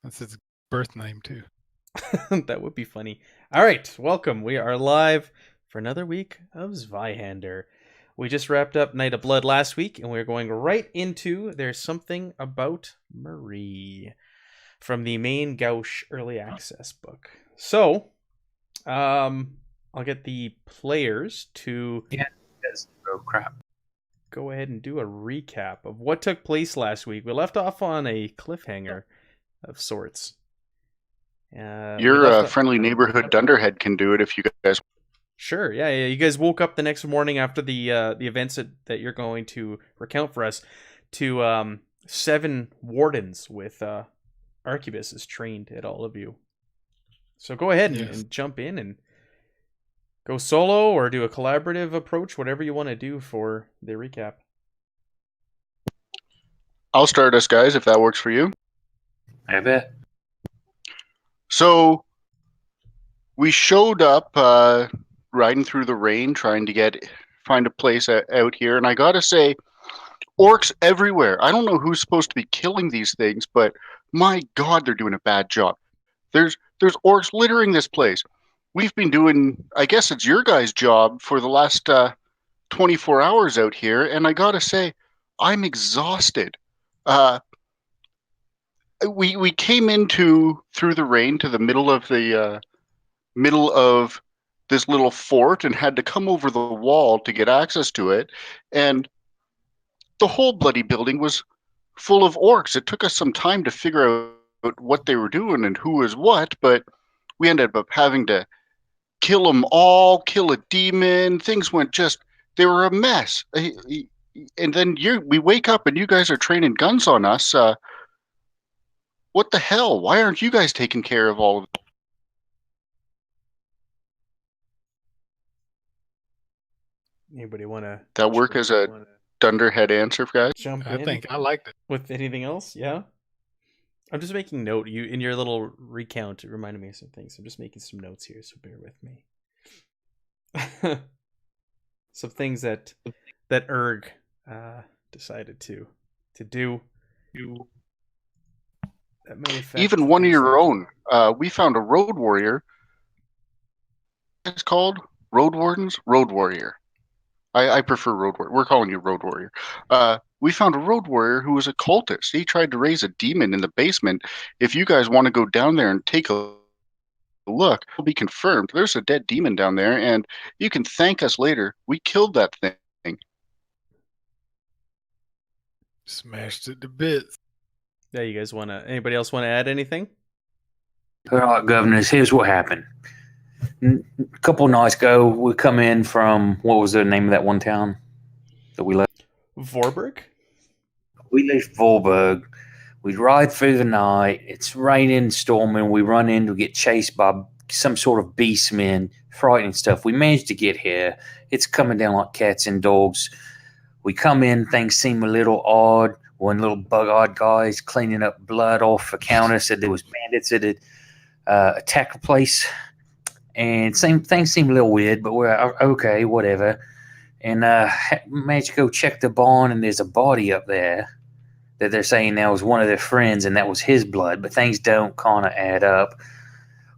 That's his birth name too. That would be funny. All right, welcome. We are live for another week of Zweihander. We just wrapped up Night of Blood last week, and we're going right into There's Something About Marie from the main Gauche Early Access book. So, I'll get the players to Yeah, oh crap. go ahead and do a recap of what took place last week. We left off on a cliffhanger of sorts. We Your left. friendly neighborhood dunderhead can do it if you guys. Sure, yeah. You guys woke up the next morning after the events that you're going to recount for us to 7 wardens with arquebuses trained at all of you. So go ahead Yes. and jump in and go solo or do a collaborative approach, whatever you want to do for the recap. I'll start us, guys, if that works for you. I bet. So we showed up riding through the rain, trying to find a place out here, and I gotta say, orcs everywhere. I don't know who's supposed to be killing these things, but my God, they're doing a bad job. There's orcs littering this place. We've been doing, I guess it's your guys' job for the last 24 hours out here, and I gotta say, I'm exhausted. Uh, we came into through the rain to the middle of this little fort and had to come over the wall to get access to it, and the whole bloody building was full of orcs. It took us some time to figure out what they were doing and who was what, but we ended up having to kill them all, kill a demon. Things went they were a mess. And then we wake up and you guys are training guns on us. What the hell? Why aren't you guys taking care of all of Anybody want to that? Work as a dunderhead answer, guys? jump I in think I liked it. with anything else? Yeah. I'm just making note. You in your little recount, it reminded me of some things. I'm just making some notes here, so bear with me. Some things that Erg decided to do that may affect Even one of things your like own. We found a road warrior. It's called road wardens. Road warrior. I prefer road warrior. We're calling you road warrior. We found a road warrior who was a cultist. He tried to raise a demon in the basement. If you guys want to go down there and take a look, it'll be confirmed. There's a dead demon down there, and you can thank us later. We killed that thing. Smashed it to bits. Yeah, you guys want to? Anybody else want to add anything? All right, governors, here's what happened. A couple nights ago, we come in from, what was the name of that one town that we left? Vorberg? We left Vorberg. We ride through the night. It's raining, storming. We run in to get chased by some sort of beastmen, frightening stuff. We managed to get here. It's coming down like cats and dogs. We come in, things seem a little odd. One little bug-eyed guy is cleaning up blood off the counter, said there was bandits that had attacked the place. And things seem a little weird, but we're okay, whatever. And managed to go check the barn, and there's a body up there that they're saying that was one of their friends, and that was his blood. But things don't kind of add up.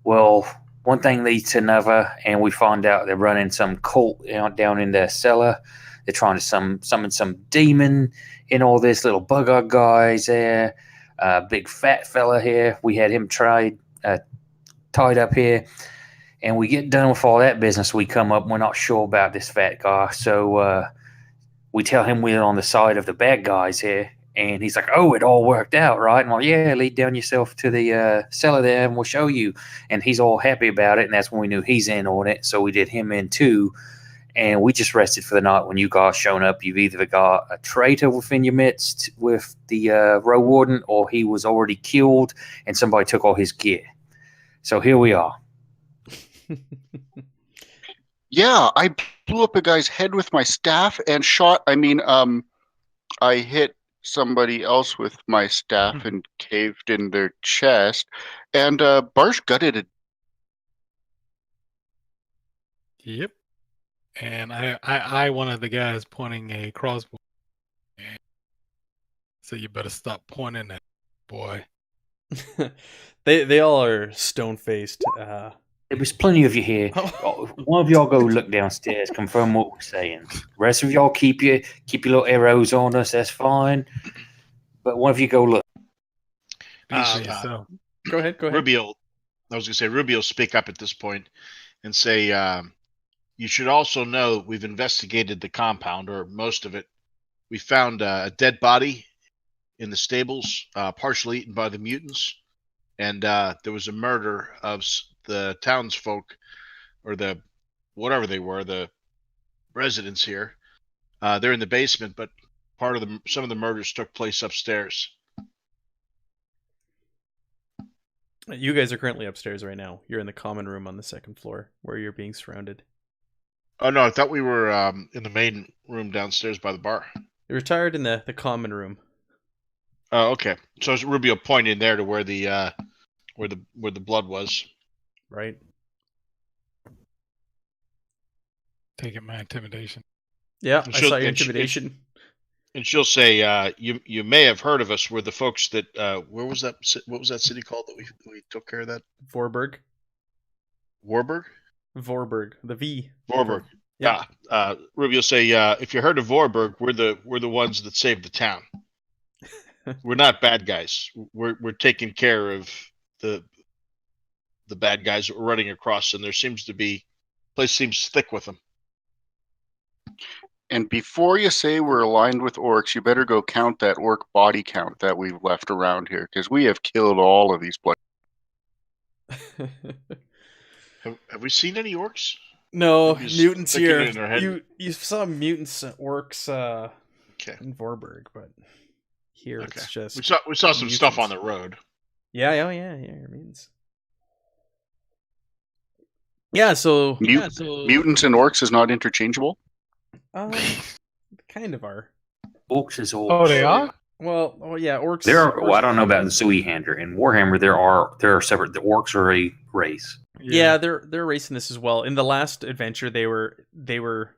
Well, one thing leads to another, and we find out they're running some cult down in their cellar. They're trying to summon some demon in all this. Little bug-eyed guys there. Big fat fella here. We had him tied up here. And we get done with all that business. We come up. We're not sure about this fat guy. So we tell him we're on the side of the bad guys here. And he's like, oh, it all worked out, right? And I'm like, yeah, lead down yourself to the cellar there and we'll show you. And he's all happy about it. And that's when we knew he's in on it. So we did him in too. And we just rested for the night. When you guys shown up, you've either got a traitor within your midst with the row warden, or he was already killed and somebody took all his gear. So here we are. Yeah, I blew up a guy's head with my staff and I hit somebody else with my staff and caved in their chest, and Barsh gutted it. Yep. And I one of the guys pointing a crossbow. So you better stop pointing that boy. They all are stone faced. There was plenty of you here. Oh. One of y'all go look downstairs, confirm what we're saying. The rest of y'all keep your little arrows on us. That's fine. But one of you go look. Speak for Uh, yourself. Go ahead. Rubio, I was going to say, Rubio speak up at this point and say, you should also know we've investigated the compound, or most of it. We found a dead body in the stables, partially eaten by the mutants. And there was a murder of the townsfolk, or the whatever they were, the residents here. They're in the basement, but some of the murders took place upstairs. You guys are currently upstairs right now. You're in the common room on the second floor where you're being surrounded. Oh no, I thought we were in the main room downstairs by the bar. You're retired in the common room. Oh, okay. So it's Rubio pointing there to where the blood was. Right. Taking my intimidation. Yeah, And I saw your intimidation. And she'll say, "You may have heard of us. We're the folks that where was that? What was that city called that we took care of that? Vorburg. Warburg. The V. Vorburg. Yeah. Rubio say, if you heard of Vorburg, we're the ones that saved the town. We're not bad guys. We're taking care of the bad guys that we're running across, and there seems to be place seems thick with them. And before you say we're aligned with orcs, you better go count that orc body count that we've left around here, because we have killed all of these blood. Have we seen any orcs? No, Maybe just mutants sticking here. it in our head. You saw mutants, orcs, Okay. in Vorburg, but here it's just we saw some stuff on the road. Yeah, mutants. Yeah, so Mutants and orcs is not interchangeable. Kind of are. Orcs is orcs. Oh, they are? Well, yeah, orcs. There are. Well, I don't know about in Zweihander. In Warhammer, there are separate. The orcs are a race. Yeah, they're racing this as well. In the last adventure, they were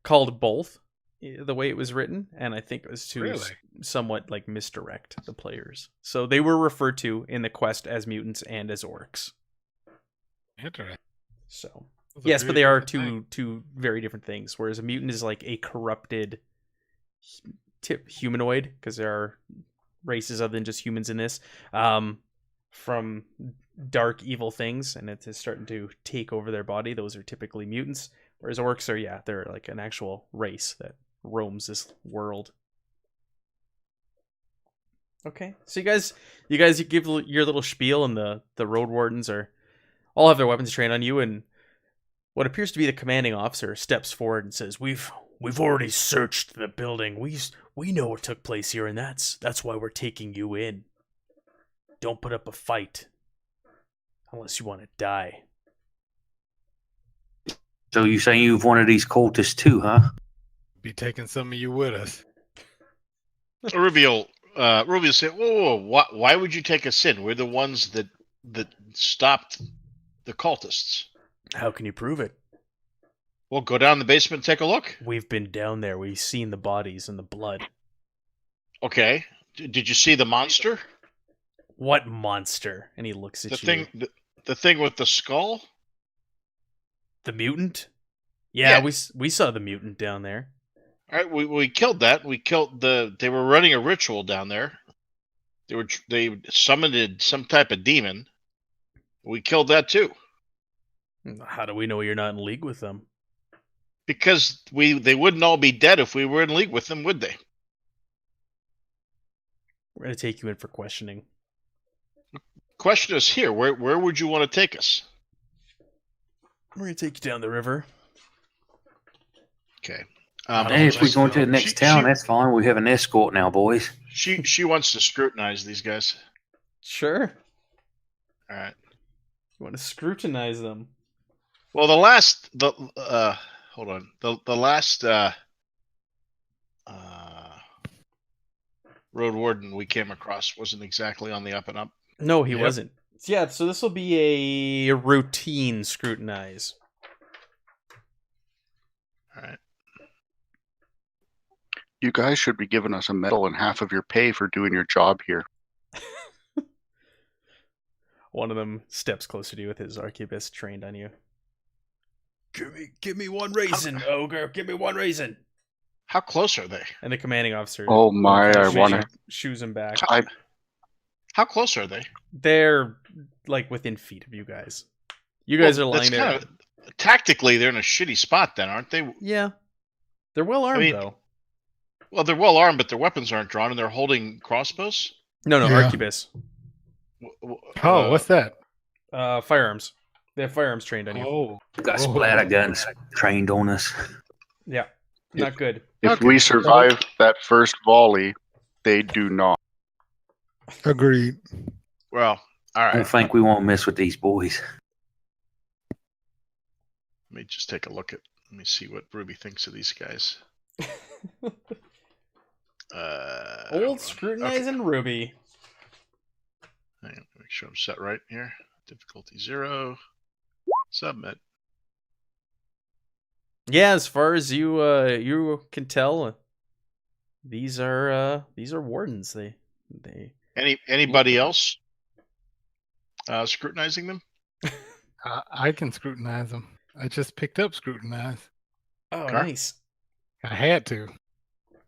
called both, the way it was written, and I think it was to somewhat like misdirect the players. So they were referred to in the quest as mutants and as orcs. Interesting. So yes, but they are two very different things. Whereas a mutant is like a corrupted humanoid, because there are races other than just humans in this, from dark evil things, and it is starting to take over their body. Those are typically mutants. Whereas orcs are, they're like an actual race that roams this world. Okay, so you guys give your little spiel, and the road wardens all have their weapons trained on you, and what appears to be the commanding officer steps forward and says, "We've already searched the building. We know what took place here, and that's why we're taking you in. Don't put up a fight unless you want to die." So you saying you've one of these cultists too, huh? Be taking some of you with us. Rubio said, "Whoa! Why would you take us in? We're the ones that stopped the cultists." "How can you prove it?" "Well, go down the basement and take a look." "We've been down there. We've seen the bodies and the blood." "Okay. Did you see the monster?" "What monster?" And he looks at you. The thing with the skull? "The mutant?" Yeah. We saw the mutant down there. All right, we killed that. We killed they were running a ritual down there. They summoned some type of demon. We killed that too. "How do we know you're not in league with them?" Because they wouldn't all be dead if we were in league with them, would they? "We're going to take you in for questioning." Question is here. Where would you want to take us? "We're going to take you down the river." Okay. Hey, if we're going to the next town, that's fine. We have an escort now, boys. She wants to scrutinize these guys. "Sure. All right. You want to scrutinize them?" Well, the last road warden we came across wasn't exactly on the up and up. No, he wasn't. Yeah, so this will be a routine scrutinize. All right. You guys should be giving us a medal and half of your pay for doing your job here. One of them steps closer to you with his arquebus trained on you. Give me one raisin, ogre. Give me one raisin. How close are they? And the commanding officer. Oh my, I want to. Shoos him back. How close are they? They're like within feet of you guys. You guys are lying there. Tactically, they're in a shitty spot then, aren't they? Yeah. They're well armed though. Well, they're well armed, but their weapons aren't drawn, and they're holding crossbows. No, Yeah. arquebus. Oh, what's that? Firearms. They have firearms trained on you. Oh, Got splatter guns trained on us. Yeah. Not good. If we survive that first volley, they do not. agreed. Well, all I right. don't think we won't mess with these boys. Let me just take a look at. Let me see what Ruby thinks of these guys. Old scrutinizing Ruby. Hang on, make sure I'm set right here. Difficulty 0. Submit. Yeah, as far as you can tell, these are wardens. They Anybody else scrutinizing them? I can scrutinize them. I just picked up scrutinize. Oh, Car? nice. I had to.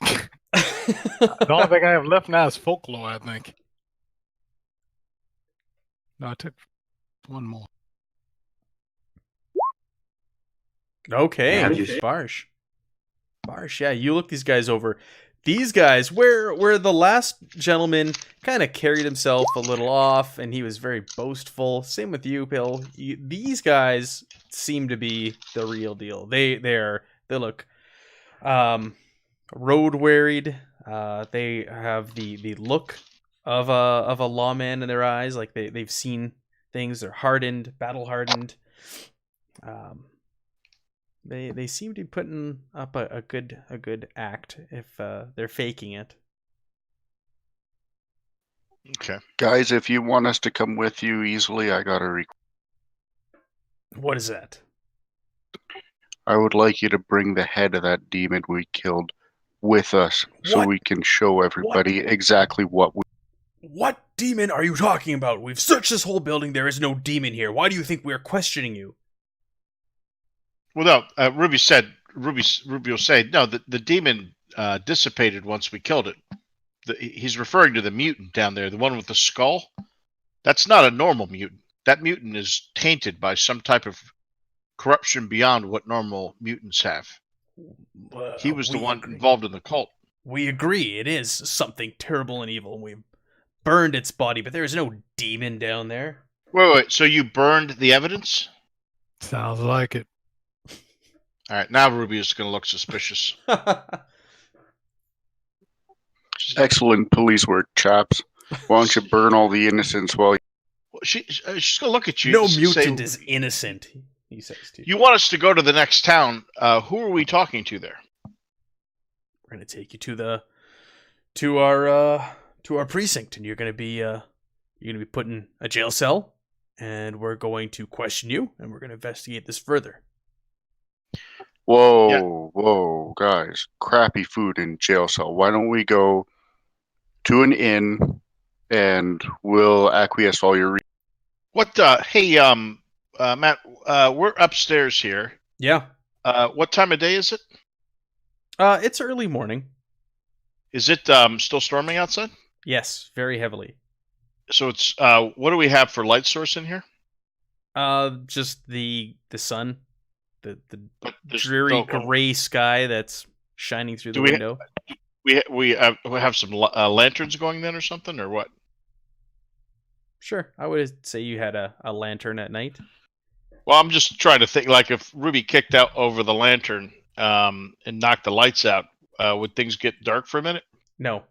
The only thing I have left now is folklore, I think. No, I took one more. Okay, Yeah, Barsh. Yeah, you look these guys over. These guys, where the last gentleman kind of carried himself a little off, and he was very boastful. Same with you, Bill. These guys seem to be the real deal. They look road wearied. They have the look of a lawman in their eyes, like they've seen things. They're hardened, battle hardened. They seem to be putting up a good act if they're faking it. Okay. Guys, if you want us to come with you easily, I got a request. What is that? I would like you to bring the head of that demon we killed with us so What? we can show everybody exactly what we... What demon are you talking about? We've searched this whole building. There is no demon here. Why do you think we're questioning you? Well, no. Ruby will say no. The demon dissipated once we killed it. He's referring to the mutant down there, the one with the skull. That's not a normal mutant. That mutant is tainted by some type of corruption beyond what normal mutants have. He was the one involved in the cult. We agree. It is something terrible and evil. We've burned its body, but there is no demon down there. Wait. So you burned the evidence? Sounds like it. All right. Now Ruby is going to look suspicious. Excellent police work, chaps. Why don't you burn all the innocents while you... She's going to look at you. No and mutant say, is innocent, he says to you. You want us to go to the next town. Who are we talking to there? We're going to take you to our precinct, and you're going to be put in a jail cell, and we're going to question you, and we're going to investigate this further. Whoa, guys. Crappy food in jail cell. Why don't we go to an inn and we'll acquiesce all your... What, hey, Matt, we're upstairs here. Yeah. What time of day is it? It's early morning. Is it still storming outside? Yes, very heavily. So it's what do we have for light source in here? Just the sun, the there's dreary gray sky that's shining through the window. We have some lanterns going then or something or what? Sure, I would say you had a lantern at night. Well, I'm just trying to think. Like if Ruby kicked out over the lantern and knocked the lights out, would things get dark for a minute? No.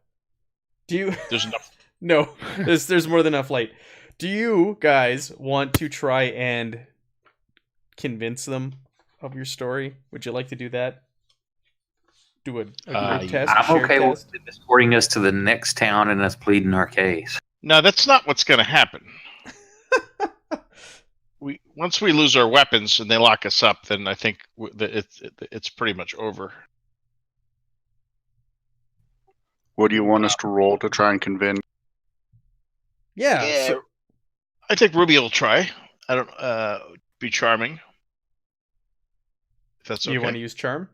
Do you? There's enough. No, there's more than enough light. Do you guys want to try and convince them of your story? Would you like to do that? Do a group test? I'm okay test? with escorting us to the next town and us pleading our case. No, that's not what's going to happen. Once we lose our weapons and they lock us up, then I think it's pretty much over. What do you want us to roll to try and convince? Yeah. So, I think Ruby will try. I don't be charming. If that's okay. You want to use charm?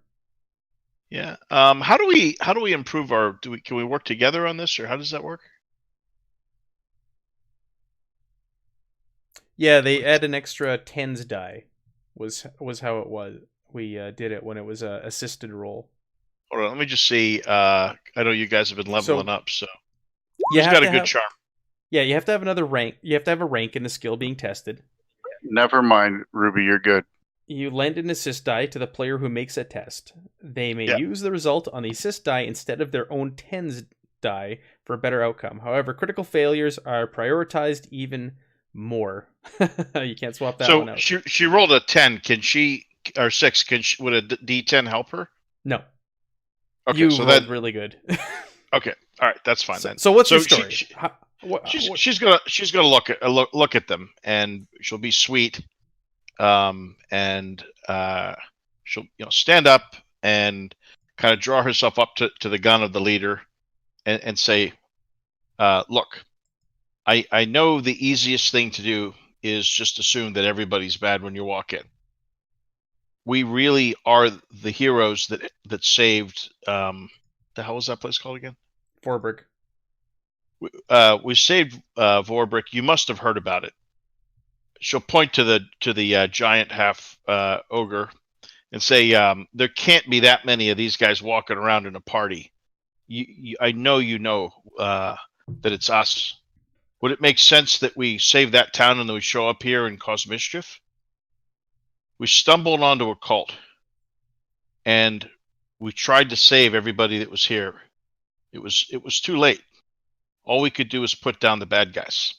Yeah. How do we improve our? Can we work together on this, or how does that work? Yeah, they add an extra tens die. Was how it was. We did it when it was a assisted roll. Hold on, let me just see. I know you guys have been leveling up, so you who's have got to a good have, charm? Yeah, you have to have another rank. You have to have a rank in the skill being tested. Never mind, Ruby, you're good. You lend an assist die to the player who makes a test. They may Yeah. use the result on the assist die instead of their own tens die for a better outcome. However, critical failures are prioritized even more. You can't swap that one out. So she rolled a 10. Can she, or 6? Would a D10 help her? No. Okay, You so rolled then really good. okay, all right, that's fine then. So what's your So story? she's gonna look at them, and she'll be sweet, and she'll stand up and kind of draw herself up to the gun of the leader, and say, look, I know the easiest thing to do is just assume that everybody's bad when you walk in. We really are the heroes that saved the hell was that place called again? Vorberg. We saved Vorbrick. You must have heard about it. She'll point to the giant half ogre and say, there can't be that many of these guys walking around in a party. I know that it's us. Would it make sense that we save that town and then we show up here and cause mischief? We stumbled onto a cult, and we tried to save everybody that was here. It was too late. All we could do was put down the bad guys.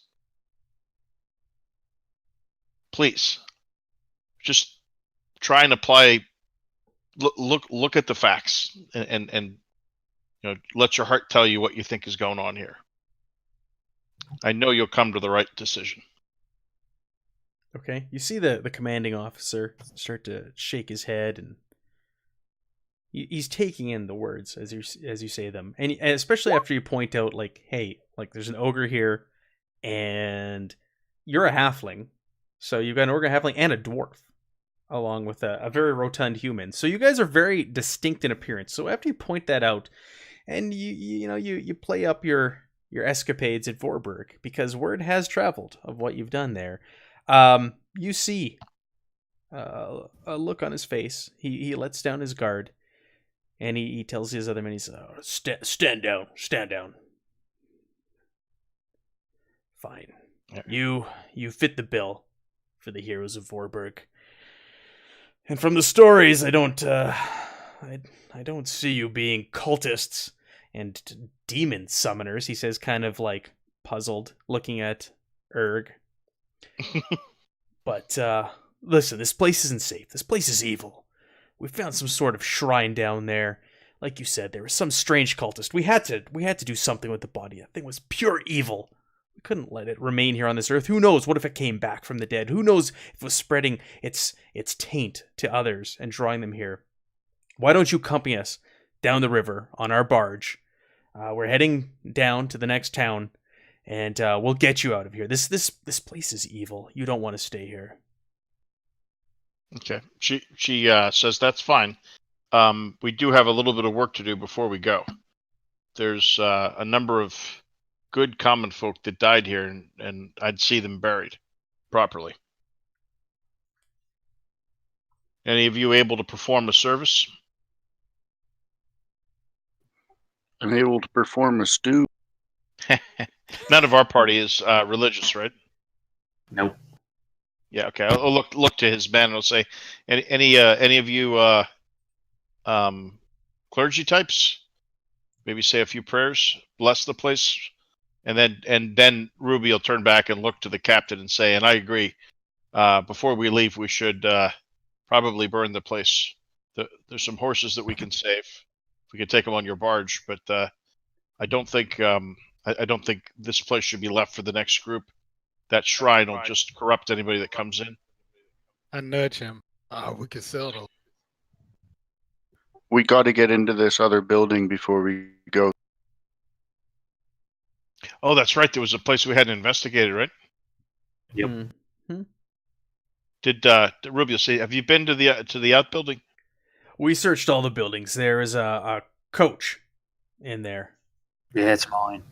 Please, just try and apply. Look at the facts, and let your heart tell you what you think is going on here. I know you'll come to the right decision. Okay, you see the commanding officer start to shake his head, and he's taking in the words as you say them, and especially after you point out, like, hey, like there's an ogre here, and you're a halfling, so you've got an ogre, halfling, and a dwarf, along with a very rotund human. So you guys are very distinct in appearance. So after you point that out, and you play up your escapades at Vorberg, because word has traveled of what you've done there. You see a look on his face. He lets down his guard, and he tells his other men, he's stand down. Fine. Yeah. You fit the bill for the heroes of Vorberg. And from the stories, I don't see you being cultists and demon summoners, he says, kind of like puzzled, looking at Erg. But listen, this place isn't safe. This place is evil. We found some sort of shrine down there. Like you said, there was some strange cultist. We had to do something with the body. That thing was pure evil. We couldn't let it remain here on this earth. Who knows? What if it came back from the dead? Who knows if it was spreading its taint to others and drawing them here? Why don't you accompany us down the river on our barge? We're heading down to the next town, and we'll get you out of here. This place is evil. You don't want to stay here. Okay. She says that's fine. We do have a little bit of work to do before we go. There's a number of good common folk that died here, and I'd see them buried properly. Any of you able to perform a service? I'm able to perform a stew. None of our party is religious, right? Nope. Yeah. Okay. I'll look to his men and I'll say, any of you clergy types? Maybe say a few prayers, bless the place, and then Ruby will turn back and look to the captain and say, and I agree. Before we leave, we should probably burn the place. There's some horses that we can save. We could take them on your barge, but I don't think this place should be left for the next group. That shrine will just corrupt anybody that comes in. I nudge him. We could sell those. We got to get into this other building before we go. Oh, that's right. There was a place we hadn't investigated, right? Yep. Did Rubio say? Have you been to the outbuilding? We searched all the buildings. There is a coach in there. Yeah, it's mine.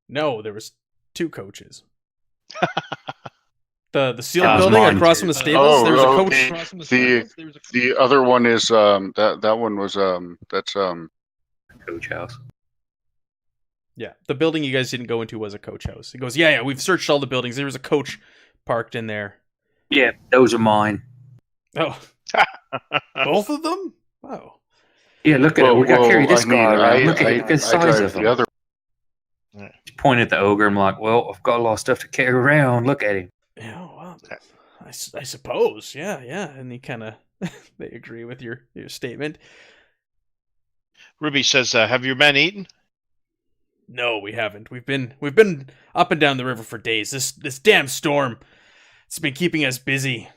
No, there was 2 coaches. The sealed That was building mine, across too. from the stables. There was a coach. The other one is that one was that's Coach house. Yeah, the building you guys didn't go into was a coach house. He goes, yeah, we've searched all the buildings. There was a coach parked in there. Yeah, those are mine. Oh, both of them? Oh. Yeah, look at it. We got to carry this guy around. Look I at the size drive of him. the other. Point at the ogre. I'm like, well, I've got a lot of stuff to carry around. Look at him. Yeah, well, I suppose. Yeah. And he kind of, they agree with your statement. Ruby says, "Have your men eaten?" No, we haven't. We've been up and down the river for days. This damn storm, it's been keeping us busy.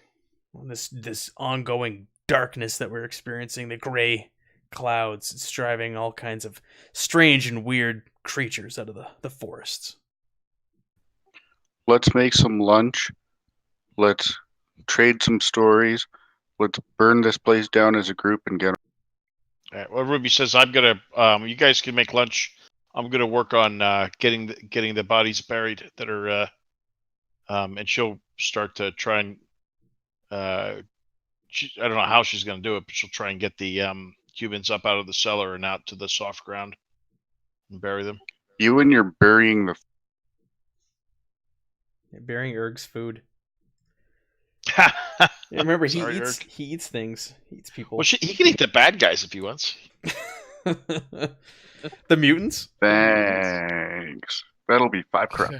This ongoing darkness that we're experiencing, the gray clouds, it's driving all kinds of strange and weird creatures out of the forests. Let's make some lunch. Let's trade some stories. Let's burn this place down as a group and get. All right, well, Ruby says, "I'm gonna. You guys can make lunch. I'm gonna work on getting the bodies buried that are, and she'll start to try and. I don't know how she's gonna do it, but she'll try and get the humans up out of the cellar and out to the soft ground and bury them." You and you're burying the. Yeah, burying Erg's food. Yeah, remember, Sorry, he eats things. He eats people. well, he can eat the bad guys if he wants. The mutants? Thanks. That'll be 5 corrupt.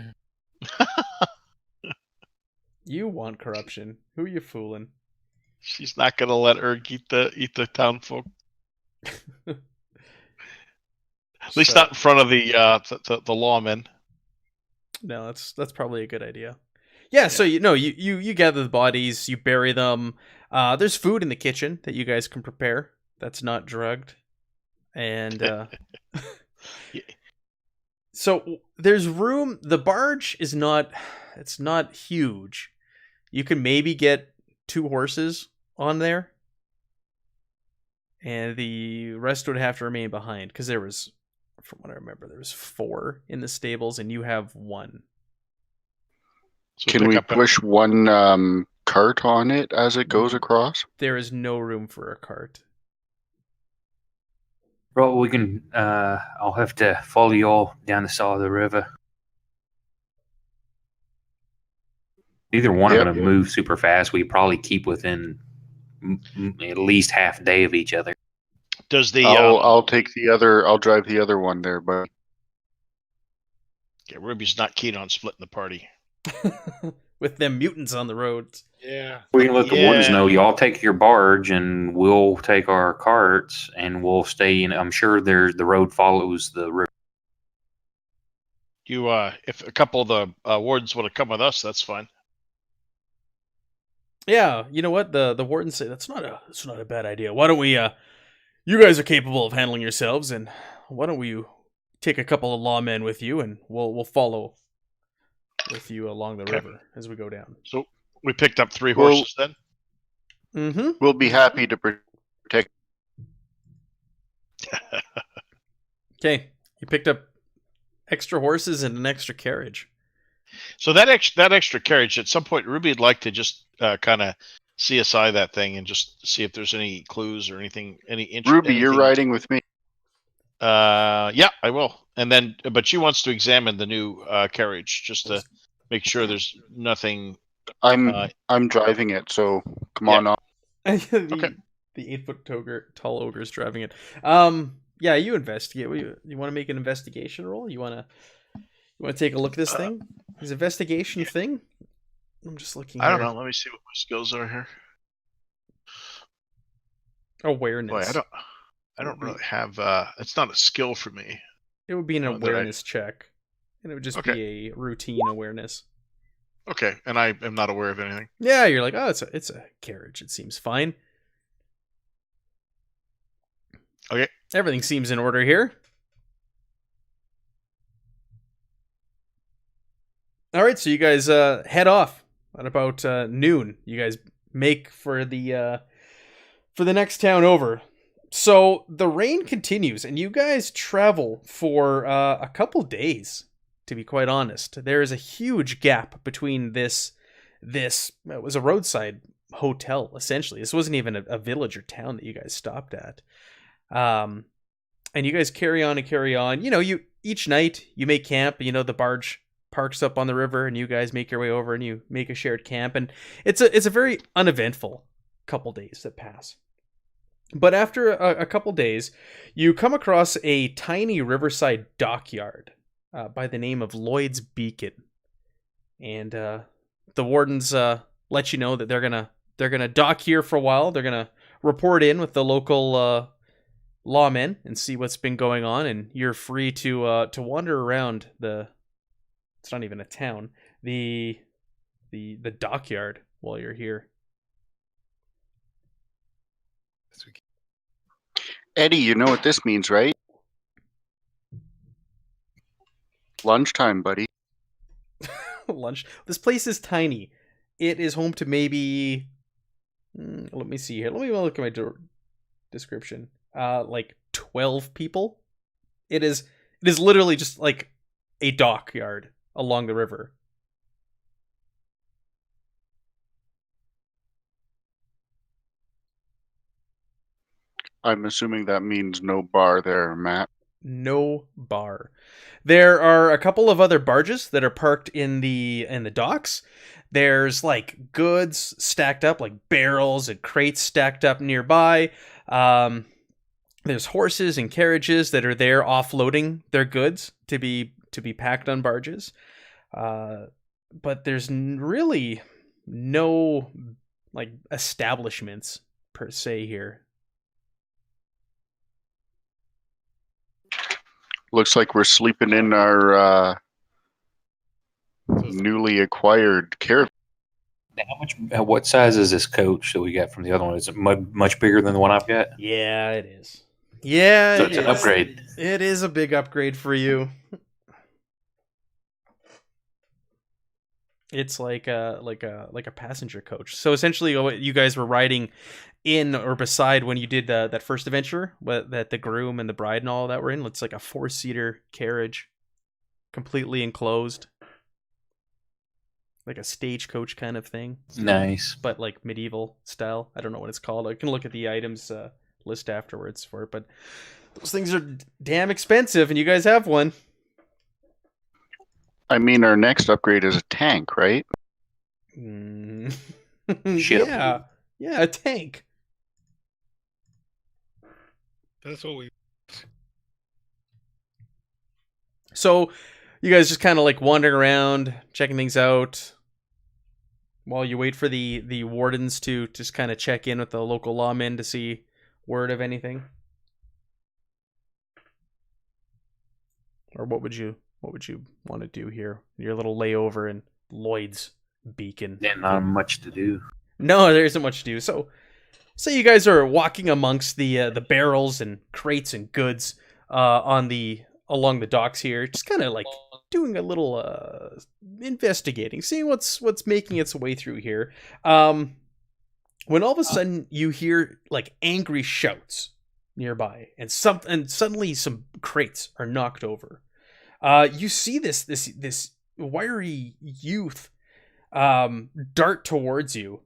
You want corruption. Who are you fooling? She's not gonna let Erg eat the town folk. At least not in front of the lawmen. No, that's probably a good idea. Yeah, so you gather the bodies, you bury them. There's food in the kitchen that you guys can prepare that's not drugged. And so there's room. The barge is not huge. You can maybe get 2 horses on there. And the rest would have to remain behind because there was, from what I remember, there was 4 in the stables and you have 1. So Can we push one cart on it as it goes across? There is no room for a cart. Well, we can. I'll have to follow you all down the side of the river. Either one are going to move super fast. We probably keep within at least half a day of each other. Does the I'll take the other. I'll drive the other one there, but yeah, Ruby's not keen on splitting the party with them mutants on the roads. Yeah. We can let the ones know. Y'all take your barge, and we'll take our carts, and we'll stay in. I'm sure the road follows the river. You, if a couple of the wardens want to come with us, that's fine. Yeah, you know what? The wardens say that's not a bad idea. Why don't we? You guys are capable of handling yourselves, and why don't we take a couple of lawmen with you, and we'll follow with you along the river as we go down. So we picked up 3 horses then. Mm-hmm. We'll be happy to protect. Okay, you picked up extra horses and an extra carriage. So that extra carriage, at some point, Ruby would like to just kind of CSI that thing and just see if there's any clues or anything. Ruby, you're riding with me. Yeah, I will. And then, but she wants to examine the new carriage just to make sure there's nothing. I'm driving it, so come on off. The 8-foot tall ogre is driving it. Yeah, you investigate. You want to make an investigation roll? You want to take a look at this thing? This investigation thing? I'm just looking. I don't know. Let me see what my skills are here. Awareness. Boy, I don't really have. It's not a skill for me. It would be an awareness check, and it would just be a routine awareness. Okay, and I am not aware of anything. Yeah, you're like, oh, it's a carriage. It seems fine. Okay. Everything seems in order here. All right, so you guys head off at about noon. You guys make for the next town over. So the rain continues, and you guys travel for a couple days. To be quite honest, there is a huge gap between this. It was a roadside hotel essentially. This wasn't even a village or town that you guys stopped at. And you guys carry on and carry on. You know, you each night you make camp. You know, the barge parks up on the river, and you guys make your way over and you make a shared camp. And it's a very uneventful couple days that pass. But after a couple days, you come across a tiny riverside dockyard by the name of Lloyd's Beacon, and the wardens let you know that they're gonna dock here for a while. They're gonna report in with the local lawmen and see what's been going on, and you're free to wander around the. It's not even a town. The dockyard while you're here. Eddie, you know what this means, right? Lunchtime, buddy. Lunch. This place is tiny. It is home to maybe. Let me see here. Let me look at my description. Like 12 people. It is literally just like a dockyard along the river. I'm assuming that means no bar there, Matt. No bar. There are a couple of other barges that are parked in the docks. There's like goods stacked up, like barrels and crates stacked up nearby. There's horses and carriages that are there offloading their goods to be packed on barges. But there's really no like establishments per se here. Looks like we're sleeping in our newly acquired caravan. What size is this coach that we got from the other one? Is it much bigger than the one I've got? Yeah, it is. Yeah, So it's an upgrade. It is a big upgrade for you. It's like a passenger coach. So essentially, what you guys were riding in or beside when you did that first adventure, that the groom and the bride and all that were in. It's like a 4-seater carriage, completely enclosed, like a stagecoach kind of thing. Nice, but like medieval style. I don't know what it's called. I can look at the items list afterwards for it. But those things are damn expensive, and you guys have one. I mean, our next upgrade is a tank, right? Ship. Yeah, a tank. That's what we. So you guys just kind of like wandering around, checking things out, while you wait for the wardens to just kind of check in with the local lawmen to see word of anything. Or what would you want to do here? Your little layover in Lloyd's Beacon. and not much to do. No, there isn't much to do. So you guys are walking amongst the barrels and crates and goods along the docks here, just kind of like doing a little investigating, seeing what's making its way through here. When all of a sudden you hear like angry shouts nearby, and suddenly some crates are knocked over. You see this wiry youth dart towards you.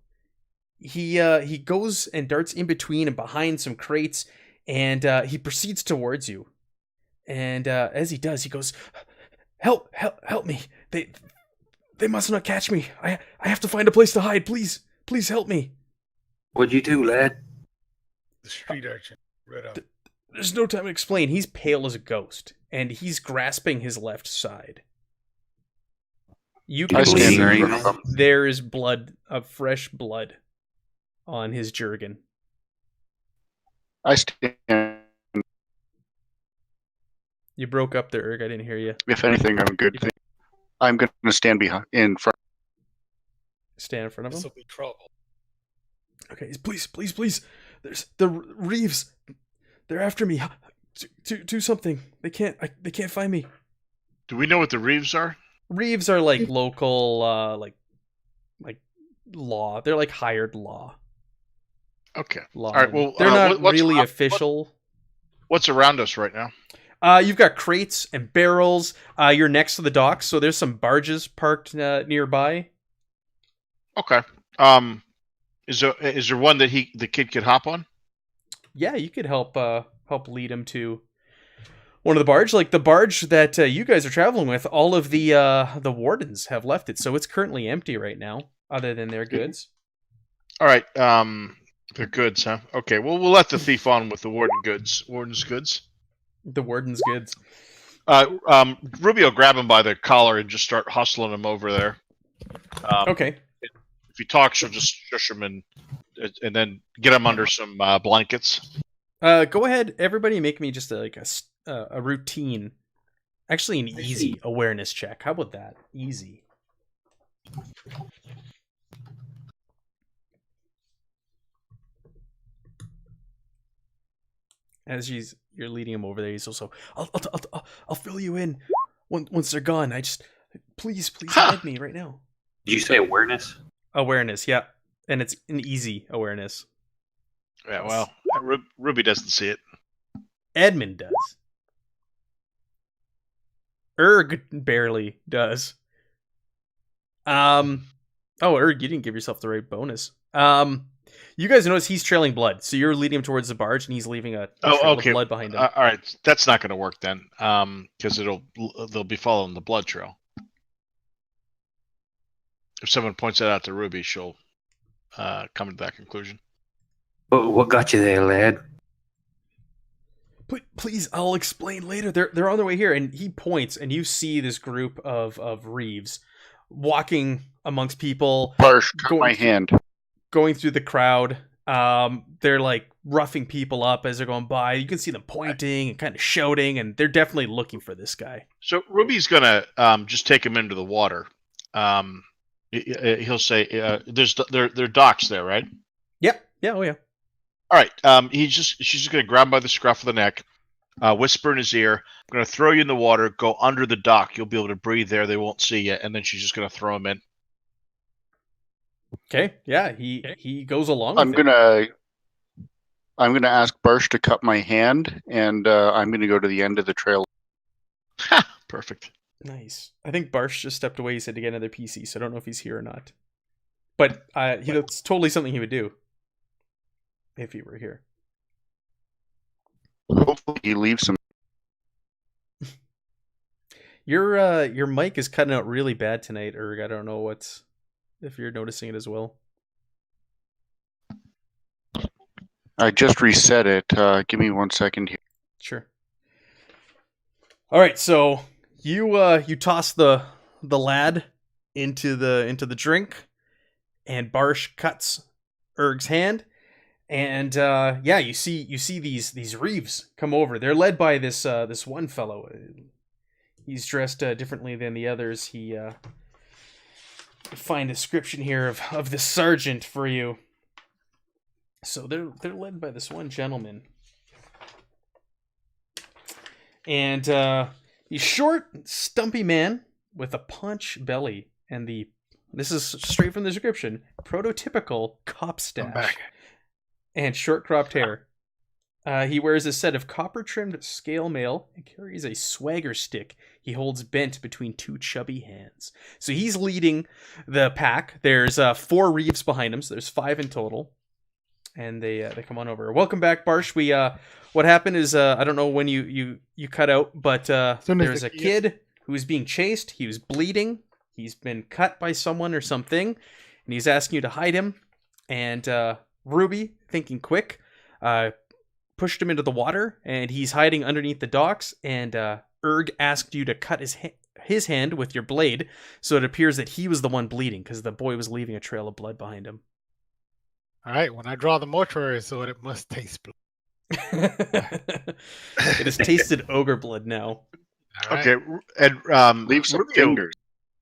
He goes and darts in between and behind some crates, and he proceeds towards you. And as he does, he goes, "Help me! They must not catch me. I have to find a place to hide. Please help me." What'd you do, lad? The street urchin. Right up. There's no time to explain. He's pale as a ghost, and he's grasping his left side. You can see there is blood, fresh blood, on his jerkin. I stand. You broke up there, Erg. I didn't hear you. If anything, I'm good. I'm going to stand in front. Stand in front of This him. will be trouble. Okay, please. There's the Reeves. They're after me. Do something. They can't find me. Do we know what the Reeves are? Reeves are like local, like law. They're like hired law. Okay. Law. All right. Well, They're not what's really around, official. what's around us right now? You've got crates and barrels. You're next to the docks, so there's some barges parked nearby. Okay. Is there one that the kid could hop on? Yeah, you could help lead him to one of the barge, like the barge that you guys are traveling with. All of the wardens have left it, so it's currently empty right now, other than their goods. All right. Their goods, huh? Okay. Well, we'll let the thief on with the warden's goods. The warden's goods. Rubio, grab him by the collar and just start hustling him over there. Okay. If he talks, she'll just shush him and then get him under some blankets. Go ahead, everybody. Make me just a routine, actually an easy awareness check. How about that? Easy. As you're leading him over there, he's also, I'll fill you in once they're gone. Please guide me right now. Did you say awareness? Awareness, yeah, and it's an easy awareness. Yeah, well, Ruby doesn't see it. Edmund does. Erg barely does. Oh, Erg, you didn't give yourself the right bonus. You guys notice he's trailing blood, so you're leading him towards the barge, and he's leaving a trail of blood behind him. All right, that's not going to work then, because they'll be following the blood trail. If someone points that out to Ruby, she'll come to that conclusion. What got you there, lad? But please, I'll explain later. They're on their way here, and he points, and you see this group of Reeves walking amongst people. Barsh, cut my hand. Going through the crowd. They're like roughing people up as they're going by. You can see them pointing and kind of shouting, and they're definitely looking for this guy. So Ruby's gonna just take him into the water. He'll say, there are docks there, right? Yep. Yeah. Oh yeah. All right. She's just gonna grab him by the scruff of the neck, whisper in his ear, "I'm gonna throw you in the water. Go under the dock. You'll be able to breathe there. They won't see you." And then she's just gonna throw him in. Okay. Yeah. He goes along with I'm gonna ask Barsh to cut my hand, and I'm gonna go to the end of the trail. Ha! Perfect. Nice. I think Barsh just stepped away. He said to get another PC, so I don't know if he's here or not. But that's totally something he would do if he were here. Hopefully, he leaves some. Your mic is cutting out really bad tonight, Erg. I don't know if you're noticing it as well. I just reset it. Give me 1 second here. Sure. All right, so you toss the lad into the drink, and Barsh cuts Erg's hand, and you see these Reeves come over. They're led by this one fellow. He's dressed differently than the others. He find a description here of the sergeant for you. So they're led by this one gentleman, and he's short, stumpy man with a punch belly, and this is straight from the description, prototypical cop stash and short cropped hair. He wears a set of copper-trimmed scale mail and carries a swagger stick he holds bent between two chubby hands. So he's leading the pack. There's 4 Reeves behind him, so there's 5 in total. And they come on over. Welcome back, Barsh. We what happened is I don't know when you cut out, but there's a kid who was being chased. He was bleeding. He's been cut by someone or something, and he's asking you to hide him. And Ruby, thinking quick, pushed him into the water, and he's hiding underneath the docks. And Erg asked you to cut his hand with your blade, so it appears that he was the one bleeding because the boy was leaving a trail of blood behind him. All right, when I draw the mortuary sword, it must taste blood. It has tasted ogre blood now. Right. Okay, and Leave some Ruby, fingers.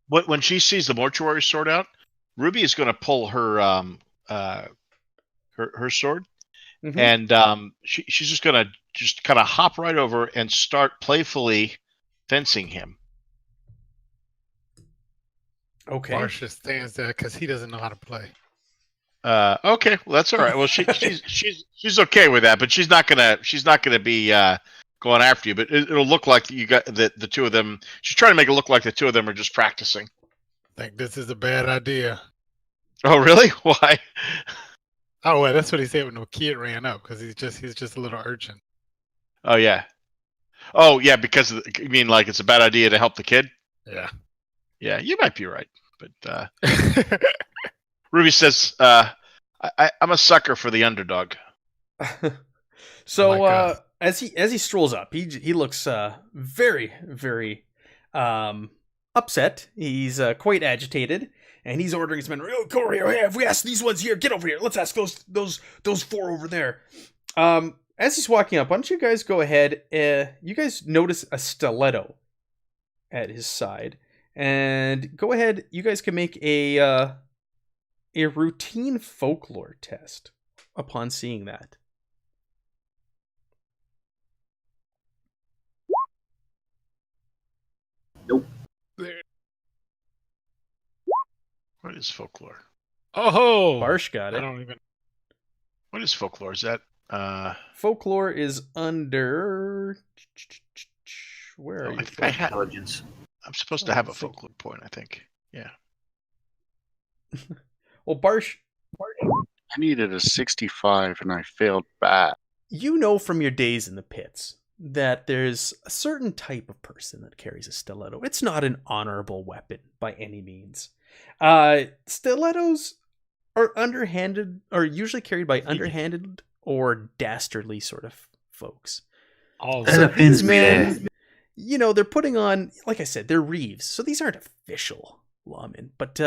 when she sees the mortuary sword out, Ruby is going to pull her her sword, Mm-hmm. and she's just going to kind of hop right over and start playfully fencing him. Okay. Marsh just stands there because he doesn't know how to play. Okay, well that's all right. Well, she's okay with that, but she's not gonna be going after you. But it'll look like you got the two of them. She's trying to make it look like the two of them are just practicing. Think this is a bad idea. Oh, really? Why? Oh, wait, that's what he said when the kid ran up because he's just a little urchin. Oh yeah. Oh yeah, because you mean like it's a bad idea to help the kid? Yeah. Yeah, you might be right, but Ruby says, I'm a sucker for the underdog. So Like as he strolls up, he looks very very upset. He's quite agitated, and he's ordering his men. Oh, go over here. Hey, if we ask these ones here, get over here. Let's ask those four over there. As he's walking up, why don't you guys go ahead? You guys notice a stiletto at his side, and go ahead. You guys can make a routine folklore test upon seeing that. What is folklore? oh, Barsh got I it. don't even. What is folklore? Is that Folklore is under. Where are I you? think I had. Intelligence. I'm supposed to have a folklore point. I think. Yeah. Well, Barsh, I needed a 65 and I failed bad. you know from your days in the pits that there's a certain type of person that carries a stiletto. It's not an honorable weapon by any means. Stilettos are usually carried by underhanded or dastardly sort of folks. Oh, That So offends these me. men, you know, they're putting on, like I said, they're reeves. So these aren't official lawmen, but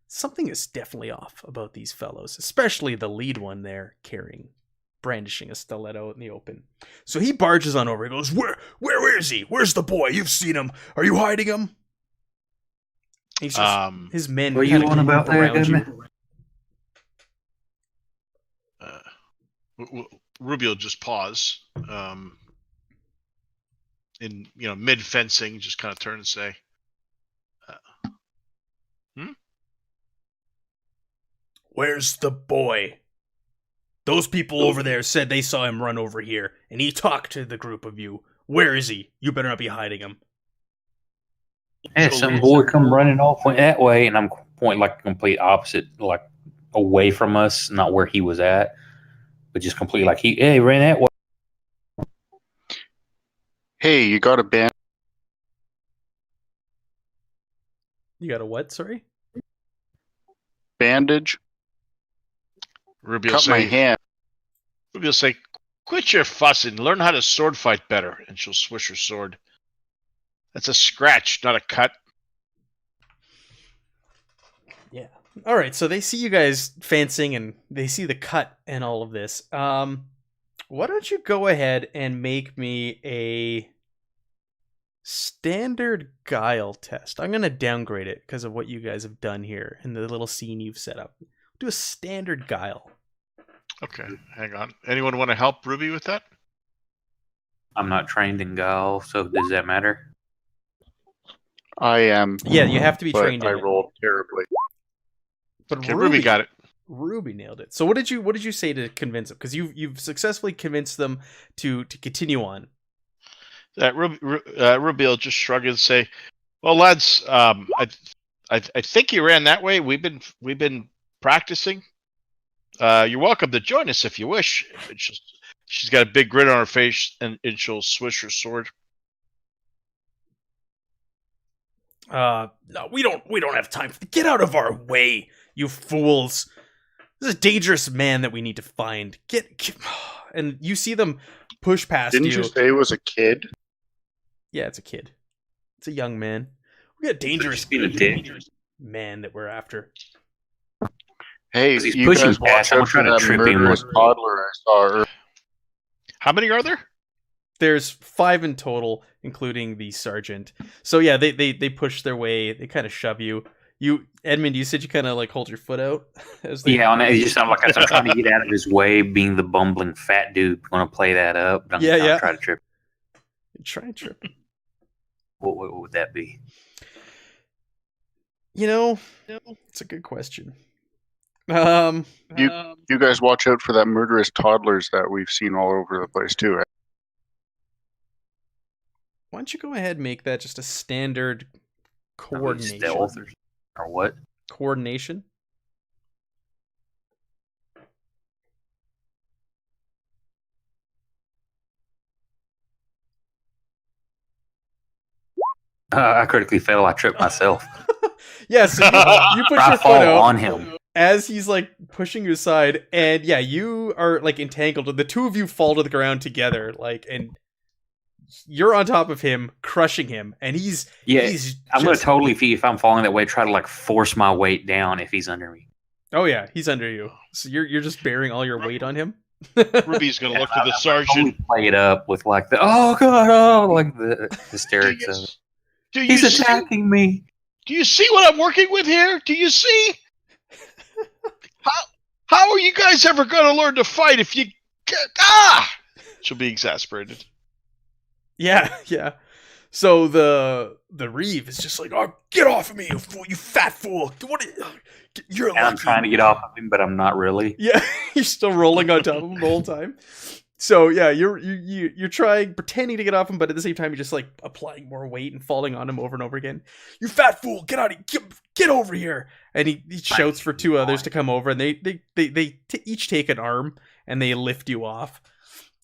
something is definitely off about these fellows, especially the lead one there brandishing a stiletto in the open. So he barges on over. He goes, Where is he? Where's the boy? You've seen him. Are you hiding him? He's just, his men What you kinda on about group there, around you. Goodman? Ruby will just pause, in mid fencing, just kind of turn and say, Where's the boy? Those people over there said they saw him run over here, and he talked to the group of you. Where is he? You better not be hiding him. Yeah, some boy come running off went that way, and I'm pointing like complete opposite, like away from us, not where he was at, but just completely like he ran that way. Hey, you got a You got a what, sorry? bandage? Ruby will Cut my say, hand. Ruby will say, quit your fussing, learn how to sword fight better, and she'll swish her sword. That's a scratch, not a cut. Yeah. All right, so they see you guys fencing, and they see the cut and all of this. Why don't you go ahead and make me a standard guile test? I'm going to downgrade it because of what you guys have done here and the little scene you've set up. Do a standard guile. Okay, hang on. Anyone want to help Ruby with that? I'm not trained in guile, so does that matter? I am. Yeah, you have to be but trained in I it. rolled terribly. But Okay, Ruby got it. Ruby nailed it. So what did you say to convince them? Because you've successfully convinced them to continue on. Ruby will just shrug and say, "Well, lads, I think you ran that way. We've been practicing. You're welcome to join us if you wish." She's got a big grin on her face, and she'll swish her sword. No, we don't have time. Get out of our way, you fools. This is a dangerous man that we need to find. Get and you see them push past Didn't you say it was a kid? Yeah, it's a kid. It's a young man. We got a dangerous Just being a dick. man that we're after. Hey, 'Cause he's you pushing guys watch past, I'm out for trying to that trip him. murderous toddler I saw earlier. How many are there? There's 5 in total, including the sergeant. So yeah, they push their way. They kind of shove you. You, Edmund, you said you kind of like hold your foot out. As they... Yeah, on that, it just sounded like I'm trying to get out of his way, being the bumbling fat dude. Want to play that up? But I'm Yeah. trying to trip. Try and trip. What would that be? You know, it's a good question. Um, You guys watch out for that murderous toddlers that we've seen all over the place too. why don't you go ahead and make that just a standard coordination? Stealth or what? Coordination. I critically fail. I tripped myself. Yeah, so you push I your fall foot out on him. as he's like pushing you aside, and yeah, you are like entangled. The two of you fall to the ground together, like, and you're on top of him, crushing him, and he's I'm gonna just- totally, if I'm falling that way, try to like force my weight down if he's under me. Oh yeah, he's under you. So you're just bearing all your weight on him. Ruby's gonna look to the Totally sergeant. play it up with like the oh god, oh, like the hysterics of it. Do you He's see, attacking me. do you see what I'm working with here? Do you see? How are you guys ever going to learn to fight if you She'll be exasperated. Yeah, yeah. So the Reeve is just like, oh, get off of me, you fool, you fat fool! You're And I'm lucky. trying to get off of him, but I'm not really. Yeah, you're still rolling on top of him the whole time. So yeah, you're trying, pretending to get off him, but at the same time you're just like applying more weight and falling on him over and over again. You fat fool, get out of here, get over here! And he shouts for two others to come over, and they each take an arm and they lift you off.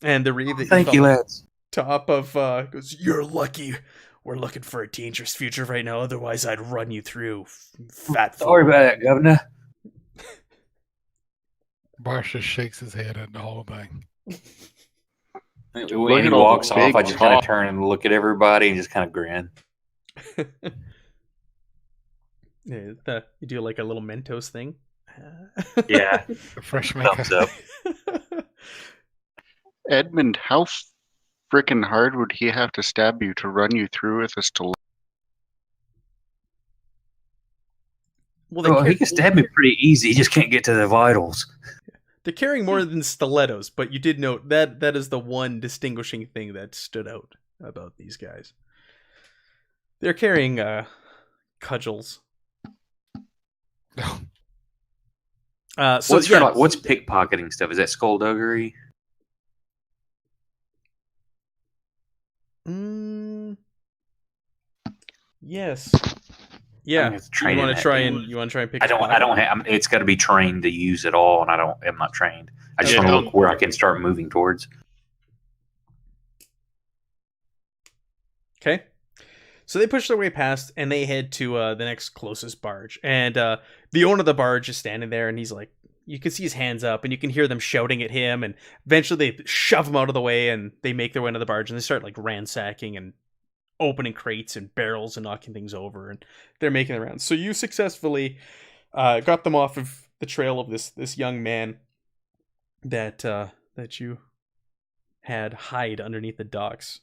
And the Reeve that Thank you, lads. top of goes, you're lucky. We're looking for a dangerous future right now. Otherwise, I'd run you through, fat fool. Sorry about that, Governor. Barsh just shakes his head at the whole thing. When he at all the walks off, big I just kind of talk. turn and look at everybody and just kind of grin. Yeah, you do like a little Mentos thing. Yeah, The fresh makeup. thumbs up. Edmund, how freaking hard would he have to stab you to run you through with a stiletto? Well, He can stab me pretty easy. He just can't get to the vitals. they're carrying more than stilettos, but you did note that is the one distinguishing thing that stood out about these guys. They're carrying cudgels. So What's yeah, what's pickpocketing stuff? Is that skullduggery? Yes. I'm Yeah. gonna have to train You in want to that. try and pick. I don't have. It's got to be trained to use it all, and I'm not trained. I just Yeah, want to don't- look where I can start moving towards. Okay. So they push their way past and they head to the next closest barge. And the owner of the barge is standing there and he's like, you can see his hands up and you can hear them shouting at him. And eventually they shove him out of the way and they make their way into the barge and they start like ransacking and opening crates and barrels and knocking things over. And they're making the rounds. So you successfully got them off of the trail of this young man that you had hide underneath the docks.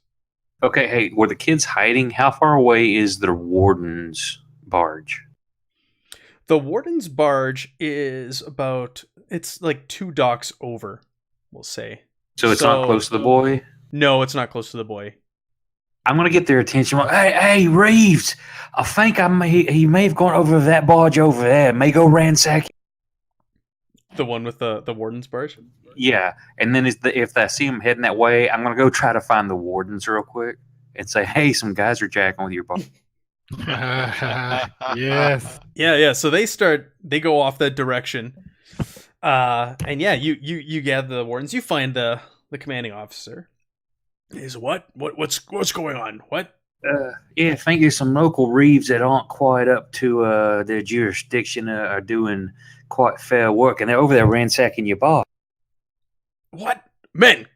Okay, hey, were the kids hiding? How far away is the warden's barge? The warden's barge is it's like 2 docks over, we'll say. So it's not close to the boy? No, it's not close to the boy. I'm going to get their attention. Hey, Reeves, I think he may have gone over that barge over there. May go ransack. The one with the warden's barge? Yeah, and then if I see him heading that way, I'm going to go try to find the wardens real quick and say, hey, some guys are jacking with your barge. Yes. Yeah. So they go off that direction. And yeah, you gather the wardens. You find the commanding officer. Is what's going on? What? Yeah, I think there's some local Reeves that aren't quite up to their jurisdiction are doing quite fair work, and they're over there ransacking your bar. What? Men,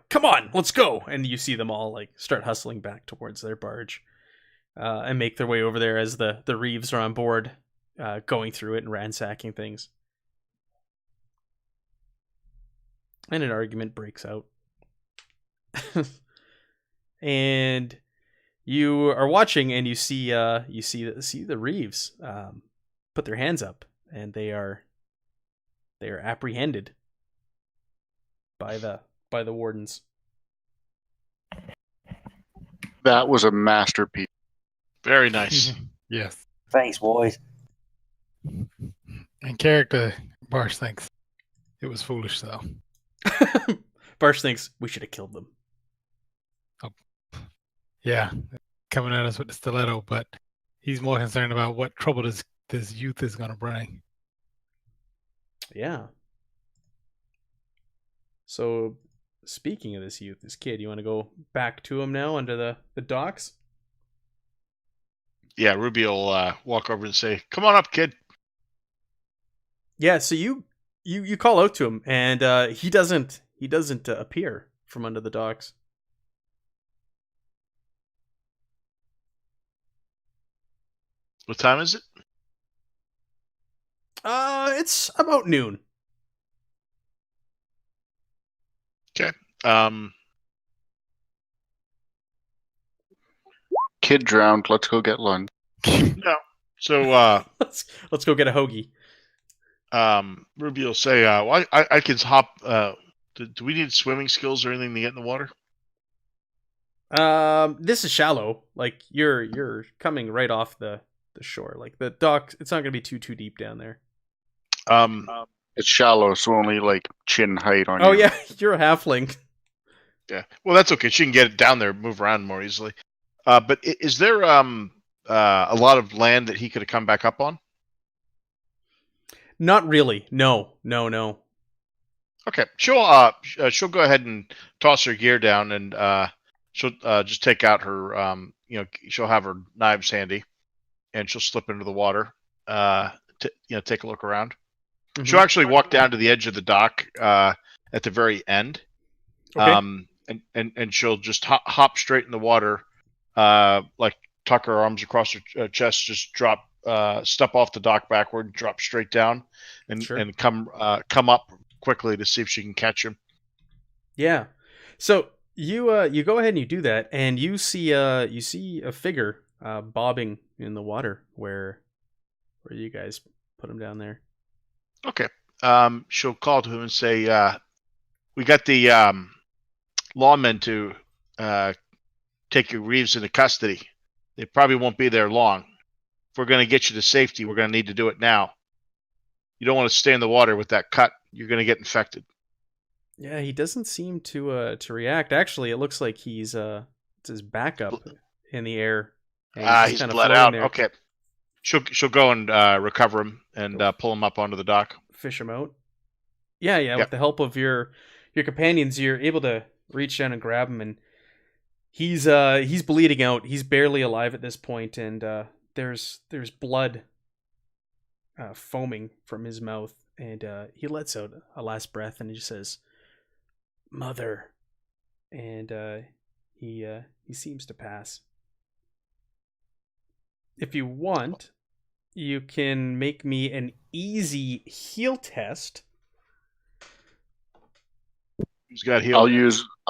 come on, let's go. And you see them all like start hustling back towards their barge and make their way over there as the Reeves are on board, going through it and ransacking things. And an argument breaks out. And you are watching and you see the Reeves put their hands up, and they are apprehended by the wardens. That was a masterpiece. Very nice. Yes. Thanks, boys. In character, Barsh thinks it was foolish, though. Barsh thinks we should have killed them. Yeah, coming at us with the stiletto, but he's more concerned about what trouble this youth is going to bring. Yeah. So, speaking of this youth, this kid, you want to go back to him now under the docks? Yeah, Ruby will walk over and say, "Come on up, kid." Yeah. So you call out to him, and he doesn't appear from under the docks. What time is it? It's about noon. Um, Kid drowned. Let's go get lunch. no. So Let's go get a hoagie. Ruby will say, well, I can hop. Do we need swimming skills or anything to get in the water? This is shallow. Like you're coming right off the shore. Like the dock, it's not gonna be too deep down there. It's shallow, so only like chin height on you. Oh yeah, you're a halfling. Yeah. Well, that's okay. She can get it down there, move around more easily. But is there a lot of land that he could have come back up on? Not really. No. Okay. She'll go ahead and toss her gear down, and she'll just take out her she'll have her knives handy, and she'll slip into the water. Take a look around. Mm-hmm. She'll actually walk down to the edge of the dock at the very end. Okay. And she'll just hop straight in the water, like tuck her arms across her chest, just drop, step off the dock backward, drop straight down, and Sure. and come up quickly to see if she can catch him. Yeah. So you go ahead and you do that, and you see a figure bobbing in the water where you guys put him down there. Okay. She'll call to him and say, "We got the lawmen to take your Reeves into custody. They probably won't be there long. If we're going to get you to safety, we're going to need to do it now. You don't want to stay in the water with that cut. You're going to get infected." Yeah, he doesn't seem to react. Actually, it looks like he's it's his back up in the air. And He's kinda bled floating out. there. Okay. She'll go and recover him and pull him up onto the dock. Fish him out. Yeah. Yep. With the help of your companions, you're able to reach down and grab him, and he's bleeding out. He's barely alive at this point, and there's blood foaming from his mouth, and he lets out a last breath, and he just says, "Mother," and he seems to pass. If you want, you can make me an easy heal test. Who's got heal? I'll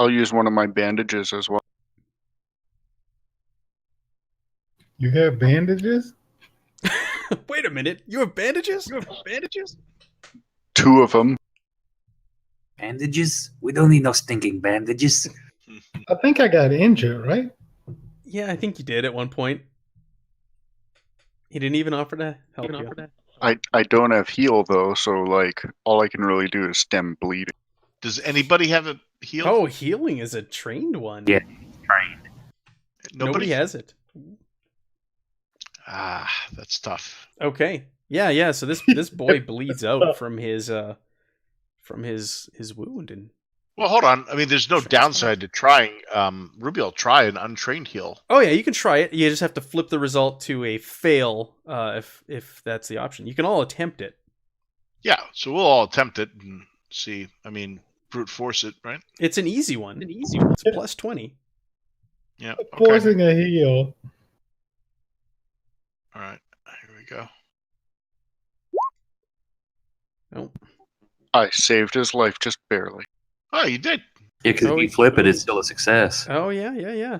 use one of my bandages as well. You have bandages? Wait a minute, you have bandages? Two of them. Bandages? We don't need no stinking bandages. I think I got injured, right? Yeah, I think you did at one point. He didn't even offer to help you. I don't have heal though, so like all I can really do is stem bleeding. Does anybody have a heal? Oh, healing is a trained one. Yeah. Trained. Nobody has it. That's tough. Okay. Yeah. So this boy bleeds out from his wound, and Well, hold on. I mean, there's no downside to trying. Ruby will try an untrained heal. oh yeah, you can try it. You just have to flip the result to a fail if that's the option. You can all attempt it. Yeah, so we'll all attempt it and see. I mean, brute force it, right? It's an easy one. It's a plus 20. Yeah. Okay. Forcing a heal. All right. Here we go. Oh. I saved his life just barely. Oh, you did. Yeah, because Oh, if you flip it, it's still a success. Oh yeah.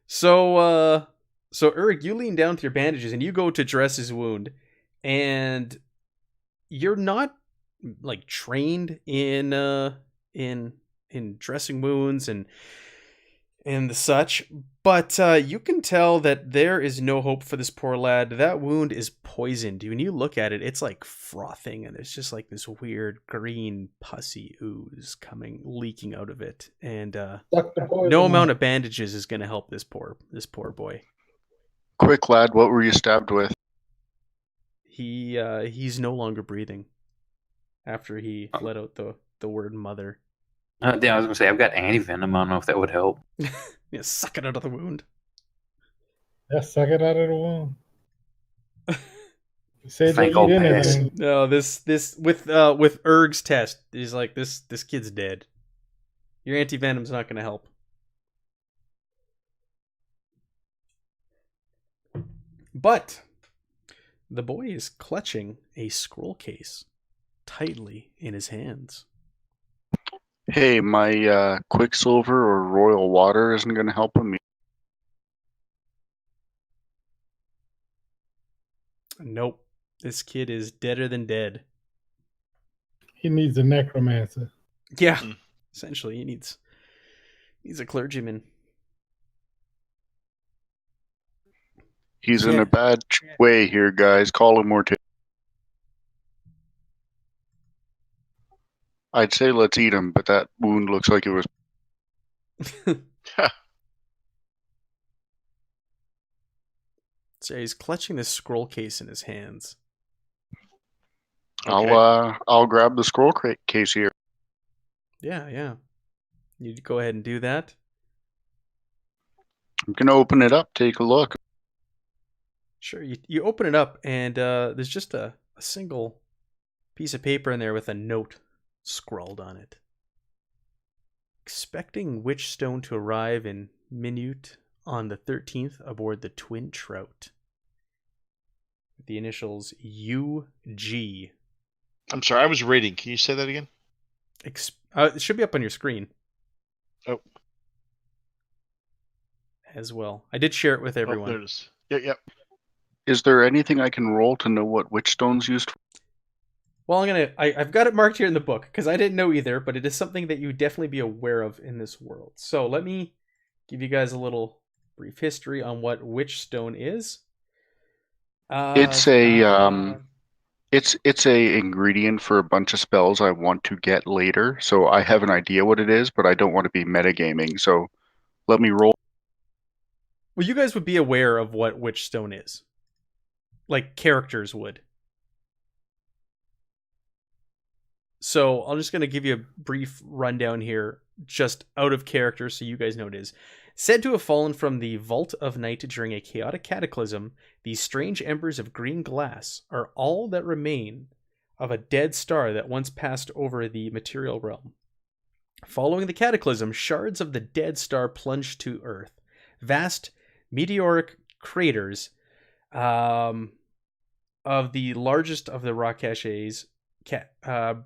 So Eric, you lean down to your bandages and you go to dress his wound, and you're not like trained in dressing wounds, and and the such. But you can tell that there is no hope for this poor lad. That wound is poisoned. When you look at it, it's like frothing, and there's just like this weird green pussy ooze leaking out of it. And Suck the poison no amount out. of bandages is going to help this poor boy. Quick, lad, what were you stabbed with? He's no longer breathing after he let out the word mother. Yeah, I was gonna say I've got anti-venom. I don't know if that would help. Yeah, suck it out of the wound. Yeah, suck it out of the wound. You said Thank you old eat Pass. anything. No, this with Erg's test, he's like this kid's dead. Your anti-venom's not going to help. But the boy is clutching a scroll case tightly in his hands. Hey, my Quicksilver or Royal Water isn't going to help him. Nope. This kid is deader than dead. He needs a necromancer. Yeah. Hmm. Essentially, he needs a clergyman. He's in Yeah. a bad way here, guys. Call him Morty. I'd say let's eat him, but that wound looks like it was. So he's clutching this scroll case in his hands. Okay. I'll grab the scroll case here. Yeah. You go ahead and do that. I'm gonna open it up. Take a look. Sure. You open it up, and there's just a single piece of paper in there with a note scrawled on it. Expecting Witchstone to arrive in Minute on the 13th aboard the Twin Trout. The initials UG. I'm sorry, I was reading. Can you say that again? It should be up on your screen. Oh. As well. I did share it with everyone. Oh, there it is. Yep. Is there anything I can roll to know what Witchstone's used for? Well, I've got it marked here in the book because I didn't know either, but it is something that you would definitely be aware of in this world. So let me give you guys a little brief history on what Witchstone is. It's a ingredient for a bunch of spells I want to get later. So I have an idea what it is, but I don't want to be metagaming. So let me roll. Well, you guys would be aware of what Witchstone is. Like characters would. So I'm just going to give you a brief rundown here, just out of character so you guys know what it is. Said to have fallen from the Vault of Night during a chaotic cataclysm, these strange embers of green glass are all that remain of a dead star that once passed over the material realm. Following the cataclysm, shards of the dead star plunged to Earth. Vast meteoric craters of the largest of the rock caches,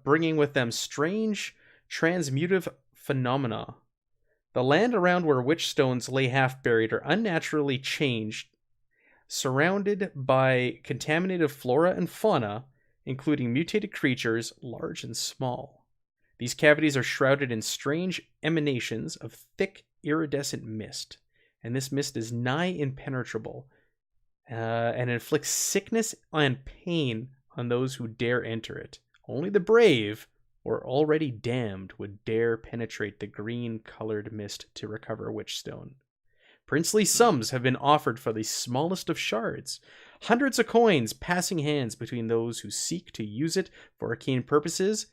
bringing with them strange transmutive phenomena. The land around where witchstones lay half buried are unnaturally changed, surrounded by contaminated flora and fauna, including mutated creatures, large and small. These cavities are shrouded in strange emanations of thick, iridescent mist, and this mist is nigh impenetrable, and inflicts sickness and pain on those who dare enter it. Only the brave or already damned would dare penetrate the green-colored mist to recover Witchstone. Princely sums have been offered for the smallest of shards, hundreds of coins passing hands between those who seek to use it for arcane purposes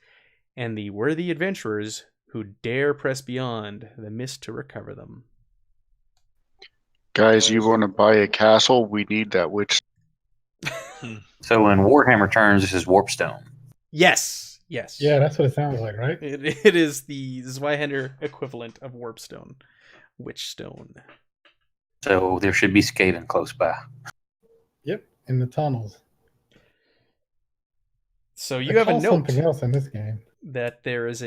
and the worthy adventurers who dare press beyond the mist to recover them. Guys, you want to buy a castle? We need that witch. So in Warhammer terms, this is Warpstone. Yes. Yeah, that's what it sounds like, right? It is the Zweihander equivalent of Warpstone. Witchstone. So there should be Skaven close by. Yep, in the tunnels. So They you have a call note something else in this game. that there is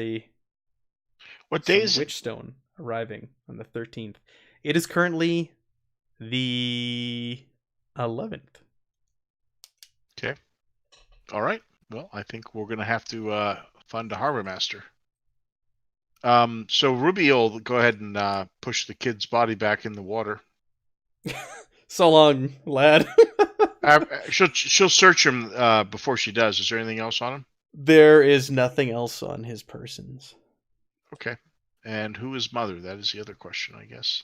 What day is some it? Witchstone arriving on the 13th. It is currently the 11th. Okay. All right. Well, I think we're going to have to fund a harbor master. So Ruby will go ahead and push the kid's body back in the water. So long, lad. She'll search him before she does. Is there anything else on him? There is nothing else on his persons. Okay. And who is mother? That is the other question, I guess.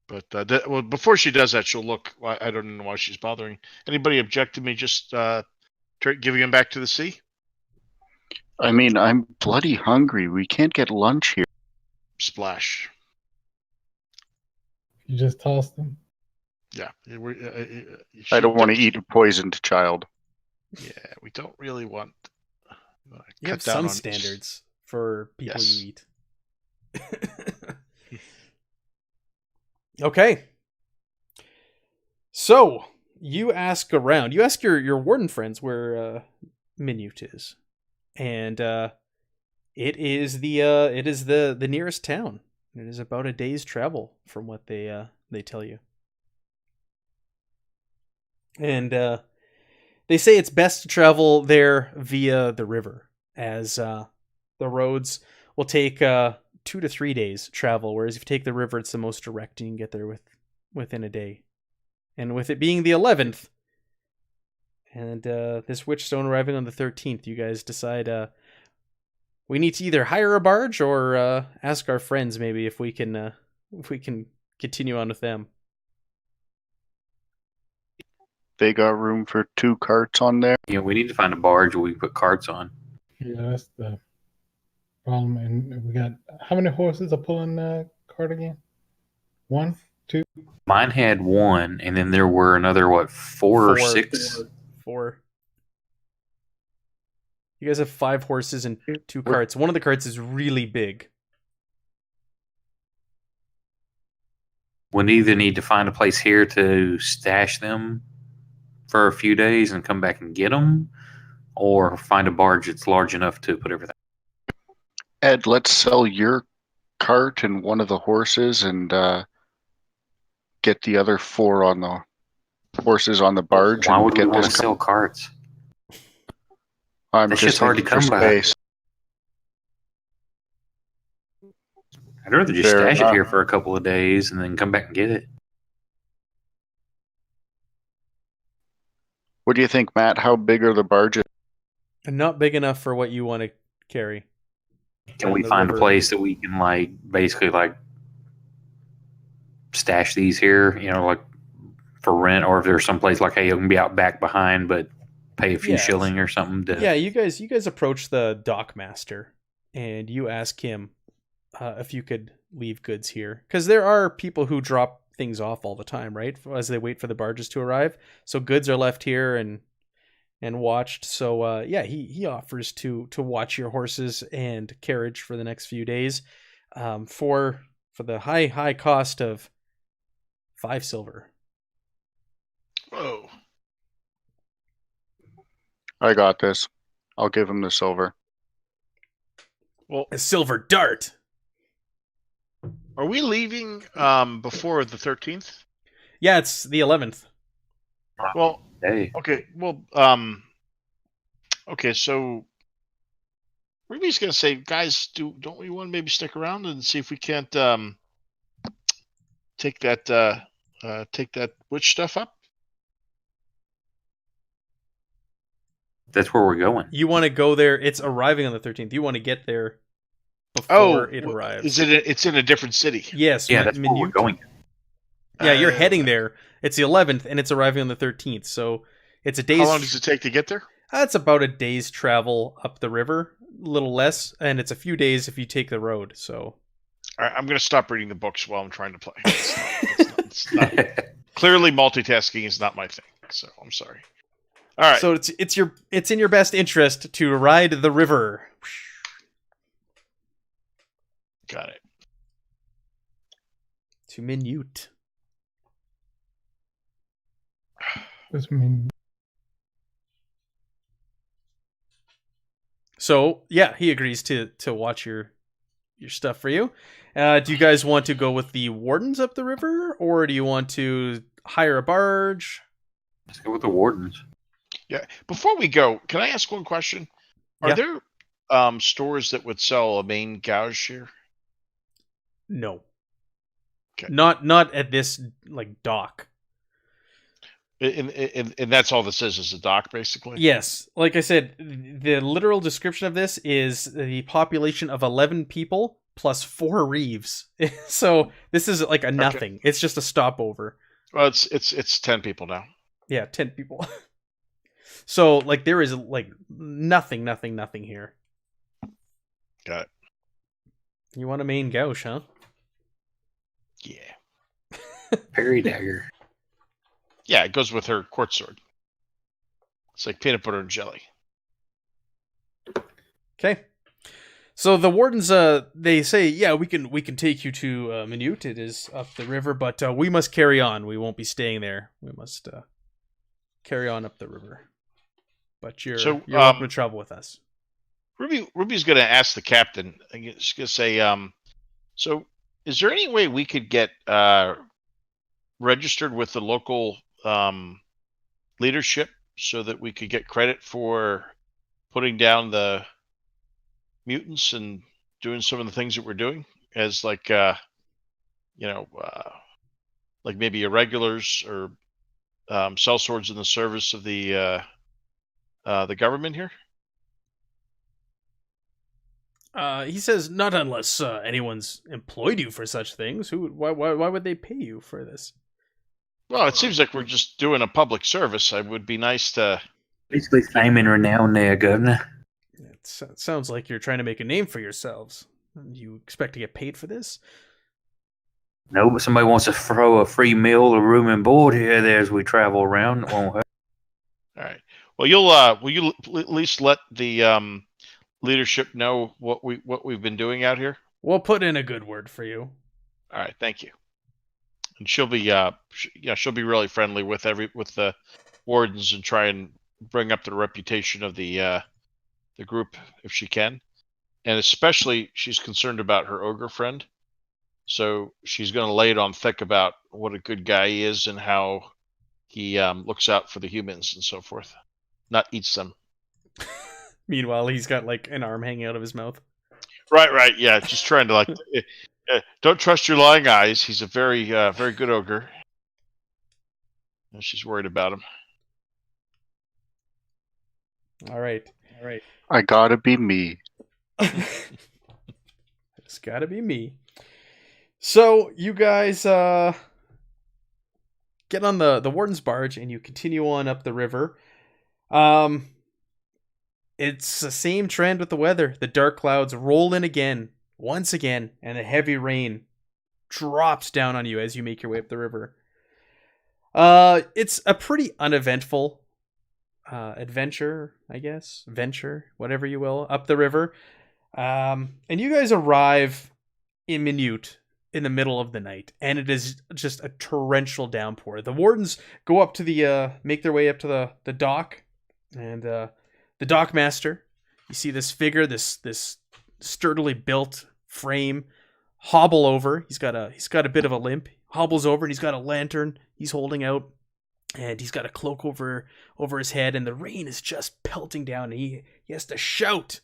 But well, before she does that, she'll look. I don't know why she's bothering. Anybody object to me just giving him back to the sea? I mean, I'm bloody hungry. We can't get lunch here. Splash. You just tossed them. Yeah. I don't want to eat a poisoned child. Yeah, we don't really want. You have some standards for people you eat. Okay. So you ask around. You ask your warden friends where Minute is, and it is the nearest town. It is about a day's travel from what they tell you, and they say it's best to travel there via the river, as the roads will take 2 to 3 days travel, whereas if you take the river, it's the most direct and you can get there within a day. And with it being the 11th, and this Witchstone arriving on the 13th, you guys decide we need to either hire a barge or ask our friends maybe if we can continue on with them. They got room for 2 carts on there. Yeah, we need to find a barge where we put carts on. Yeah, that's the problem. And we got how many horses are pulling the cart again? 1, 2. Mine had 1, and then there were another, what, 4 or 6? 4. You guys have 5 horses and 2 carts. One of the carts is really big. We either need to find a place here to stash them for a few days and come back and get them, or find a barge that's large enough to put everything. Ed, let's sell your cart and one of the horses and get the other 4 on the horses on the barge. Why and would we get want this to sell carts? I'm That's just just hard to thinking for come by. space. I'd rather just Fair stash it enough. here for a couple of days and then come back and get it. What do you think, Matt? How big are the barges? And not big enough for what you want to carry. Can On we the find river. a place that we can basically stash these here, for rent, or if there's some place like, hey, you can be out back behind, but pay a few Yes. shilling or something to. Yeah, you guys approach the dock master and you ask him if you could leave goods here, because there are people who drop things off all the time, right? As they wait for the barges to arrive, so goods are left here and watched. So yeah, he offers to watch your horses and carriage for the next few days, for the high cost of 5 silver. Whoa. I got this. I'll give him the silver. Well, A silver dart. are we leaving before the 13th? Yeah, it's the 11th. Well, Hey, okay. Well, okay. So Ruby's gonna say, guys, don't we want to maybe stick around and see if we can't take that witch stuff up? that's where we're going. You want to go there? It's arriving on the 13th. You want to get there before it arrives. Is it? It's in a different city. Yes. Yeah, that's where we're Minute. going. Yeah, you're heading there. It's the 11th, and it's arriving on the 13th. So it's a day's. How long does it take to get there? It's about a day's travel up the river, a little less, and it's a few days if you take the road. So All right, I'm going to stop reading the books while I'm trying to play. It's not, clearly, multitasking is not my thing. So I'm sorry. All right. So it's in your best interest to ride the river. Got it. To Minute. This mean So yeah, he agrees to watch your stuff for you. Do you guys want to go with the wardens up the river, or do you want to hire a barge? Let's go with the wardens. Yeah. Before we go, can I ask one question? Are Yeah. there stores that would sell a main gouge here? No. Okay. Not at this like dock. And that's all this is a dock, basically? Yes. Like I said, the literal description of this is the population of 11 people plus 4 reeves. So this is like a nothing. It's just a stopover. Well, it's 10 people now. Yeah, 10 people. So like there is like nothing here. Got it. You want a main gouge, huh? Yeah. Parry dagger. Yeah, it goes with her quartz sword. It's like peanut butter and jelly. Okay. So the wardens, they say, yeah, we can take you to Minute. It is up the river, but we must carry on. We won't be staying there. We must carry on up the river. But you're welcome to travel with us. Ruby's going to ask the captain. She's going to say, so is there any way we could get registered with the local leadership so that we could get credit for putting down the mutants and doing some of the things that we're doing as like like maybe irregulars or sellswords in the service of the government here? He says, not unless anyone's employed you for such things. Why would they pay you for this? Well, it seems like we're just doing a public service. It would be nice to... Basically fame and renown there, Governor. It sounds like you're trying to make a name for yourselves. You expect to get paid for this? No, but somebody wants to throw a free meal or room and board here there as we travel around. It won't hurt. All right. Well, will you at least let the leadership know what we've been doing out here? We'll put in a good word for you. All right, thank you. And she'll be she'll be really friendly with the wardens and try and bring up the reputation of the group if she can. And especially she's concerned about her ogre friend. So she's going to lay it on thick about what a good guy he is and how he looks out for the humans and so forth. Not eats them. Meanwhile, he's got like an arm hanging out of his mouth. Right. Yeah, just trying to like... don't trust your lying eyes. He's a very good ogre. And she's worried about him. All right. I gotta be me. It's gotta be me. So you guys get on the warden's barge and you continue on up the river. It's the same trend with the weather. The dark clouds roll in again, once again, and a heavy rain drops down on you as you make your way up the river. It's a pretty uneventful adventure, I guess. Venture, whatever you will, up the river. And you guys arrive in Minute in the middle of the night, and it is just a torrential downpour. The wardens go up to make their way up to the dock, and the dockmaster, you see this figure, this sturdily built frame, hobble over. He's got a bit of a limp. Hobbles over, and he's got a lantern he's holding out, and he's got a cloak over his head, and the rain is just pelting down, and he has to shout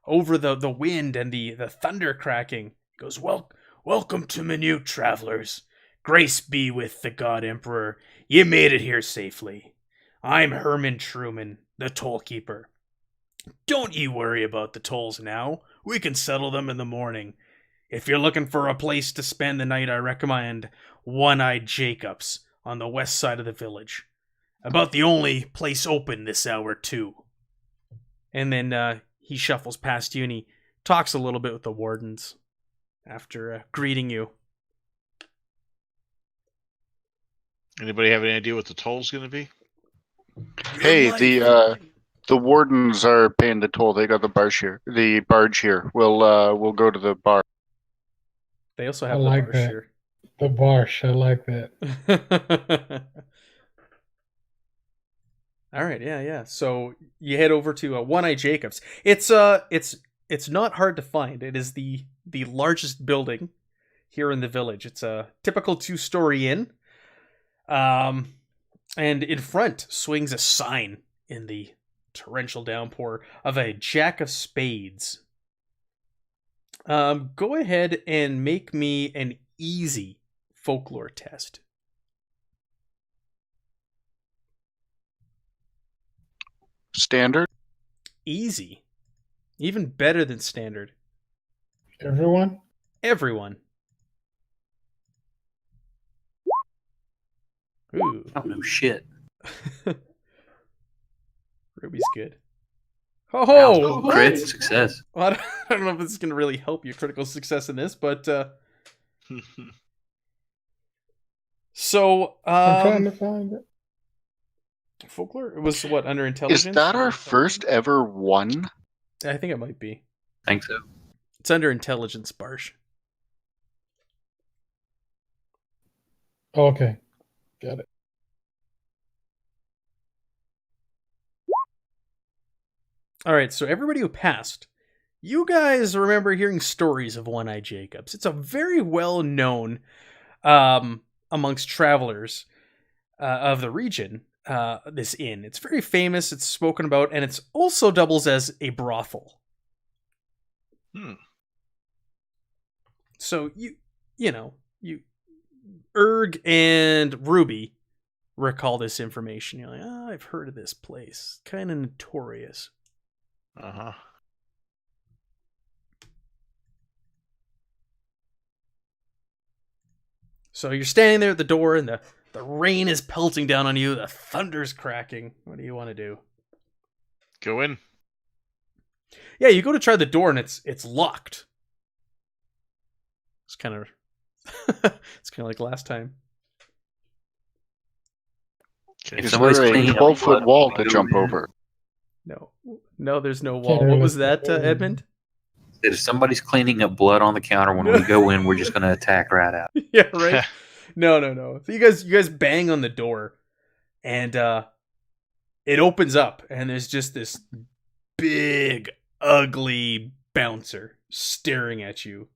over the wind and the thunder cracking. He goes, Welcome to Minute, travelers. Grace be with the God Emperor. You made it here safely. I'm Herman Truman, the tollkeeper. Don't you worry about the tolls now. We can settle them in the morning. If you're looking for a place to spend the night, I recommend One-Eyed Jacob's on the west side of the village. About the only place open this hour, too. And then he shuffles past you and he talks a little bit with the wardens after greeting you. Anybody have any idea what the toll's going to be? Hey, the wardens are paying the toll. They got the barge here. We'll go to the bar. They also have I the like bar that. here. The barsh, I like that. All right, yeah. So you head over to One-Eye Jacobs. It's not hard to find. It is the largest building here in the village. It's a typical 2-story inn. And in front swings a sign in the torrential downpour of a jack of spades. Go ahead and make me an easy folklore test. Standard. Easy. Even better than standard. Everyone? Everyone. Ooh. I don't know shit. Ruby's good. Oh! Wow, crit success. Well, I don't know if this is going to really help your critical success in this, but... So, I'm trying to find it. folklore? It was what, under intelligence? Is that our first ever one? I think it might be. I think so. It's under intelligence, Barsh. Oh, okay. Got it. All right, so everybody who passed, you guys remember hearing stories of One-Eye Jacobs. It's a very well-known amongst travelers of the region, this inn. It's very famous, it's spoken about, and it's also doubles as a brothel. So you Erg and Ruby recall this information. You're like, I've heard of this place. Kind of notorious. Uh-huh. So you're standing there at the door, and the rain is pelting down on you. The thunder's cracking. What do you want to do? Go in. Yeah, you go to try the door, and it's locked. It's kind of like last time. Okay. Is somebody's there a cleaning up 12-foot blood, wall we to go jump in. over? No, there's no wall. Can't What was really- that, Edmund? If somebody's cleaning up blood on the counter when we go in, we're just going to attack right out. Yeah, right. No. So you guys bang on the door, and it opens up, and there's just this big, ugly bouncer staring at you,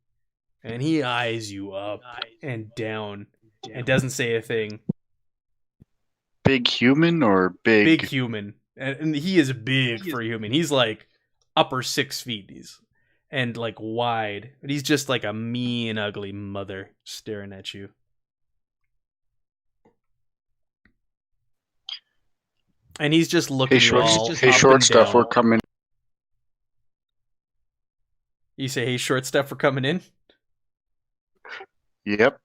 and he eyes you up and down, and doesn't say a thing. Big human or big? Big human, and he is big for a human. He's like upper 6 feet. He's and like wide, but he's just like a mean, ugly mother staring at you. And he's just looking Hey, you all hey, up short and stuff, down. we're coming. You say, "Hey, short stuff, we're coming in." Yep.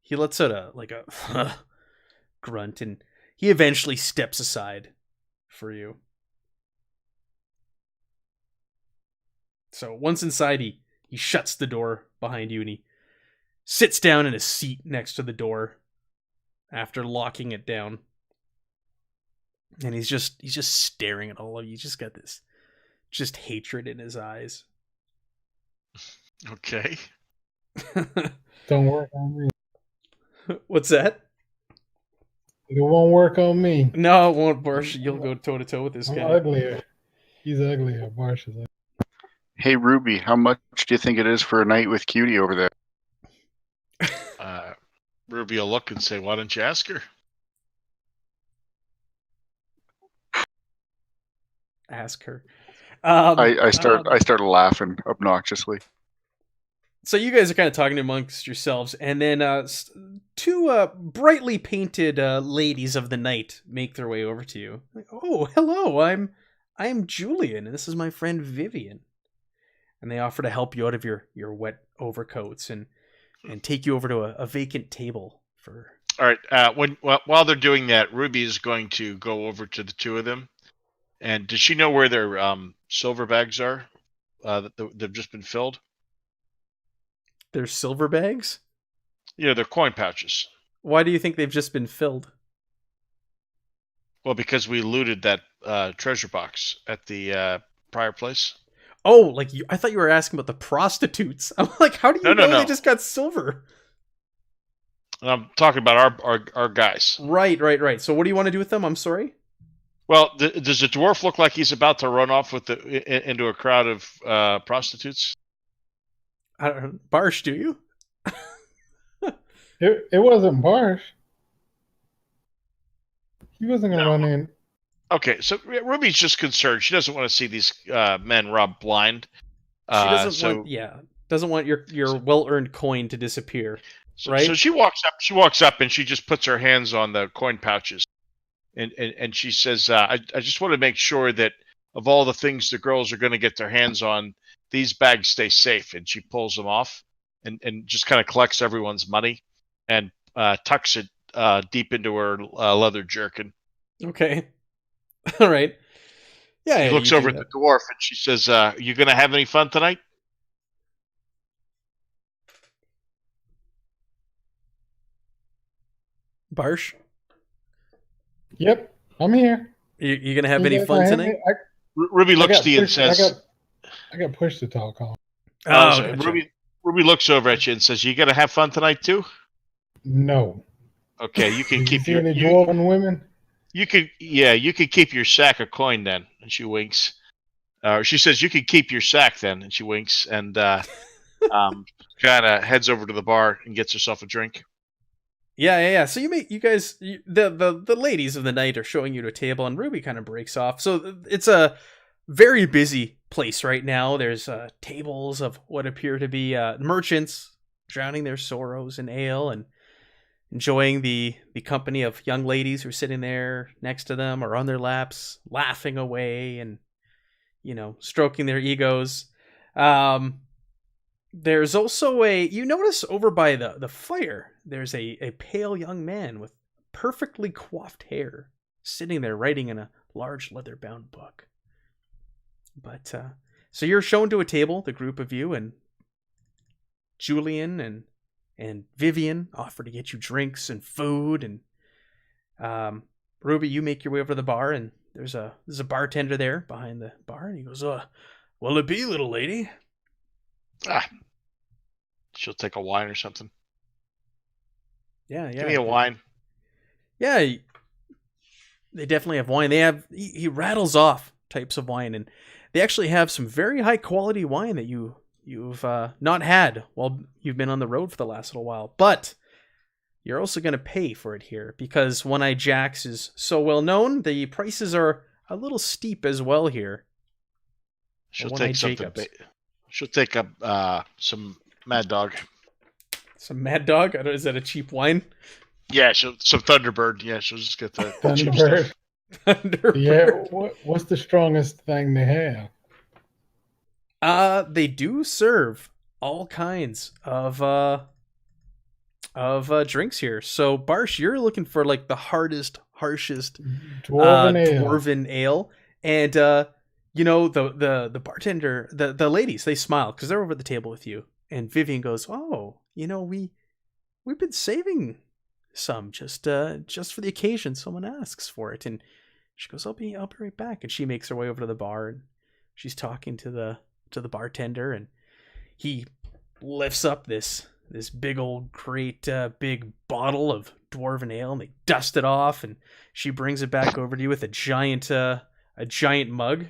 He lets out a grunt, and he eventually steps aside for you. So once inside, he shuts the door behind you, and he sits down in a seat next to the door after locking it down. And he's just staring at all of you. He's just got this just hatred in his eyes. Okay. Don't work on me. What's that? It won't work on me. No, it won't, Barsh. You'll go toe to toe with this I'm guy. uglier. He's uglier. Barsh is ugly. Hey, Ruby, how much do you think it is for a night with Cutie over there? Ruby will look and say, "Why don't you ask her?" Ask her. I start laughing obnoxiously. So you guys are kind of talking amongst yourselves, and then two brightly painted ladies of the night make their way over to you. Like, oh, hello, I'm Julian, and this is my friend Vivian. And they offer to help you out of your wet overcoats and take you over to a vacant table for. All right. While they're doing that, Ruby is going to go over to the two of them. And does she know where their silver bags are? That they've just been filled. Their silver bags? Yeah, they're coin pouches. Why do you think they've just been filled? Well, because we looted that treasure box at the prior place. Oh, like I thought you were asking about the prostitutes. I'm like, how do you know No. they just got silver? And I'm talking about our guys. Right. So what do you want to do with them? I'm sorry? Well, does the dwarf look like he's about to run off with into a crowd of prostitutes? I don't know. Barsh, do you? It wasn't Barsh. He wasn't gonna No. run in. Okay, so Ruby's just concerned. She doesn't want to see these men robbed blind. She doesn't So want your well-earned coin to disappear, right? so she walks up. She walks up and she just puts her hands on the coin pouches, and she says, "I just want to make sure that of all the things the girls are going to get their hands on, these bags stay safe." And she pulls them off, and just kind of collects everyone's money, and tucks it deep into her leather jerkin. Okay. All right. Yeah, She looks you over do at the that. dwarf and she says, "You going to have any fun tonight?" Barsh, Yep, I'm here. you gonna have You any guys fun not hear tonight? me? Ruby I looks got to you and push. I says, got push to talk on. Oh, so gotcha. Ruby looks over at you and says, "You going to have fun tonight too?" No. Okay, you can Did you keep see your any dwarven women? you could keep your sack of coin then. And she winks. She says, "You can keep your sack then," and she winks and kind of heads over to the bar and gets herself a drink. Yeah. So the ladies of the night are showing you to a table, and Ruby kind of breaks off. So it's a very busy place right now. There's tables of what appear to be merchants drowning their sorrows in ale and enjoying the company of young ladies who are sitting there next to them or on their laps, laughing away and stroking their egos. There's also you notice over by the fire, there's a pale young man with perfectly coiffed hair sitting there writing in a large leather bound book. But so you're shown to a table, the group of you, and Julian and Vivian offer to get you drinks and food, and Ruby, you make your way over to the bar, and there's a bartender there behind the bar, and he goes, "What'll it be, little lady?" She'll take a wine or something. Yeah. Give me a wine. Yeah, they definitely have wine. He rattles off types of wine, and they actually have some very high quality wine that you've not had while you've been on the road for the last little while. But you're also going to pay for it here because One Eye Jack's is so well known. The prices are a little steep as well here. She'll One Eye take something. Jacobs. She'll take up some Mad Dog. Some Mad Dog? Is that a cheap wine? Yeah, some Thunderbird. Yeah, she'll just get the cheap stuff. Thunderbird. Yeah. What's the strongest thing they have? They do serve all kinds of drinks here. So Barsh, you're looking for like the harshest dwarven ale. And the bartender, the ladies, they smile because they're over at the table with you. And Vivian goes, "Oh, we've been saving some just for the occasion someone asks for it." And she goes, I'll be right back. And she makes her way over to the bar, and she's talking to the bartender, and he lifts up this big old crate, big bottle of dwarven ale, and they dust it off, and she brings it back over to you with a giant mug.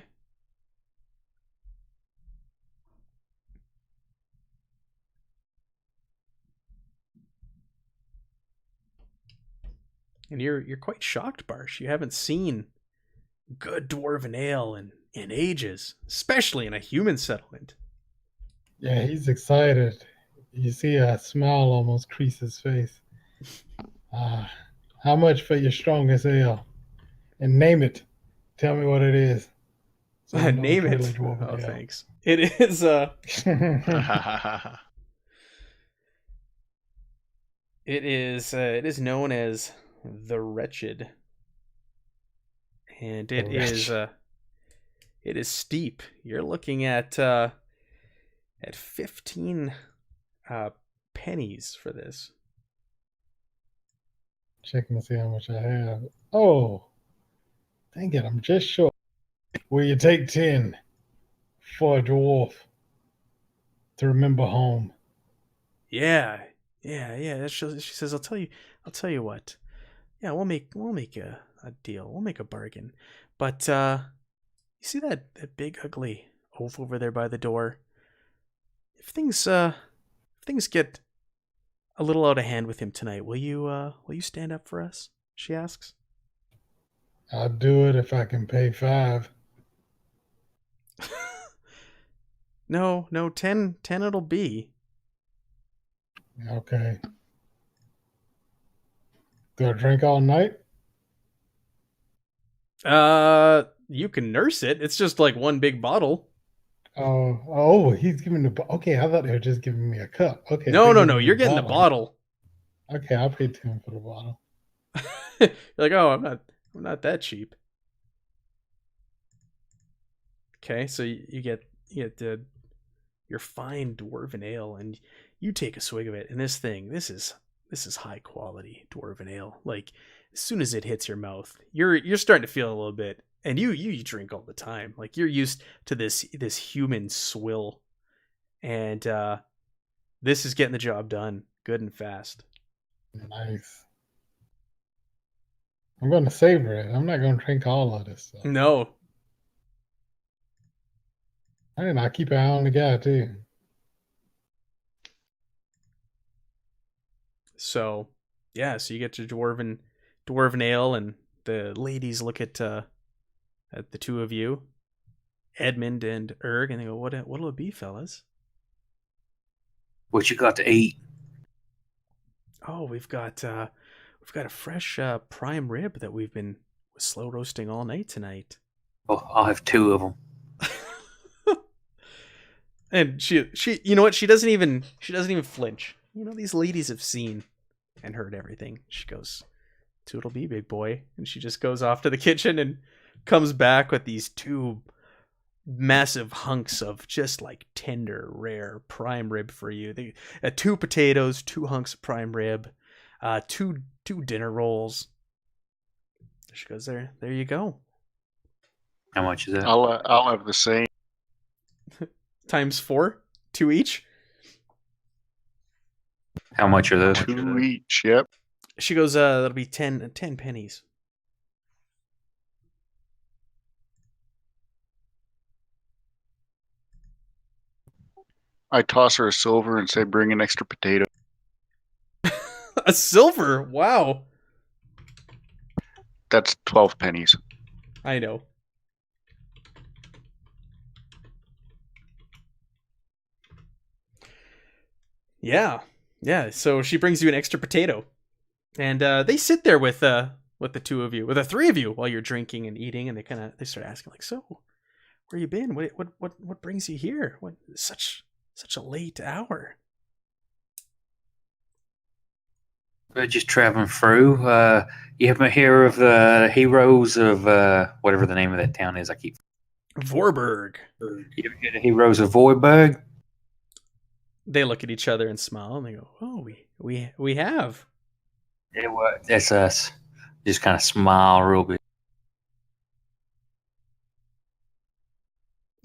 And you're quite shocked, Barsh. You haven't seen good dwarven ale in ages, especially in a human settlement. Yeah, he's excited. You see a smile almost crease his face. How much for your strongest ale? And name it. Tell me what it is. So name it. Really ale. Thanks. It is it is known as the Wretched, and it is steep. You're looking at 15 pennies for this. Checking to see how much I have. Oh, dang it! I'm just short. Will you take 10 for a dwarf to remember home? Yeah. She says, I'll tell you what. Yeah, we'll make a deal. We'll make a bargain. But you see that big ugly oaf over there by the door? If things get a little out of hand with him tonight, will you stand up for us? She asks. I'll do it if I can pay 5. No, 10 it'll be. Okay. Do I drink all night? You can nurse it. It's just like one big bottle. Oh, he's giving the. Okay, I thought they were just giving me a cup. Okay, if No, they're no, giving no. me You're getting the bottle. Okay, I'll pay 10 for the bottle. You're like, oh, I'm not that cheap. Okay, so you get your fine dwarven ale, and you take a swig of it, and this is high quality dwarven ale. Like as soon as it hits your mouth, you're starting to feel a little bit, and you drink all the time. Like you're used to this human swill, and this is getting the job done, good and fast. Nice. I'm going to savor it. I'm not going to drink all of this stuff. No, And I keep an eye on the guy too. so yeah, so you get your dwarven ale, and the ladies look at the two of you, Edmund and Erg, and they go, "What'll it be, fellas?" What you got to eat? Oh, we've got a fresh prime rib that we've been slow roasting all night tonight. Oh, I'll have 2 of them. And she you know what, she doesn't even flinch. You know, these ladies have seen and heard everything. She goes, "2 it'll be, big boy," and she just goes off to the kitchen and comes back with these 2 massive hunks of just like tender, rare prime rib for you. 2 potatoes, 2 hunks of prime rib, two dinner rolls. She goes, there you go. How much is that? I'll have the same. Times 4, 2 each. How much are those? 2 each. Yep. She goes, that'll be 10 pennies. I toss her a silver and say, "Bring an extra potato." A silver? Wow. That's 12 pennies. I know. Yeah. So she brings you an extra potato, and they sit there with the 2 of you, with the 3 of you, while you're drinking and eating, and they start asking like, "So, where you been? What brings you here? What such a late hour?" We're just traveling through. You haven't heard of the heroes of whatever the name of that town is? Vorberg. You ever heard of heroes of Voiburg? They look at each other and smile, and they go, "Oh, we have." Yeah, well, that's us. Just kind of smile real bit.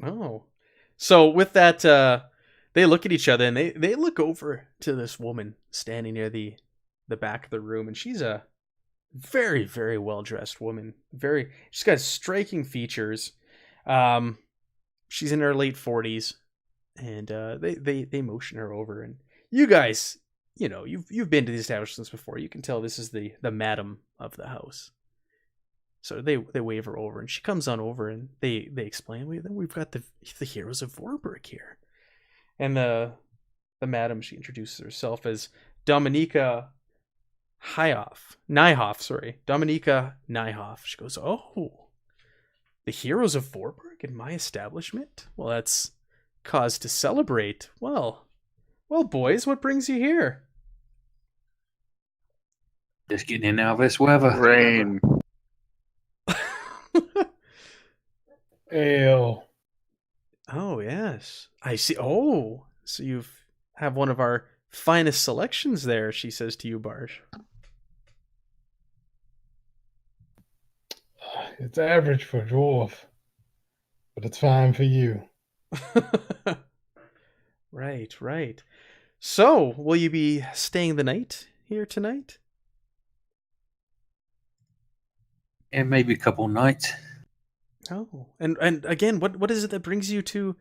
Oh. So with that, they look at each other, and they look over to this woman standing near the back of the room, and she's a very, very well dressed woman. She's got striking features. She's in her late 40s, and they motion her over, and you guys, you know, you've been to these establishments before. You can tell this is the madam of the house. So they wave her over, and she comes on over, and they explain, we've got the heroes of Vorberg here, and the madam, she introduces herself as Dominika Nyhoff, sorry, Dominika Nyhoff. She goes, "Oh, the heroes of Vorberg in my establishment? Well, that's cause to celebrate. Well, boys, what brings you here?" Just getting in out of this weather. Rain. Ale. Oh, yes. I see. Oh, so you've have one of our finest selections there, she says to you, Barge. It's average for a dwarf, but it's fine for you. Right. So, will you be staying the night here tonight? And maybe a couple nights. Oh, and again, what is it that brings you to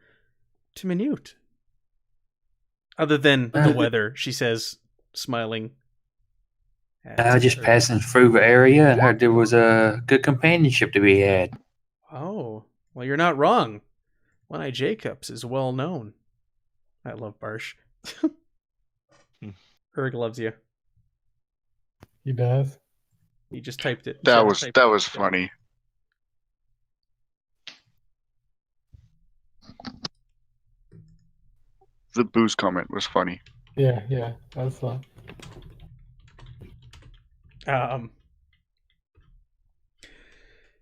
Minute? Other than the weather, she says, smiling. Just passing through the area and heard there was a good companionship to be had. Oh, well, you're not wrong. One-Eye Jacobs is well known. I love Barsh. Erg loves you. He does. He just typed it. That was funny. The booze comment was funny. Yeah, that's fine.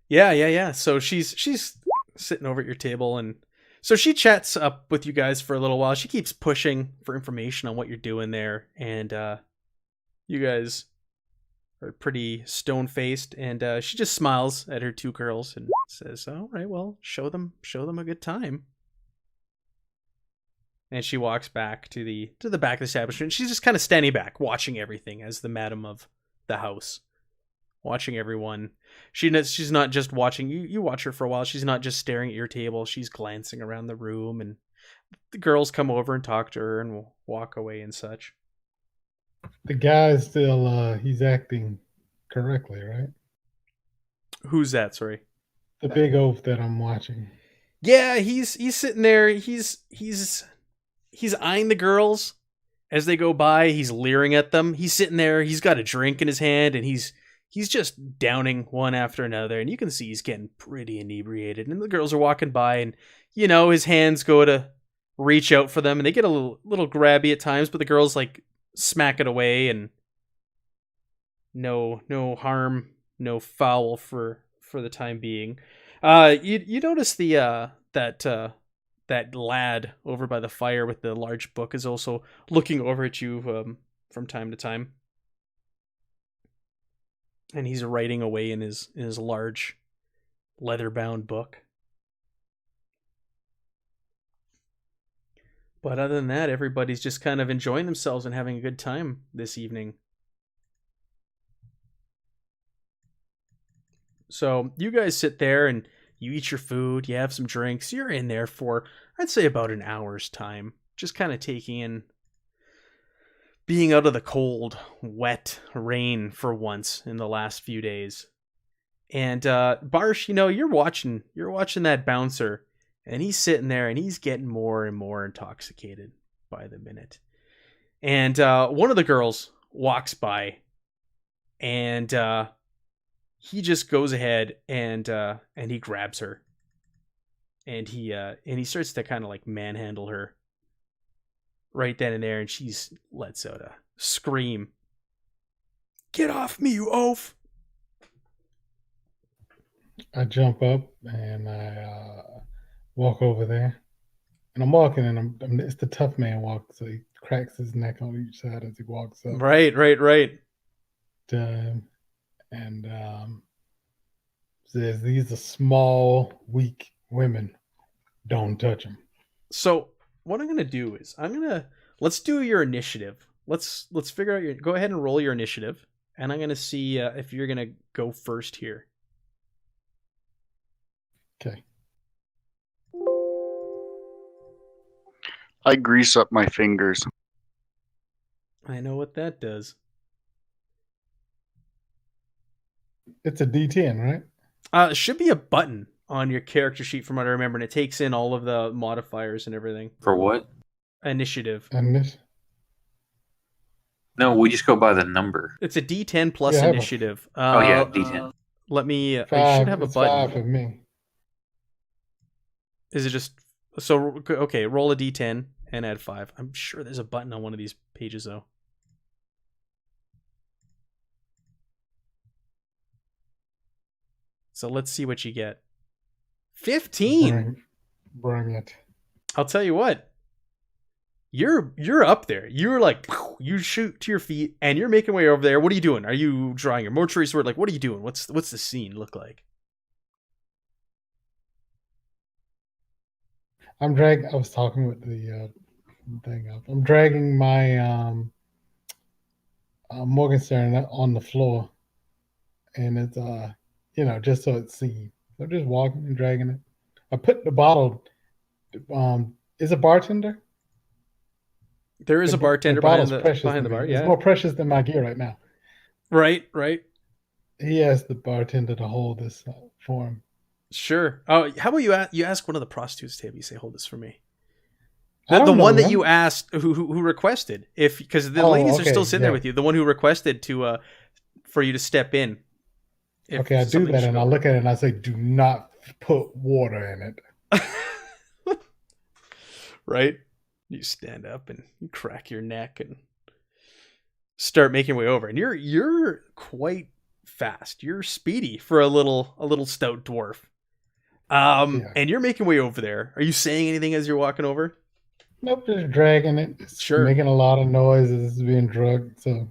Yeah. So she's sitting over at your table, and so she chats up with you guys for a little while. She keeps pushing for information on what you're doing there, and you guys are pretty stone-faced, and she just smiles at her two girls and says, "All right, well, show them a good time." And she walks back to the back of the establishment. She's just kind of standing back, watching everything as the madam of the house, watching everyone. She's not just watching you. You watch her for a while. She's not just staring at your table. She's glancing around the room, and the girls come over and talk to her and will walk away and such. The guy's still he's acting correctly, right? Who's that? Sorry. The big oaf that I'm watching. Yeah, he's sitting there. He's eyeing the girls as they go by. He's leering at them. He's sitting there. He's got a drink in his hand, and he's just downing one after another. And you can see he's getting pretty inebriated. And the girls are walking by, and his hands go to reach out for them, and they get a little grabby at times. But the girls like smack it away, and no harm, no foul for the time being. You notice the that lad over by the fire with the large book is also looking over at you from time to time. And he's writing away in his large leather-bound book. But other than that, everybody's just kind of enjoying themselves and having a good time this evening. So you guys sit there and you eat your food, you have some drinks, you're in there for, I'd say, about an hour's time. Just kind of taking in being out of the cold, wet rain for once in the last few days. And Barsh, you're watching that bouncer, and he's sitting there and he's getting more and more intoxicated by the minute. And one of the girls walks by, and he just goes ahead and he grabs her, and he starts to kind of like manhandle her right then and there, and she lets out a scream. "Get off me, you oaf!" I jump up and I walk over there, and I'm walking, and it's the tough man walk, so he cracks his neck on each side as he walks up. Right. And says, "These are small, weak women. Don't touch them." So what I'm gonna do is let's do your initiative. Let's figure out go ahead and roll your initiative, and I'm gonna see if you're gonna go first here. Okay. I grease up my fingers. I know what that does. It's a D10, right? It should be a button on your character sheet from what I remember, and it takes in all of the modifiers and everything. For what? Initiative. And this. No, we just go by the number. It's a D10 plus Yeah, initiative. Oh yeah, D10. Let me. I Five, should have a it's button. 5 for me. Is it just so? Okay, roll a D10 and add 5. I'm sure there's a button on one of these pages though. So let's see what you get. 15. Bring it. I'll tell you what. You're up there. You're like, you shoot to your feet and you're making way over there. What are you doing? Are you drawing your mortuary sword? Like, what are you doing? What's the scene look like? I was talking with the thing up. I'm dragging my Morgenstern on the floor, and it's just so it's seen. So I'm just walking and dragging it. I put the bottle. Is a bartender? There is a bartender behind the bar. It's Yeah, more precious than my gear right now. Right, right. He asked the bartender to hold this for him. Sure. Oh, how about you ask one of the prostitutes to have you say, "Hold this for me." I The don't know one that them. you asked who requested, if because the Oh, ladies are still okay, sitting there yeah. with you, the one who requested to for you to step in if Okay, I do something that, should and I go look at it and I say, "Do not put water in it." wrong. Right? You stand up and you crack your neck and start making your way over, and you're quite fast. You're speedy for a little stout dwarf. Yeah. And you're making way over there. Are you saying anything as you're walking over? Nope, just dragging it. It's Sure. making a lot of noise. It's being drugged. So,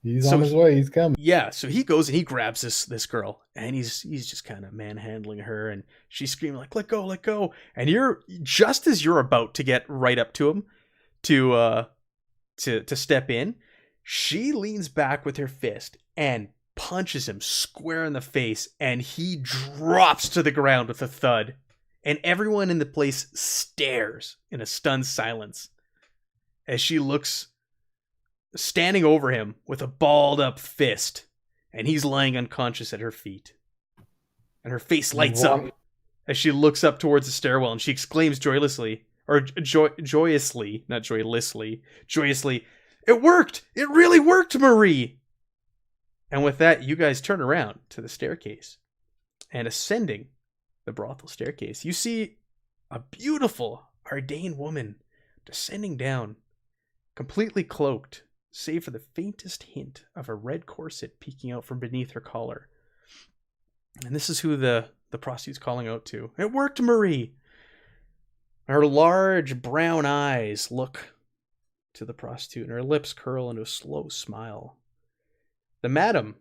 he's So on his way. He's coming. yeah, so he goes and he grabs this girl, and he's just kind of manhandling her, and she's screaming like, "Let go, let go!" And you're just as you're about to get right up to him to step in, she leans back with her fist and punches him square in the face, and he drops to the ground with a thud, and everyone in the place stares in a stunned silence as she looks standing over him with a balled up fist, and he's lying unconscious at her feet. And her face lights up as she looks up towards the stairwell, and she exclaims joyously, joyously, not joylessly, joyously, "It worked! It really worked, Marie!" And with that, you guys turn around to the staircase, and ascending the brothel staircase, you see a beautiful Ardain woman descending down, completely cloaked, save for the faintest hint of a red corset peeking out from beneath her collar. And this is who the prostitute's calling out to. "It worked, Marie!" Her large brown eyes look to the prostitute, and her lips curl into a slow smile. The madam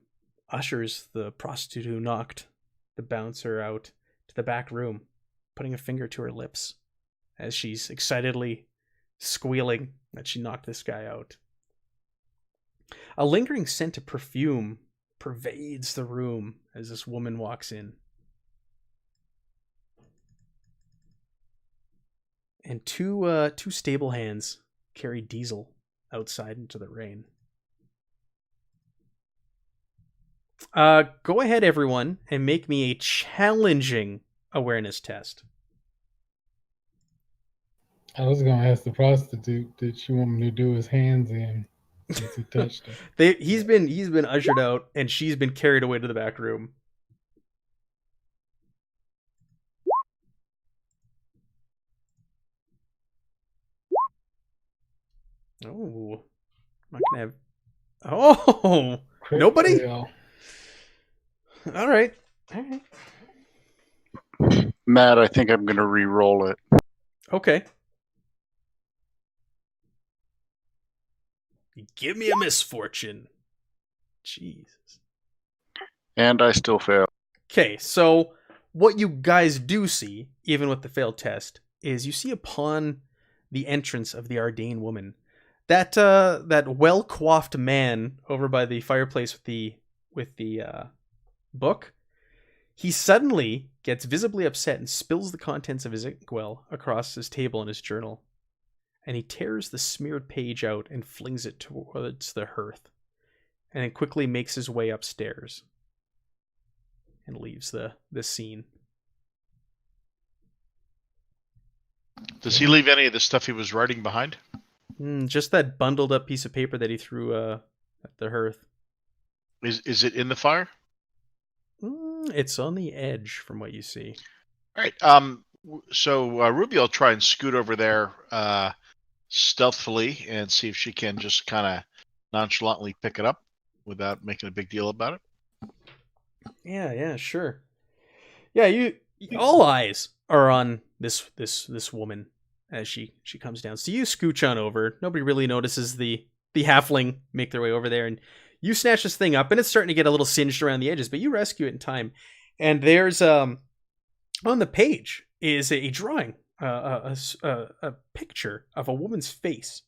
ushers the prostitute who knocked the bouncer out to the back room, putting a finger to her lips as she's excitedly squealing that she knocked this guy out. A lingering scent of perfume pervades the room as this woman walks in. And two stable hands carry Diesel outside into the rain. Go ahead, everyone, and make me a challenging awareness test. I was going to ask the prostitute, did she want me to do his hands in since he touched her? He's been ushered out, and she's been carried away to the back room. Oh, I'm not gonna have. Oh, nobody. Fail. All right. Matt, I think I'm going to re-roll it. Okay. Give me a misfortune. Jesus. And I still fail. Okay, so what you guys do see, even with the failed test, is you see upon the entrance of the Ardain woman that well coiffed man over by the fireplace with the book. He suddenly gets visibly upset and spills the contents of his inkwell across his table in his journal. And he tears the smeared page out and flings it towards the hearth, and then quickly makes his way upstairs and leaves the scene. Does he leave any of the stuff he was writing behind? Just that bundled up piece of paper that he threw at the hearth. Is it in the fire? It's on the edge from what you see. All right. So Ruby will try and scoot over there stealthily and see if she can just kind of nonchalantly pick it up without making a big deal about it. Yeah, sure. Yeah, you all eyes are on this woman as she comes down. So you scooch on over. Nobody really notices the halfling make their way over there, and you snatch this thing up, and it's starting to get a little singed around the edges, but you rescue it in time. And there's on the page is a drawing, a picture of a woman's face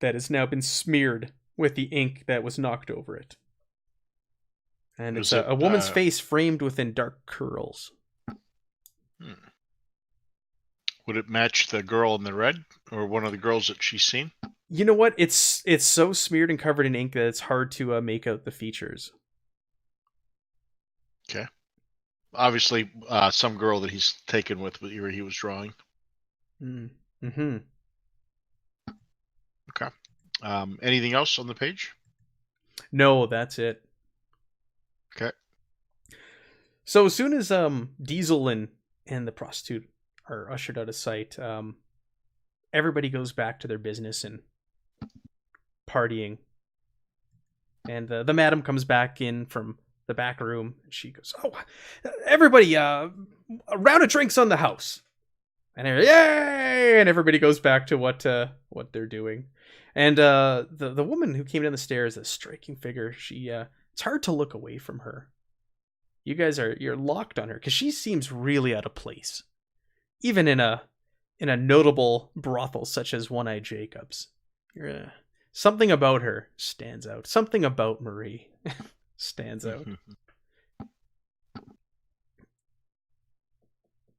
that has now been smeared with the ink that was knocked over it. And it's a woman's face framed within dark curls. Would it match the girl in the red, or one of the girls that she's seen? You know what? It's so smeared and covered in ink that it's hard to make out the features. Okay. Obviously, some girl that he's taken with where he was drawing. Mm-hmm. Okay. Anything else on the page? No, that's it. Okay. So as soon as Diesel and the prostitute are ushered out of sight, everybody goes back to their business and partying. And the madam comes back in from the back room, and she goes, "Oh, everybody, a round of drinks on the house!" And yay! And everybody goes back to what they're doing. And the woman who came down the stairs, a striking figure, she it's hard to look away from her. You're locked on her because she seems really out of place, even in a notable brothel such as One Eye Jacobs. Something about her stands out. Something about Marie stands out.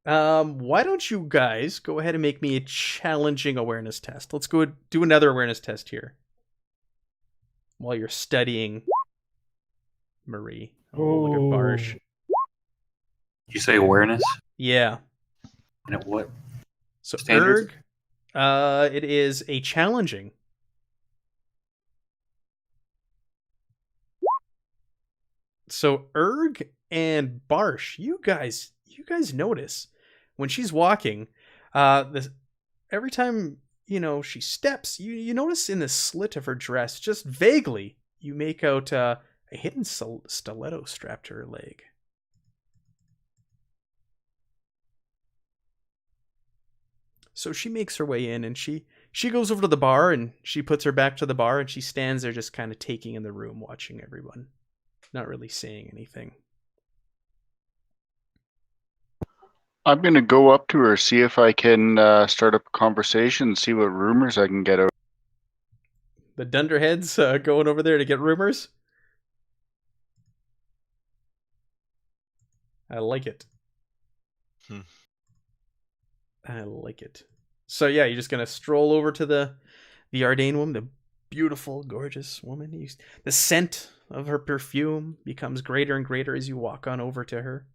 Why don't you guys go ahead and make me a challenging awareness test? Let's go do another awareness test here while you're studying Marie. Oh, look at Barsh. Did you say awareness? Yeah. And at what? So Standards? Erg, it is a challenging. So Erg and Barsh, you guys notice when she's walking, every time she steps, you notice in the slit of her dress, just vaguely, you make out a hidden stiletto strapped to her leg. So she makes her way in, and she goes over to the bar, and she puts her back to the bar, and she stands there just kind of taking in the room, watching everyone, not really saying anything. I'm going to go up to her, see if I can start up a conversation, see what rumors I can get out. The dunderheads going over there to get rumors. I like it. I like it. So yeah, you're just gonna stroll over to the Ardain woman, the beautiful, gorgeous woman. The scent of her perfume becomes greater and greater as you walk on over to her.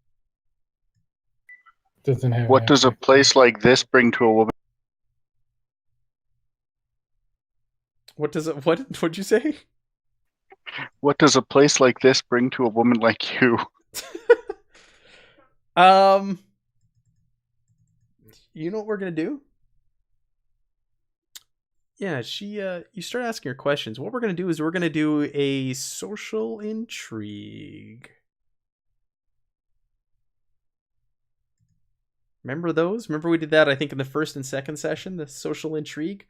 Doesn't have. What does a place like this bring to a woman? What'd you say? What does a place like this bring to a woman like you? You know what we're gonna do? Yeah, you start asking her questions. What we're gonna do is we're gonna do a social intrigue. Remember those? Remember we did that, I think, in the first and second session, the social intrigue?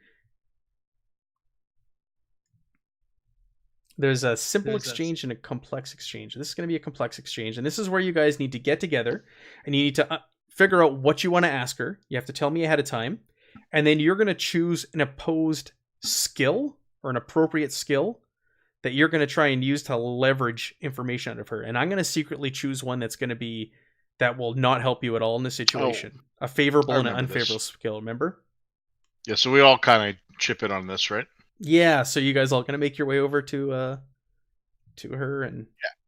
There's a simple exchange and a complex exchange. This is going to be a complex exchange, and this is where you guys need to get together, and you need to figure out what you want to ask her. You have to tell me ahead of time, and then you're going to choose an opposed skill or an appropriate skill that you're going to try and use to leverage information out of her. And I'm going to secretly choose one that will not help you at all in the situation. A favorable and an unfavorable skill, remember? Yeah, so we all kind of chip in on this, right? Yeah, so you guys all gonna make your way over to her, and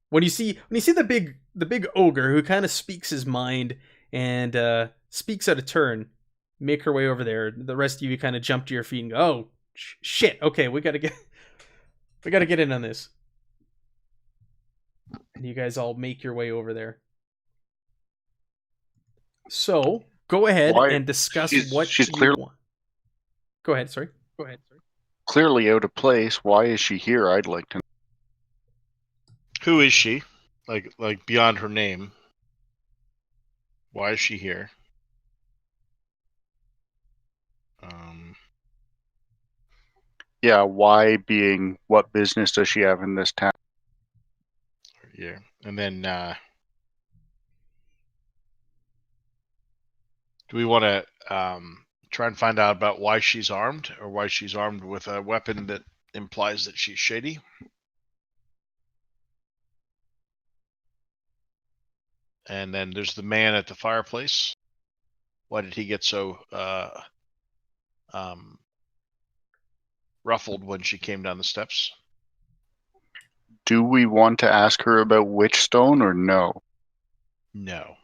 when you see the big ogre who kind of speaks his mind and speaks out of turn, make her way over there. The rest of you kind of jump to your feet and go, "Oh shit! Okay, we gotta get in on this." And you guys all make your way over there. So go ahead and discuss what she's you want. Go ahead. Sorry. Clearly out of place. Why is she here? I'd like to know. Who is she? Like beyond her name. Why is she here? Yeah, why being what business does she have in this town? Yeah. And then do we want to try and find out about why she's armed, or why she's armed with a weapon that implies that she's shady? And then there's the man at the fireplace. Why did he get so ruffled when she came down the steps. Do we want to ask her about Witchstone or no? No.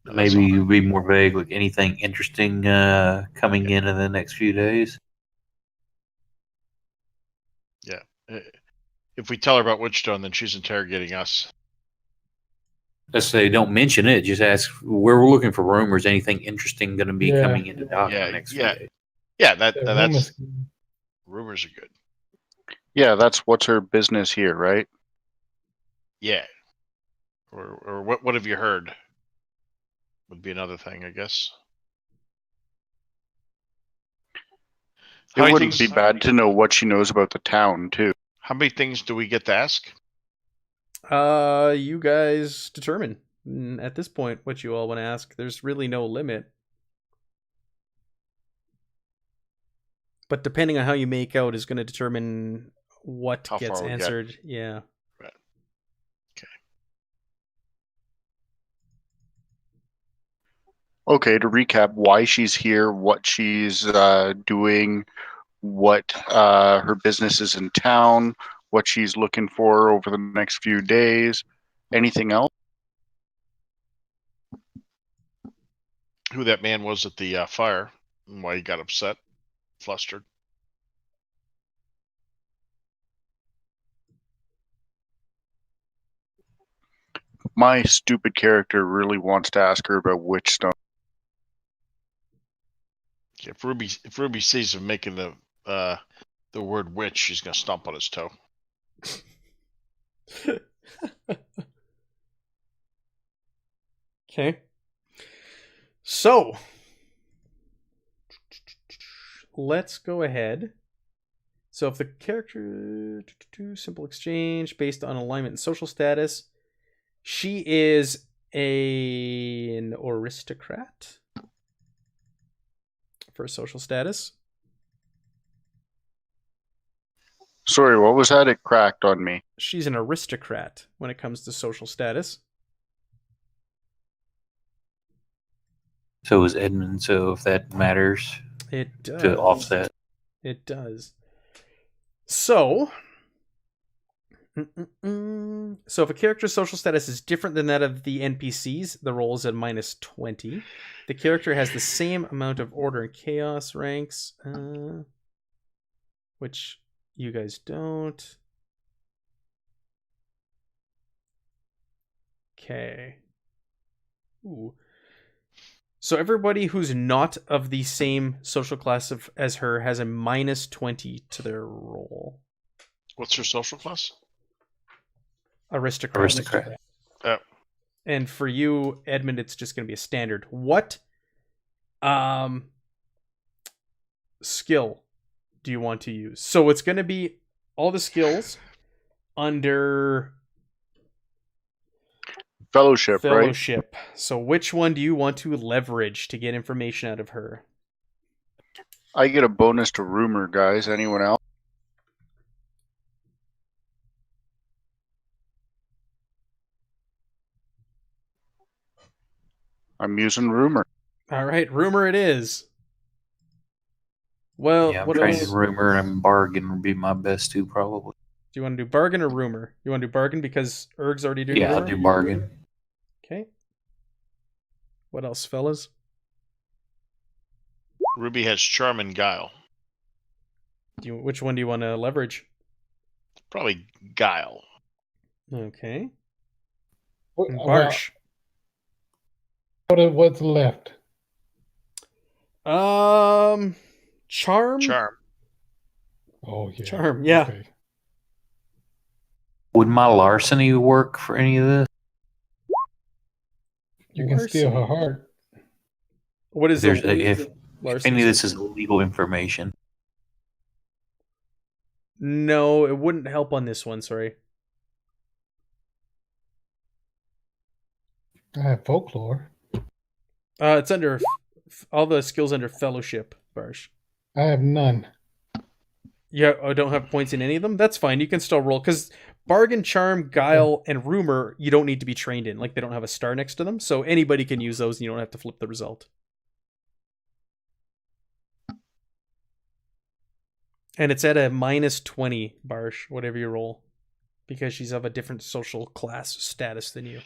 No, that's Maybe all. you be more vague, like anything interesting coming in the next few days. Yeah. If we tell her about Witchstone, then she's interrogating us. Let's say don't mention it. Just ask where we're looking for rumors. Anything interesting going to be Yeah. coming into dock in Yeah, the next yeah. few days? Yeah, The that's rumors- rumors are good. Yeah, that's what's her business here, right? Yeah. Or what have you heard? Would be another thing, I guess. It wouldn't be bad to know what she knows about the town, too. How many things do we get to ask? You guys determine at this point what you all want to ask. There's really no limit. But depending on how you make out is going to determine what How gets far we get. answered. Yeah. Right. Okay. Okay, to recap, why she's here, what she's doing, what her business is in town, what she's looking for over the next few days. Anything else? Who that man was at the fire and why he got upset, flustered. My stupid character really wants to ask her about Witchstone. If Ruby sees him making the word witch, she's gonna stomp on his toe. Okay. So, let's go ahead. So if the character simple exchange based on alignment and social status, she is an aristocrat for social status. Sorry, what was that? It cracked on me. She's an aristocrat when it comes to social status. So is Edmund. So if that matters It does. to offset. It does. So, so if a character's social status is different than that of the NPCs, the roll is at -20. The character has the same amount of order and chaos ranks, which you guys don't. Okay. Ooh. So everybody who's not of the same social class as her has a -20 to their roll. What's her social class? Aristocrat. Oh. And for you, Edmund, it's just going to be a standard. What skill do you want to use? So it's going to be all the skills under Fellowship, right? fellowship. So which one do you want to leverage to get information out of her? I get a bonus to rumor, guys. Anyone else? I'm using rumor. All right, rumor it is. Well, Yeah, I'm what trained else? in rumor and bargain would be my best two probably. Do you want to do bargain or rumor? You want to do bargain because Erg's already doing Yeah, rumor? I'll do bargain. Okay. What else, fellas? Ruby has charm and guile. Which one do you want to leverage? Probably guile. Okay. What, And Barsh. what's left? Charm. Charm. Oh yeah. Charm, yeah. Okay. Would my larceny work for any of this? You can steal her Larceny. heart. What is There's it? if any of this is illegal information. No, it wouldn't help on this one. Sorry. I have folklore. It's under all the skills under fellowship, Barsh. I have none. Yeah, I don't have points in any of them. That's fine. You can still roll because bargain, charm, guile, and rumor you don't need to be trained in. Like they don't have a star next to them, so anybody can use those, and you don't have to flip the result. And it's at a -20, Barsh, whatever you roll, because she's of a different social class status than you.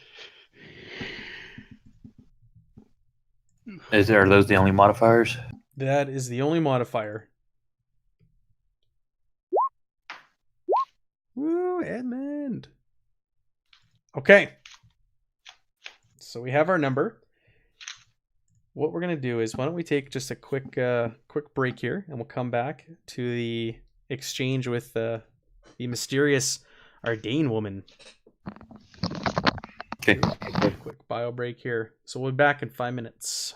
Are those the only modifiers? That is the only modifier. Woo, Edmund. Okay. So we have our number. What we're going to do is, why don't we take just a quick break here, and we'll come back to the exchange with the mysterious Ardane woman. Okay. Quick bio break here. So we'll be back in 5 minutes.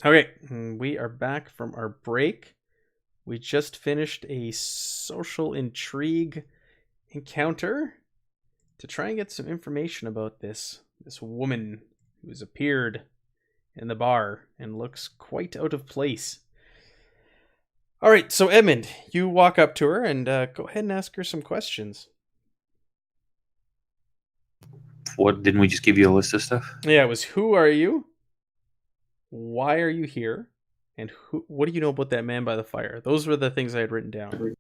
Okay, we are back from our break. We just finished a social intrigue encounter to try and get some information about this woman who's appeared in the bar and looks quite out of place. All right, so Edmund, you walk up to her and go ahead and ask her some questions. What, didn't we just give you a list of stuff? Yeah, it was who are you? Why are you here? And what do you know about that man by the fire? Those were the things I had written down.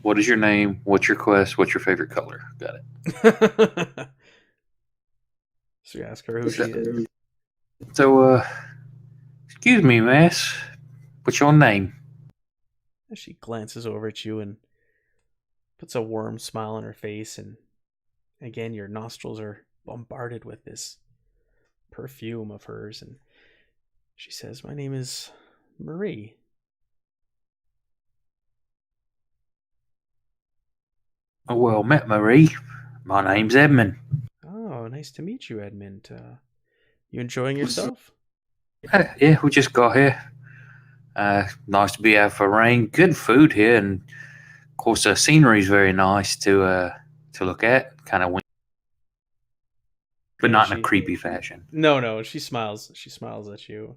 What is your name? What's your quest? What's your favorite color? Got it. So you ask her who she is. So, excuse me, miss. What's your name? She glances over at you and puts a warm smile on her face, and again your nostrils are bombarded with this perfume of hers, and she says, "My name is Marie." Oh, well met, Marie. My name's Edmund. Oh, nice to meet you, Edmund. You enjoying yourself? Yeah, we just got here. Nice to be out for rain. Good food here, and of course the scenery's very nice to look at. Kind of, but Yeah, not in a creepy fashion. No, she smiles. She smiles at you.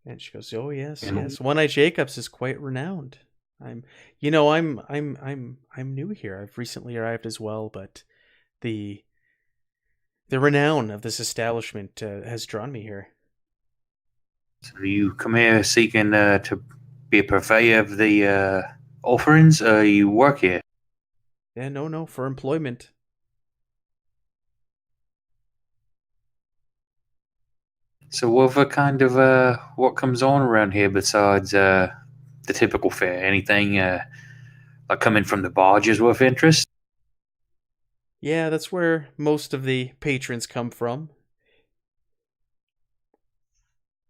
And she goes, "Oh yes, yes. One-Eye Jacobs is quite renowned. I'm new here. I've recently arrived as well, but the renown of this establishment has drawn me here." So you come here seeking to be a purveyor of the offerings? You work here? Yeah, no, for employment. So what kind of what comes on around here besides the typical fare? Anything like coming from the barges worth interest? Yeah, that's where most of the patrons come from.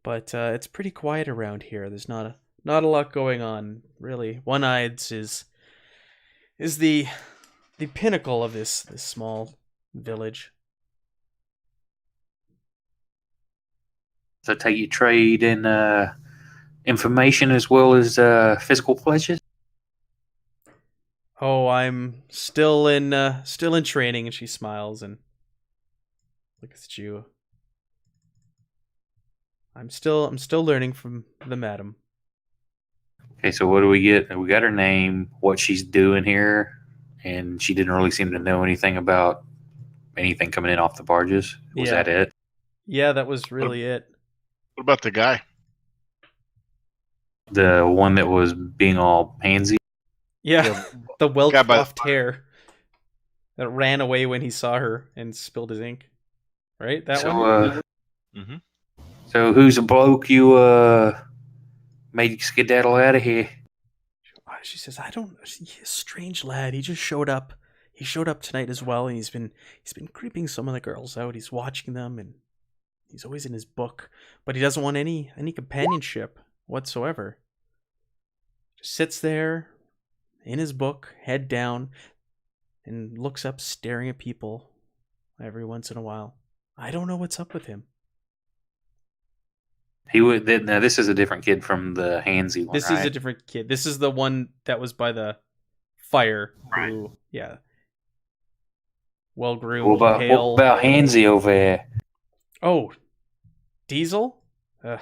But it's pretty quiet around here. There's not a lot going on, really. One-Eyed's is the pinnacle of this small village. So take you trade in information as well as physical pleasures? Oh, I'm still in training, and she smiles and looks at you. I'm still learning from the madam. Okay, so what do we get? We got her name, what she's doing here, and she didn't really seem to know anything about anything coming in off the barges. Was Yeah. that it? Yeah, that was really it. What about the guy? The one that was being all pansy? Yeah, the well Guy by the coiffed hair that ran away when he saw her and spilled his ink. Right, that one. Mm-hmm. So who's the bloke you made skedaddle out of here? She says, "I don't. He's a strange lad. He just showed up. He showed up tonight as well, and he's been creeping some of the girls out. He's watching them, and he's always in his book, but he doesn't want any companionship whatsoever. Just sits there in his book, head down, and looks up, staring at people every once in a while. I don't know what's up with him." He would. Now this is a different kid from the handsy one. This right? is a different kid. This is the one that was by the fire. Right. Who, yeah. Well groomed, What pale. about Handsy over here? Oh, Diesel? Ugh.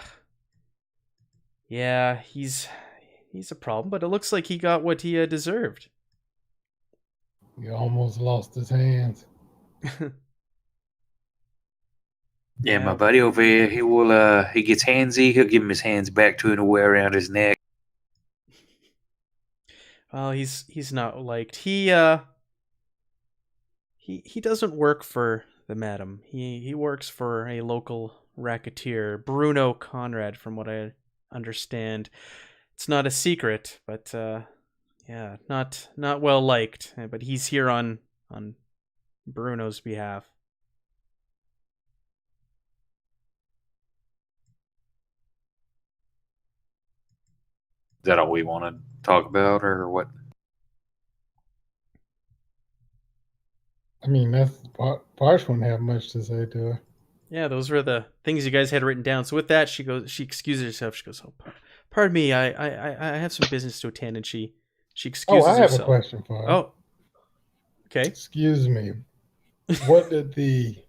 Yeah, he's a problem, but it looks like he got what he deserved. He almost lost his hands. Yeah, my buddy over here, he will. He gets handsy. He'll give him his hands back to him and wear around his neck. Well, he's not liked. He doesn't work for the madam. He works for a local racketeer, Bruno Conrad, from what I understand. It's not a secret, but yeah, not well liked. But he's here on Bruno's behalf. Is that all we want to talk about, or what? I mean, Parsh wouldn't have much to say to her. Yeah, those were the things you guys had written down. So with that, she excuses herself. She goes, "Oh, pardon me, I have some business to attend," and she Oh, excuses I have a herself. question for her. Oh, okay. Excuse me. What did the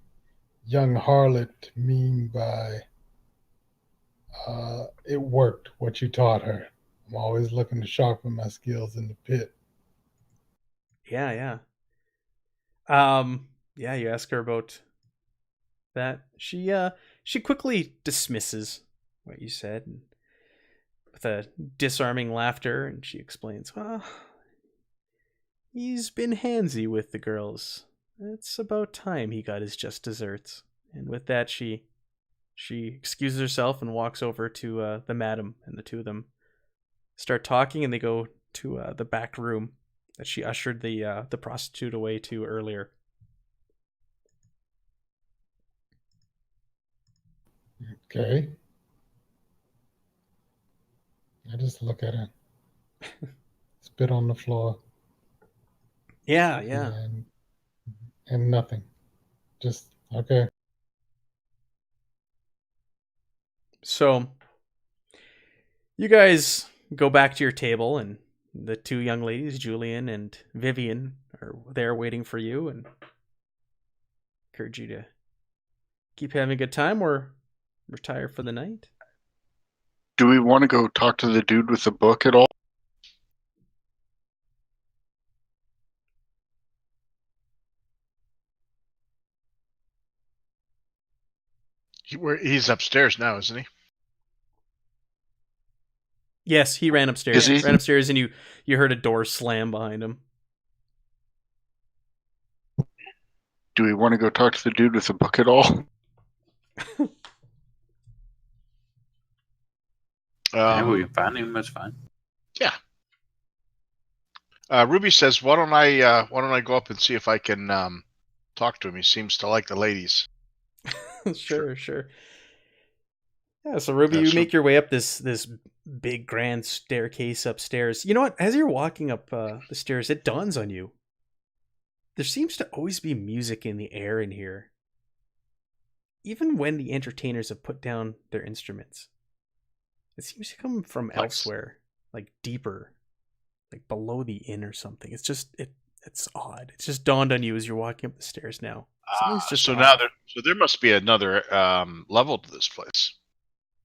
young harlot mean by it worked, what you taught her? I'm always looking to sharpen my skills in the pit. Yeah. Yeah, you ask her about that. She quickly dismisses what you said with a disarming laughter, and she explains, "Well, he's been handsy with the girls. It's about time he got his just desserts." And with that, she excuses herself and walks over to the madam, and the two of them start talking, and they go to the back room that she ushered the prostitute away to earlier. Okay. I just look at her, spit on the floor, Yeah. and nothing. Just okay. So you guys go back to your table, and the two young ladies, Julian and Vivian, are there waiting for you, and encourage you to keep having a good time or retire for the night. Do we want to go talk to the dude with the book at all? He's upstairs now, isn't he? Yes, he ran upstairs. Is he? Ran upstairs, and you heard a door slam behind him. Do we want to go talk to the dude with the book at all? Yeah, we can find him. That's fine. Yeah. Ruby says, "Why don't I go up and see if I can talk to him? He seems to like the ladies." Sure. Yeah, so Ruby, you make your way up this big grand staircase upstairs. You know what? As you're walking up the stairs, it dawns on you. There seems to always be music in the air in here. Even when the entertainers have put down their instruments. It seems to come from elsewhere, like deeper, like below the inn or something. It's just it's odd. It's just dawned on you as you're walking up the stairs now. Something's just so odd. now there must be another level to this place.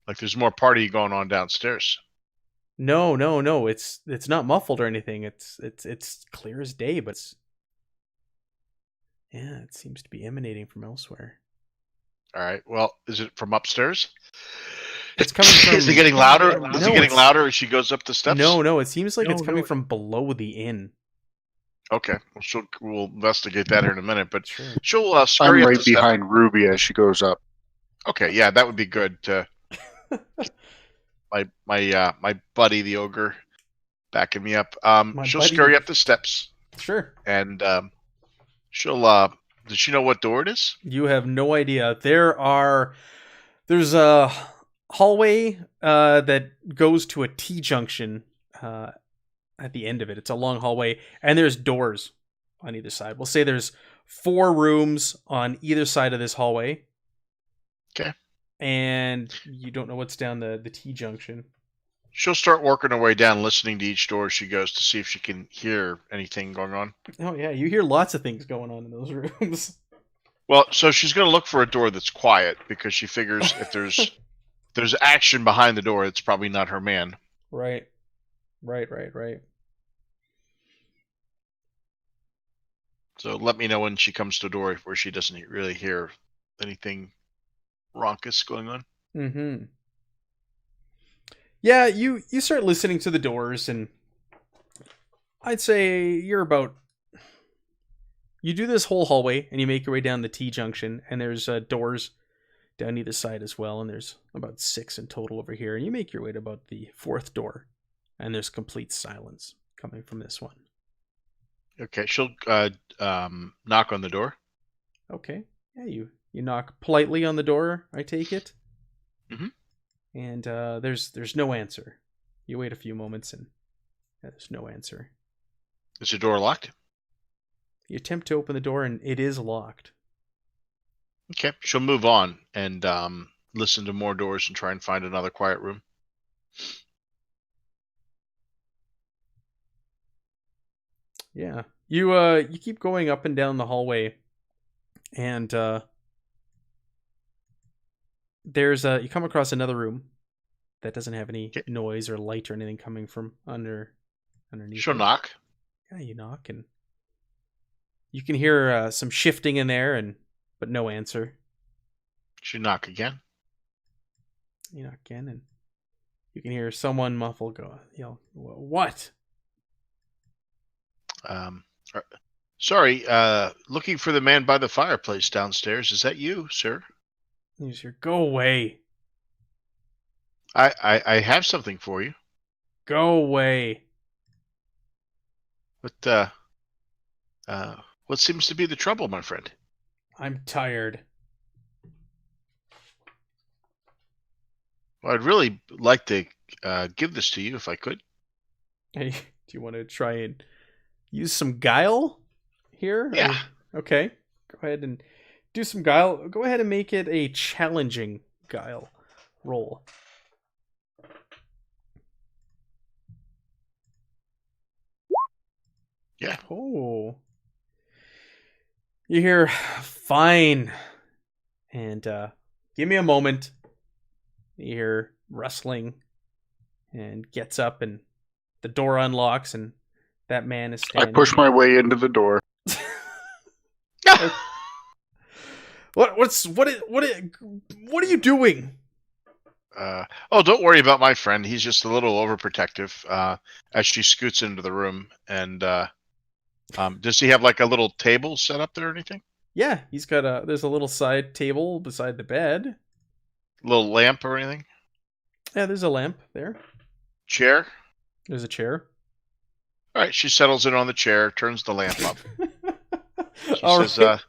Like there's more party going on downstairs. No. It's not muffled or anything. It's clear as day, but it seems to be emanating from elsewhere. All right. Well, is it from upstairs? It's coming from. Is it getting louder? No, Is it getting louder as she goes up the steps? No. It seems like it's coming from below the inn. Okay, well, we'll investigate that here in a minute, but Sure. she'll scurry I'm up right the behind steps. Ruby as she goes up. Okay, yeah, that would be good. My buddy the ogre backing me up. She'll scurry up the steps. Sure. And she'll. Does she know what door it is? You have no idea. There's a hallway that goes to a T-junction at the end of it. It's a long hallway, and there's doors on either side. We'll say there's 4 rooms on either side of this hallway. Okay. And you don't know what's down the T-junction. She'll start working her way down, listening to each door as she goes to see if she can hear anything going on. Oh, yeah. You hear lots of things going on in those rooms. Well, so she's going to look for a door that's quiet because she figures if there's action behind the door, it's probably not her man. Right. So let me know when she comes to a door where she doesn't really hear anything raucous going on. Mm-hmm. Yeah, you start listening to the doors, and I'd say you do this whole hallway, and you make your way down the T-junction, and there's doors down either side as well, and there's about 6 in total over here, and you make your way to about the 4th door, and there's complete silence coming from this one. Okay, she'll knock on the door. Okay, yeah, you knock politely on the door, I take it. Mm-hmm. And there's no answer. You wait a few moments, and there's no answer. Is the door locked? You attempt to open the door, and it is locked. Okay, she'll move on and listen to more doors and try and find another quiet room. Yeah. You keep going up and down the hallway, and there's you come across another room that doesn't have any Okay. noise or light or anything coming from underneath She'll it. knock. Yeah, you knock, and you can hear some shifting in there, but no answer. She'll knock again. You knock again, and you can hear someone muffled yell, "What?" Um, sorry, looking for the man by the fireplace downstairs. Is that you, sir? You just hear, "Go away, I have something for you. go away." What seems to be the trouble, my friend? I'm tired. Well, I'd really like to give this to you if I could. Hey, do you want to try and use some guile here? Yeah. Okay. Go ahead and do some guile. Go ahead and make it a challenging guile roll. Yeah. Oh. You hear, fine. And give me a moment. You hear rustling and gets up, and the door unlocks, and that man is I standing. push my way into the door. What are you doing? Oh, don't worry about my friend. He's just a little overprotective. As she scoots into the room, and does he have like a little table set up there or anything? Yeah, he's got there's a little side table beside the bed. Little lamp or anything? Yeah, there's a lamp there. Chair? There's a chair. All right, she settles in on the chair, turns the lamp up. She All says, right.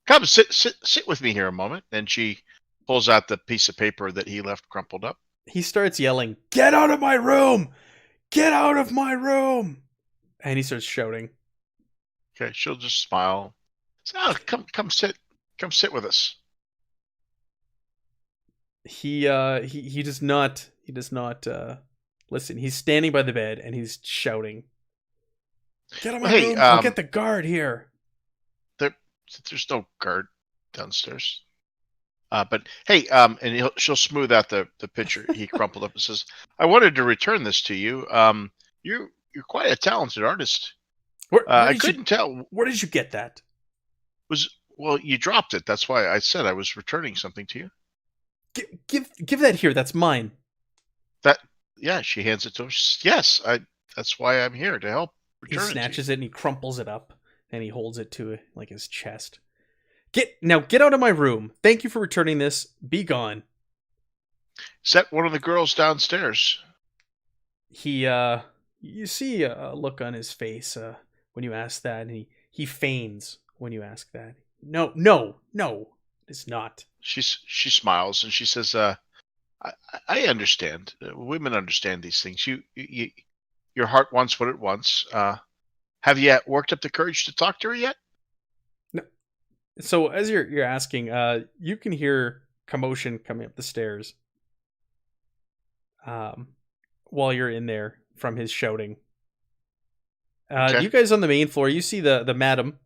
"Come, sit with me here a moment." And she pulls out the piece of paper that he left crumpled up. He starts yelling, "Get out of my room! Get out of my room!" And he starts shouting. Okay, she'll just smile. Say, "Oh, come sit with us." He does not listen. He's standing by the bed and he's shouting, "Get out of my room! I'll get the guard here." There's no guard downstairs. But hey, and she'll smooth out the picture he crumpled up and says, "I wanted to return this to you. You're quite a talented artist. I couldn't tell. Where did you get that? Well, you dropped it. That's why I said I was returning something to you. Give that here. That's mine." Yeah, she hands it to him. She says, "Yes, that's why I'm here to help." He snatches it and he crumples it up and he holds it to like his chest. Get out of my room. Thank you for returning this. Be gone. Is that one of the girls downstairs? You see a look on his face when you ask that, and he feigns when you ask that. No, it's not. She smiles and she says, I understand. Women understand these things. Your heart wants what it wants. Have you worked up the courage to talk to her yet? No. So as you're asking, you can hear commotion coming up the stairs. While you're in there from his shouting. Okay. You guys on the main floor, you see the madam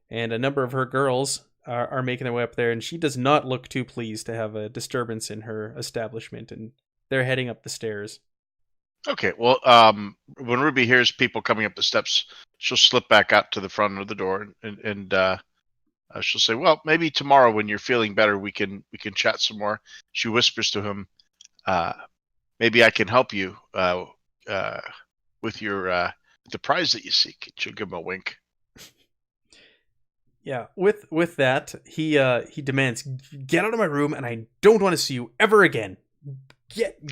and a number of her girls are making their way up there, and she does not look too pleased to have a disturbance in her establishment, and they're heading up the stairs. Okay, well, when Ruby hears people coming up the steps, she'll slip back out to the front of the door, and she'll say, "Well, maybe tomorrow when you're feeling better, we can chat some more." She whispers to him, "Maybe I can help you with your the prize that you seek." She'll give him a wink. Yeah, with that, he demands, "Get out of my room, and I don't want to see you ever again.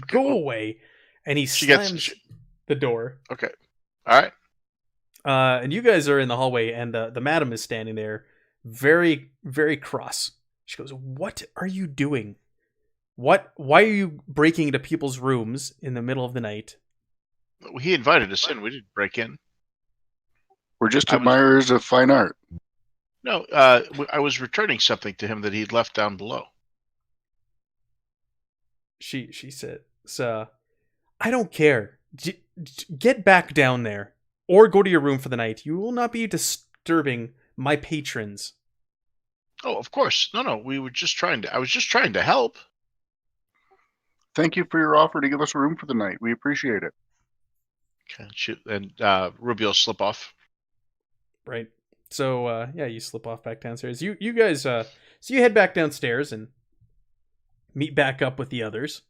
Go away." And he slams the door. Okay, all right. And you guys are in the hallway, and the madam is standing there, very, very cross. She goes, "What are you doing? Why are you breaking into people's rooms in the middle of the night?" He invited us in. We didn't break in. We're just admirers of fine art. No, I was returning something to him that he'd left down below. She said, I don't care. Get back down there, or go to your room for the night. You will not be disturbing my patrons. Oh, of course. No. We were just trying to. I was just trying to help. Thank you for your offer to give us a room for the night. We appreciate it. Okay, and Ruby will slip off. Right. So yeah, you slip off back downstairs. You guys so you head back downstairs and meet back up with the others.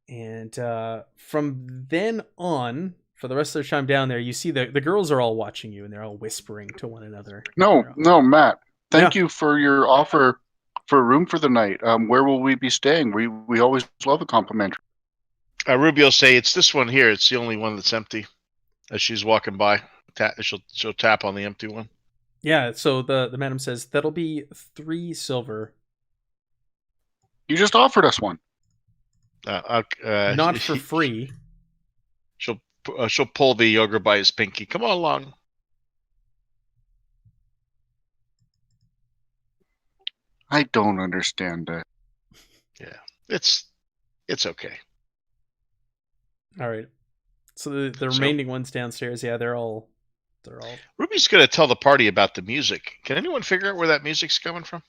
And from then on, for the rest of their time down there, you see the girls are all watching you and they're all whispering to one another. No, Matt. Thank Yeah. you for your offer for a room for the night. Where will we be staying? We always love a complimentary. Ruby will say, "It's this one here. It's the only one that's empty." As she's walking by, she'll tap on the empty one. Yeah, so the madam says, that'll be 3 silver. You just offered us one. Not for free. She'll pull the ogre by his pinky. Come on along. I don't understand that. Yeah, it's okay. All right. So the remaining ones downstairs, yeah, they're all. Ruby's gonna tell the party about the music. Can anyone figure out where that music's coming from?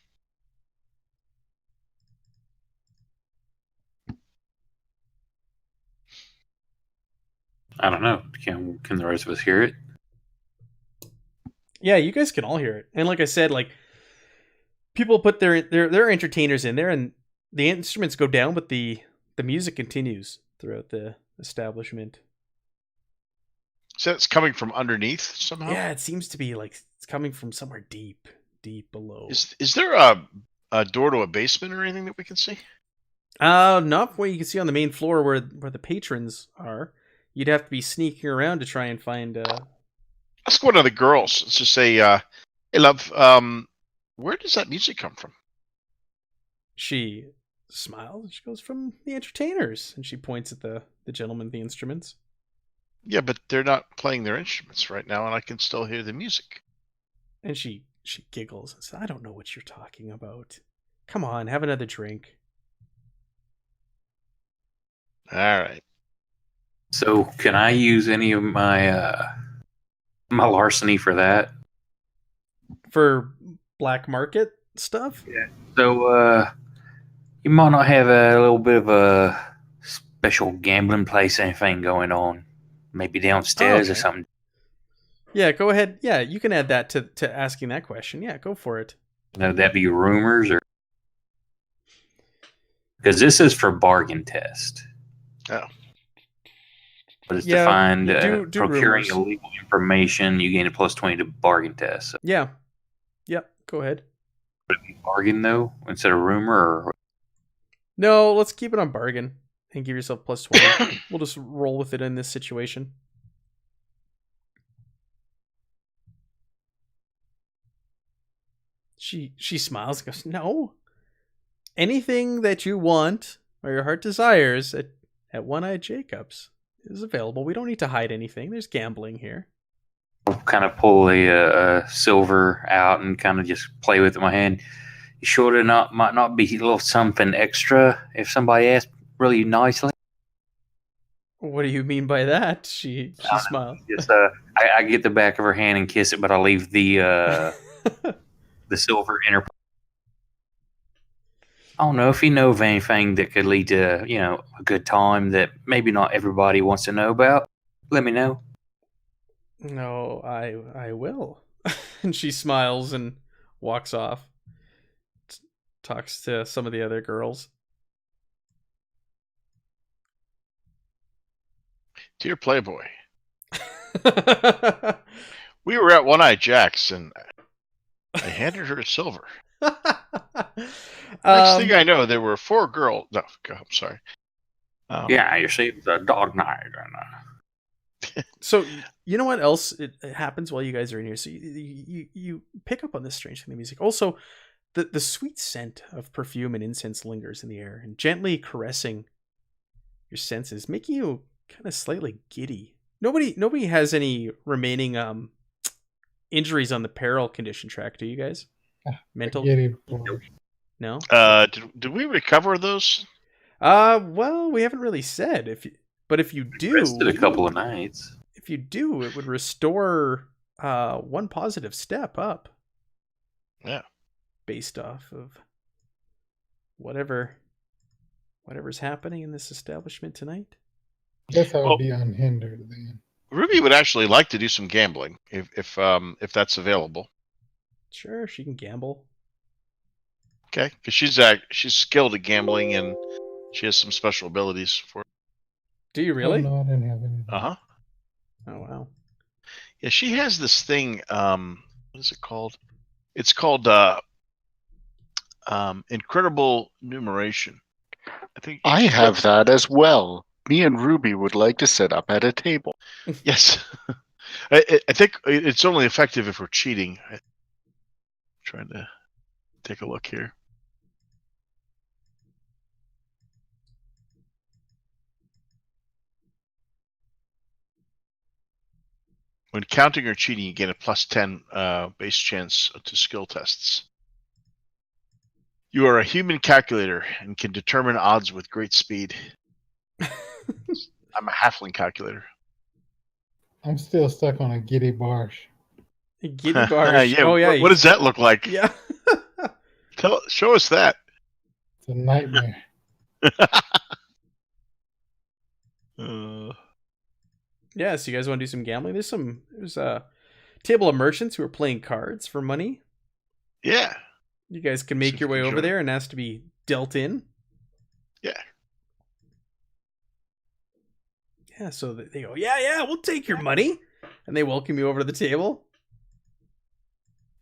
I don't know. Can the rest of us hear it? Yeah, you guys can all hear it. And like I said, like people put their entertainers in there and the instruments go down, but the music continues throughout the establishment. So it's coming from underneath somehow? Yeah, it seems to be like it's coming from somewhere deep below. Is there a door to a basement or anything that we can see? Not where you can see on the main floor where the patrons are. You'd have to be sneaking around to try and find Ask one of the girls. Let's just say, "Hey, love, where does that music come from?" She smiles. She goes, from the entertainers, and she points at the gentlemen with the instruments. Yeah, but they're not playing their instruments right now, and I can still hear the music. And she giggles and says, I don't know what you're talking about. Come on, have another drink. All right. So, can I use any of my my larceny for that? For black market stuff? Yeah. So, you might not have a little bit of a special gambling place, anything going on, maybe downstairs or something. Yeah, go ahead. Yeah, you can add that to asking that question. Yeah, go for it. Would that be rumors or? Because this is for bargain test. Oh. But it's defined do procuring rumors. illegal information. You gain a plus 20 to bargain test. So Yeah. Yep. Go ahead. would it be bargain though instead of rumor? Or? No, let's keep it on bargain and give yourself plus 20. We'll just roll with it in this situation. She smiles and goes, no. Anything that you want or your heart desires at One-Eyed Jacobs is available. We don't need to hide anything. There's gambling here. I'll kind of pull a silver out and kind of just play with it in my hand. You sure there might not be a little something extra if somebody asks really nicely? What do you mean by that? She smiles. Just I get the back of her hand and kiss it, but I leave the the silver in her. I don't know if you know of anything that could lead to, a good time that maybe not everybody wants to know about. Let me know. No, I will. And she smiles and walks off. Talks to some of the other girls. Dear Playboy, we were at One-Eye Jack's and I handed her a silver. Next thing I know, there were 4 girls. No, I'm sorry. Yeah, you see, it's a dog night. So, you know what else it happens while you guys are in here? So you pick up on this strange thing in the music. Also, the sweet scent of perfume and incense lingers in the air and gently caressing your senses, making you kind of slightly giddy. Nobody has any remaining injuries on the peril condition track, do you guys? Mental? Spaghetti bars. No? Did we recover those? Well, we haven't really said. But if you Rested a do, couple of nights. if you do, it would restore one positive step up. Yeah. Based off of whatever's happening in this establishment tonight. Guess I would Well- be unhindered then. Ruby would actually like to do some gambling if that's available. Sure, she can gamble. Okay, because she's skilled at gambling and she has some special abilities for it. Do you Oh, really? no, I didn't have anything. Uh-huh. Oh wow. Yeah, she has this thing, what is it called? It's called incredible numeration. I think I have that as well. Me and Ruby would like to sit up at a table. Yes. I think it's only effective if we're cheating. I'm trying to take a look here. When counting or cheating, you get a +10 base chance to skill tests. You are a human calculator and can determine odds with great speed. I'm a halfling calculator. I'm still stuck on a giddy barsh. Giddy barsh. Yeah, Oh yeah. what does that look like? Yeah. Show us that. It's a nightmare. Yeah, so you guys want to do some gambling? There's a table of merchants who are playing cards for money. Yeah. You guys can make See if your we way can over join. there and ask to be dealt in. Yeah. Yeah, so they go, yeah, we'll take your money. And they welcome you over to the table.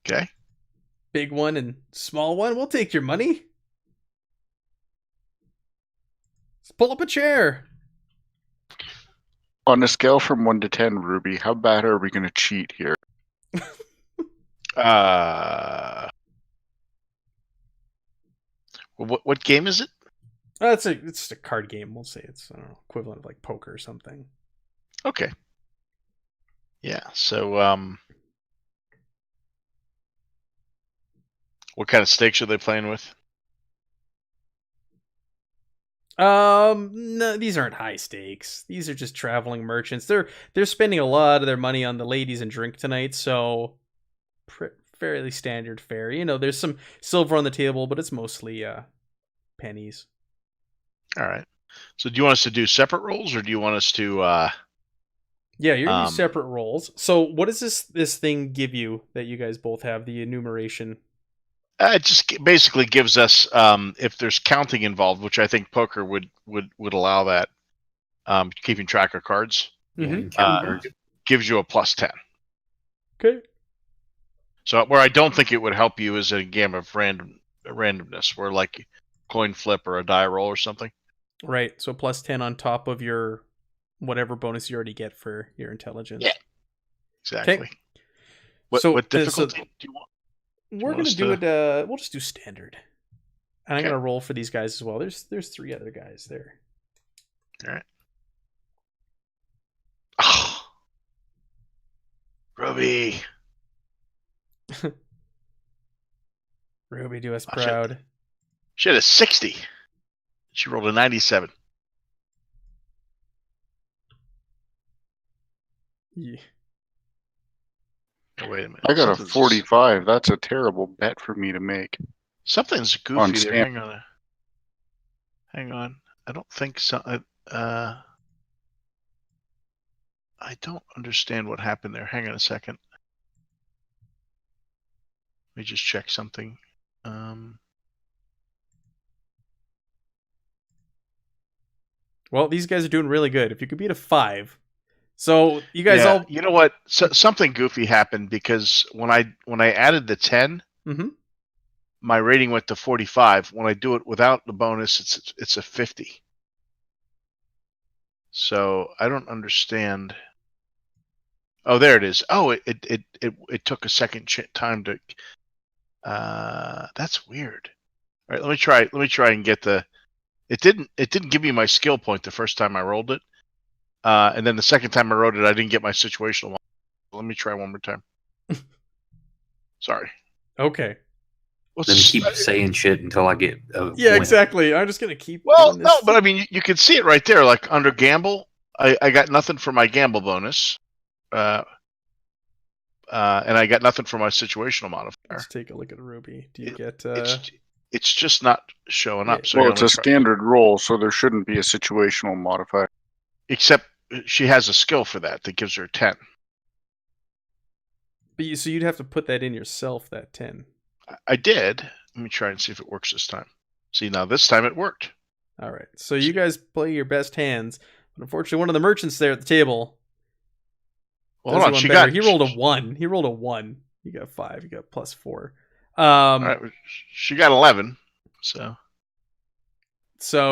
Okay. Big one and small one, we'll take your money. Let's pull up a chair. On a scale from 1 to 10, Ruby, how bad are we going to cheat here? What game is it? It's just a card game. We'll say it's, I don't know, equivalent of like poker or something. Okay. Yeah. So what kind of stakes are they playing with? No, these aren't high stakes. These are just traveling merchants. They're spending a lot of their money on the ladies and drink tonight, so fairly standard fare. You know, there's some silver on the table, but it's mostly pennies. All right. So do you want us to do separate rolls, or do you want us to? Yeah, you're gonna do separate rolls. So what does this thing give you that you guys both have, the enumeration? It just basically gives us if there's counting involved, which I think poker would allow that. Keeping track of cards gives you a +10. Okay. So where I don't think it would help you is a game of randomness, where like coin flip or a die roll or something. Right. So +10 on top of your whatever bonus you already get for your intelligence. Yeah. Exactly. Okay. What difficulty do you want? We're gonna do it. We'll just do standard, and I'm gonna roll for these guys as well. There's 3 other guys there. All right. Oh, Ruby. Ruby, do us proud. She had a 60. She rolled a 97. Yeah. Oh, wait a minute. I got a 45. That's a terrible bet for me to make. Something's goofy On there. stand- Hang on. I don't think so. I don't understand what happened there. Hang on a second. Let me just check something. Well, these guys are doing really good. If you could beat a 5, so you guys all. You know what? Something goofy happened because when I added the 10, my rating went to 45. When I do it without the bonus, it's a 50. So I don't understand. Oh, there it is. Oh, it took a second time to. That's weird. All right, let me try and get the. It didn't give me my skill point the first time I rolled it, and then the second time I rolled it, I didn't get my situational one. Let me try one more time. Sorry. Okay. Then keep saying shit until I get a Yeah, win. exactly. I'm just gonna keep. Well, doing this. no, but I mean, you can see it right there. Like under gamble, I got nothing for my gamble bonus, and I got nothing for my situational modifier. Let's take a look at Ruby. Do you get? It's just not showing up. So Well, it's a standard roll, so there shouldn't be a situational modifier. Except she has a skill for that gives her 10. But so you'd have to put that in yourself. That 10. I did. Let me try and see if it works this time. See, now this time it worked. All right. So you guys play your best hands, but unfortunately, one of the merchants there at the table. Well, hold on. He rolled a 1. He rolled a 1. You got 5. You got +4. All right. She got 11. So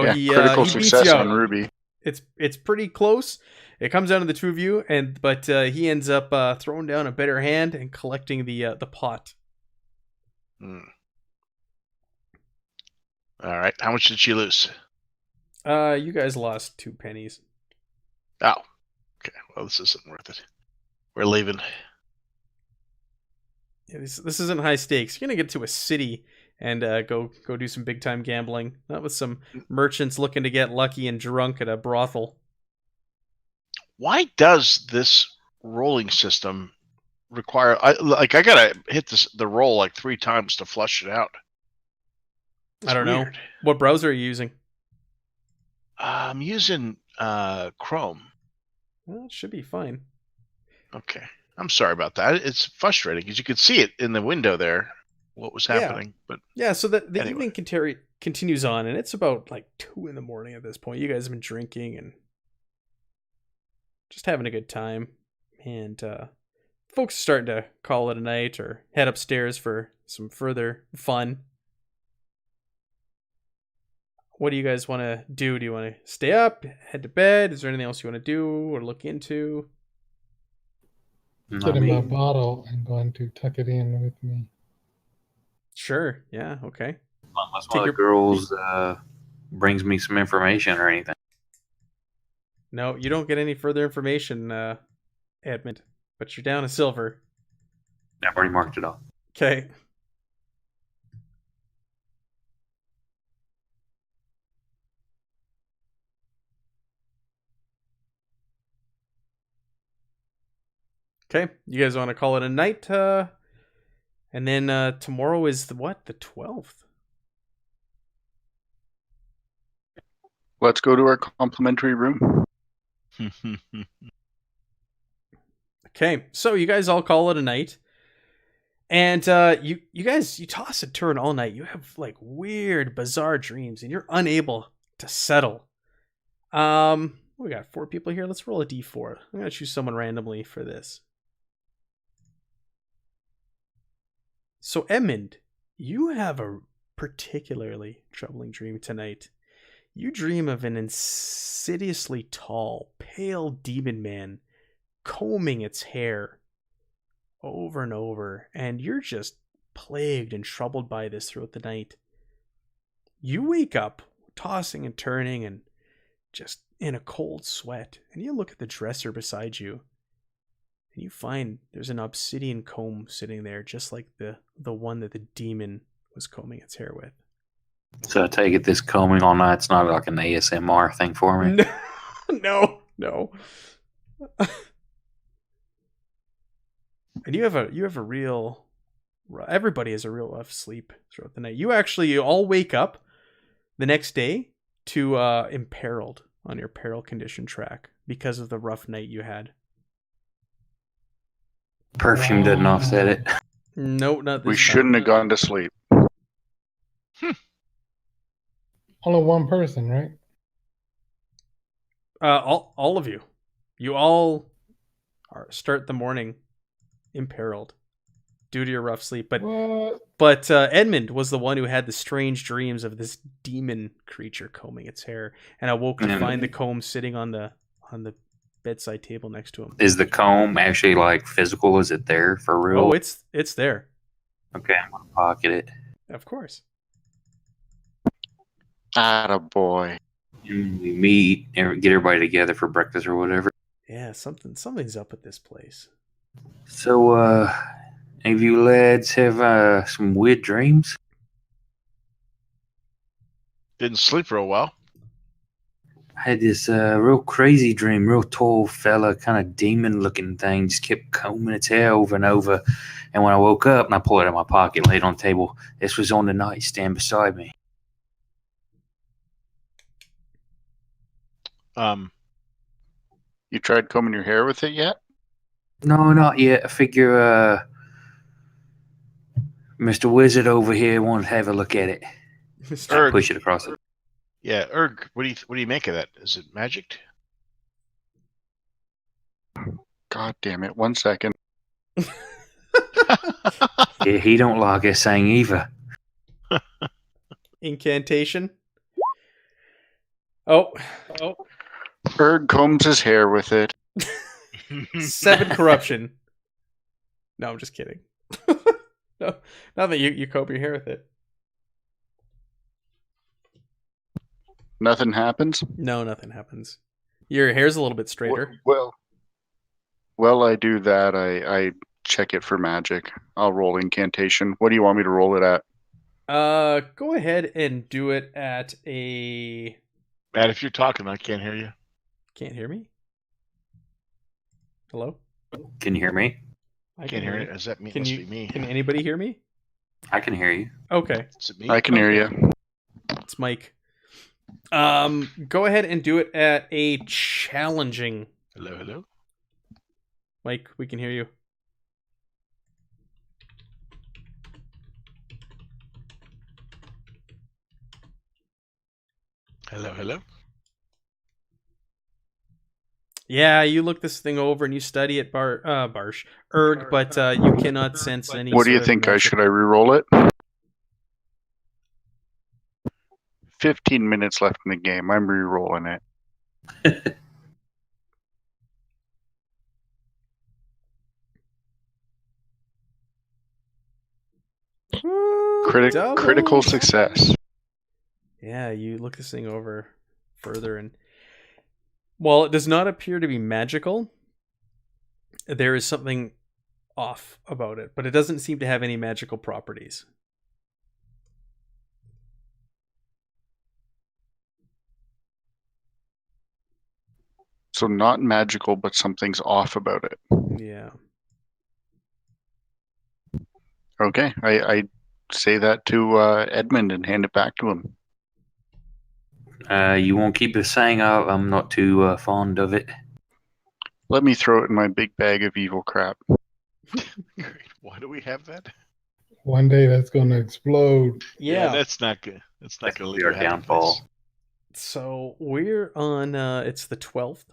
yeah, he critical he beats success you out. on Ruby. It's pretty close. It comes down to the two of you, but he ends up throwing down a better hand and collecting the pot. All right. How much did she lose? You guys lost 2 pennies. Oh, okay. Well, this isn't worth it. We're leaving. Yeah, this isn't high stakes. You're gonna get to a city and go do some big time gambling. Not with some merchants looking to get lucky and drunk at a brothel. Why does this rolling system require? I gotta hit the roll like 3 times to flush it out. I don't know. What browser are you using? I'm using Chrome. Well, it should be fine. Okay. I'm sorry about that. It's frustrating because you could see it in the window there, what was happening. But yeah, so the anyway. evening continues on, and it's about like 2 a.m. at this point. You guys have been drinking and just having a good time. And folks are starting to call it a night or head upstairs for some further fun. What do you guys want to do? Do you want to stay up, head to bed? Is there anything else you want to do or look into? Get in my bottle and going to tuck it in with me. Sure. Yeah. Okay. Unless one of the girls brings me some information or anything. No, you don't get any further information, Edmund. But you're down a silver. I've already marked it off. Okay. Okay, you guys want to call it a night? And then tomorrow is the 12th? Let's go to our complimentary room. Okay, so you guys all call it a night. And you guys, you toss and turn all night. You have like weird, bizarre dreams, and you're unable to settle. We got 4 people here. Let's roll a d4. I'm gonna choose someone randomly for this. So Edmund, you have a particularly troubling dream tonight. You dream of an insidiously tall, pale demon man combing its hair over and over, and you're just plagued and troubled by this throughout the night. You wake up tossing and turning and just in a cold sweat, and you look at the dresser beside you, and you find there's an obsidian comb sitting there, just like the one that the demon was combing its hair with. So I take it this combing all night's not like an ASMR thing for me? No. And you have a real... Everybody has a real rough sleep throughout the night. You all wake up the next day to imperiled on your peril condition track because of the rough night you had. Perfume doesn't offset it. No, not this We time. shouldn't have gone to sleep. Only one person, right? All of you. You all start the morning imperiled due to your rough sleep. But Edmund was the one who had the strange dreams of this demon creature combing its hair, and awoke to find the comb sitting on the bedside table next to him. Is the comb actually like physical? Is it there for real? Oh, it's there. Okay, I'm gonna pocket it. Of course. Attaboy. And we meet and get everybody together for breakfast or whatever. Yeah, something's up with this place. So, Any of you lads have some weird dreams? Didn't sleep real well. I had this real crazy dream. Real tall fella, kind of demon-looking thing, just kept combing its hair over and over. And when I woke up and I pulled it out of my pocket, laid it on the table, this was on the nightstand beside me. You tried combing your hair with it yet? No, not yet. I figure Mr. Wizard over here wanted to have a look at it. Erg. Push it across it. Yeah, Erg, what do you make of that? Is it magic? God damn it! 1 second. Yeah, he don't like us saying either. Incantation. Oh. Erg combs his hair with it. 7 corruption. No, I'm just kidding. No, not that you comb your hair with it. Nothing happens. No, nothing happens. Your hair's a little bit straighter. Well, I do that. I check it for magic. I'll roll incantation. What do you want me to roll it at? Go ahead and do it at a... Matt, if you're talking, I can't hear you. Can't hear me? Hello? Can you hear me? I Can't hear it. Does that mean it must be me? Can anybody hear me? I can hear you. Okay. Is it me? I can hear you. It's Mike. Go ahead and do it at a challenging. Hello? Mike, we can hear you. Hello? Yeah, you look this thing over and you study it, Barsh, Erg, but you cannot sense any. What do you sort of think? magic. Should I re-roll it? 15 minutes left in the game. I'm re-rolling it. Critical success. Yeah, you look this thing over further, and while it does not appear to be magical, there is something off about it, but it doesn't seem to have any magical properties. So not magical, but something's off about it. Yeah. Okay, I say that to Edmund and hand it back to him. You won't keep the saying I'm not too fond of it. Let me throw it in my big bag of evil crap. Great. Why do we have that? One day that's going to explode. Yeah. That's not good. That's not going to leave Our a happy downfall. place. So we're on, it's the 12th,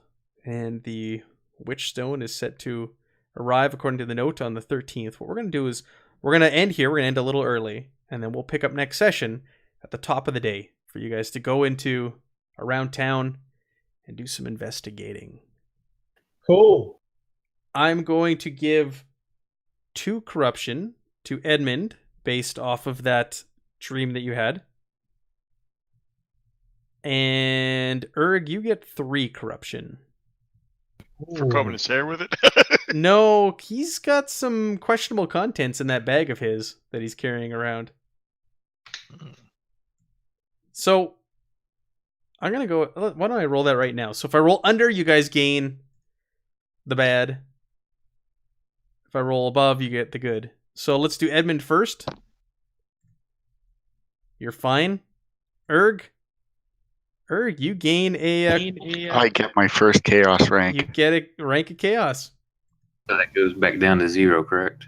and the Witch Stone is set to arrive, according to the note, on the 13th. What we're going to do is we're going to end here. We're going to end a little early, and then we'll pick up next session at the top of the day for you guys to go into around town and do some investigating. Cool. I'm going to give 2 corruption to Edmund based off of that dream that you had. And Erg, you get 3 corruption. For combing his hair with it? No, he's got some questionable contents in that bag of his that he's carrying around. So, I'm going to go... Why don't I roll that right now? So if I roll under, you guys gain the bad. If I roll above, you get the good. So let's do Edmund first. You're fine. Erg, you gain a... I get my first chaos rank. You get a rank of chaos. So that goes back down to 0, correct?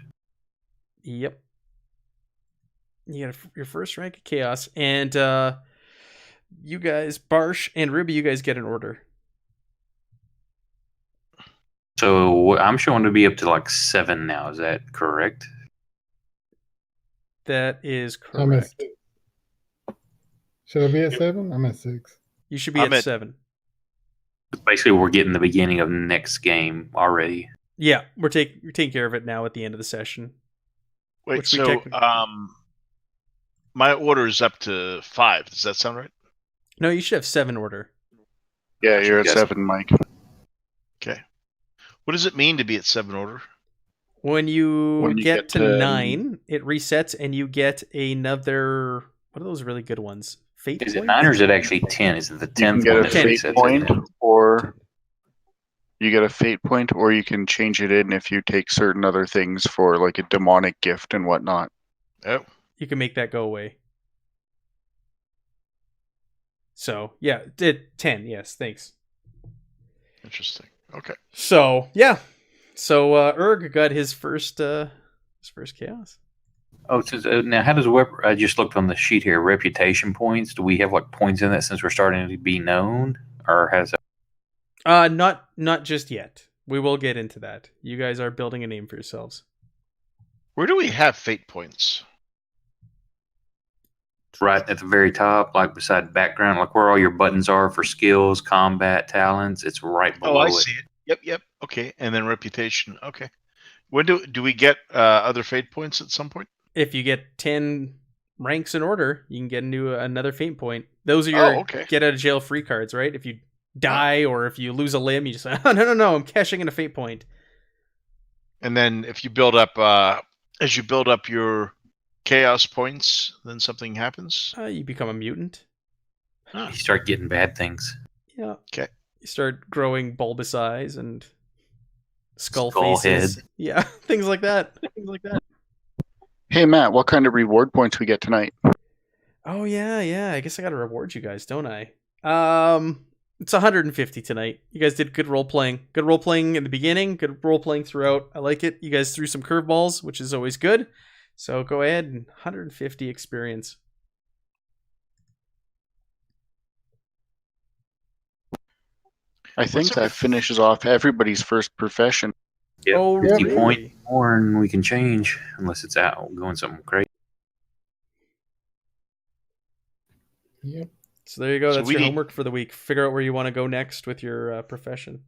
Yep. You got your first rank of chaos. And you guys, Barsh and Ruby, you guys get an order. So I'm showing to be up to like 7 now. Is that correct? That is I'm at correct. 6. Should I be at 7? I'm at 6. You should be I'm at at- 7. Basically, we're getting the beginning of next game already. Yeah, we're taking care of it now at the end of the session. Wait, Which we so technically- my order is up to 5. Does that sound right? No, you should have 7 order. Yeah, you're at Yes. 7, Mike. Okay. What does it mean to be at 7 order? When you, When you get get to to 9, it resets and you get another. What are those really good ones? Fate Is it points? 9 or is it actually 10? Is it the You can 10th get one a that Ten. fate resets point, it? or you get a fate point, or you can change it in if you take certain other things for like a demonic gift and whatnot. Oh, You can make that go away. So, yeah, 10. Yes, thanks. interesting. Okay. So, yeah. So, Erg got his first chaos. Oh, so now how does I just looked on the sheet here. Reputation points. Do we have like points in that since we're starting to be known, or has Not just yet. We will get into that. You guys are building a name for yourselves. Where do we have fate points? right at the very top, like beside background, like where all your buttons are for skills, combat, talents? It's right Oh, below I it. see it. Yep. Okay, and then reputation. Okay. When do we get other fate points at some point? If you get 10 ranks in order, you can get into another fate point. Those are your okay. get out of jail free cards, right? If you die or if you lose a limb, you just oh no, I'm cashing in a fate point. And then if you build up, as you build up your chaos points, then something happens. You become a mutant. You start getting bad things. Yeah. Okay. You start growing bulbous eyes and skull Skull faces. head. Yeah, things like that. Hey Matt, what kind of reward points we get tonight? Oh yeah. I guess I gotta reward you guys, don't I? It's 150 tonight. You guys did good role playing. Good role playing in the beginning. Good role playing throughout. I like it. You guys threw some curveballs, which is always good. So go ahead and 150 experience. I think our- that finishes off everybody's first profession. Yep. Oh, 50 really? point more, and we can change unless it's out going something crazy. Yep. So there you go. So That's we your need- homework for the week. Figure out where you want to go next with your profession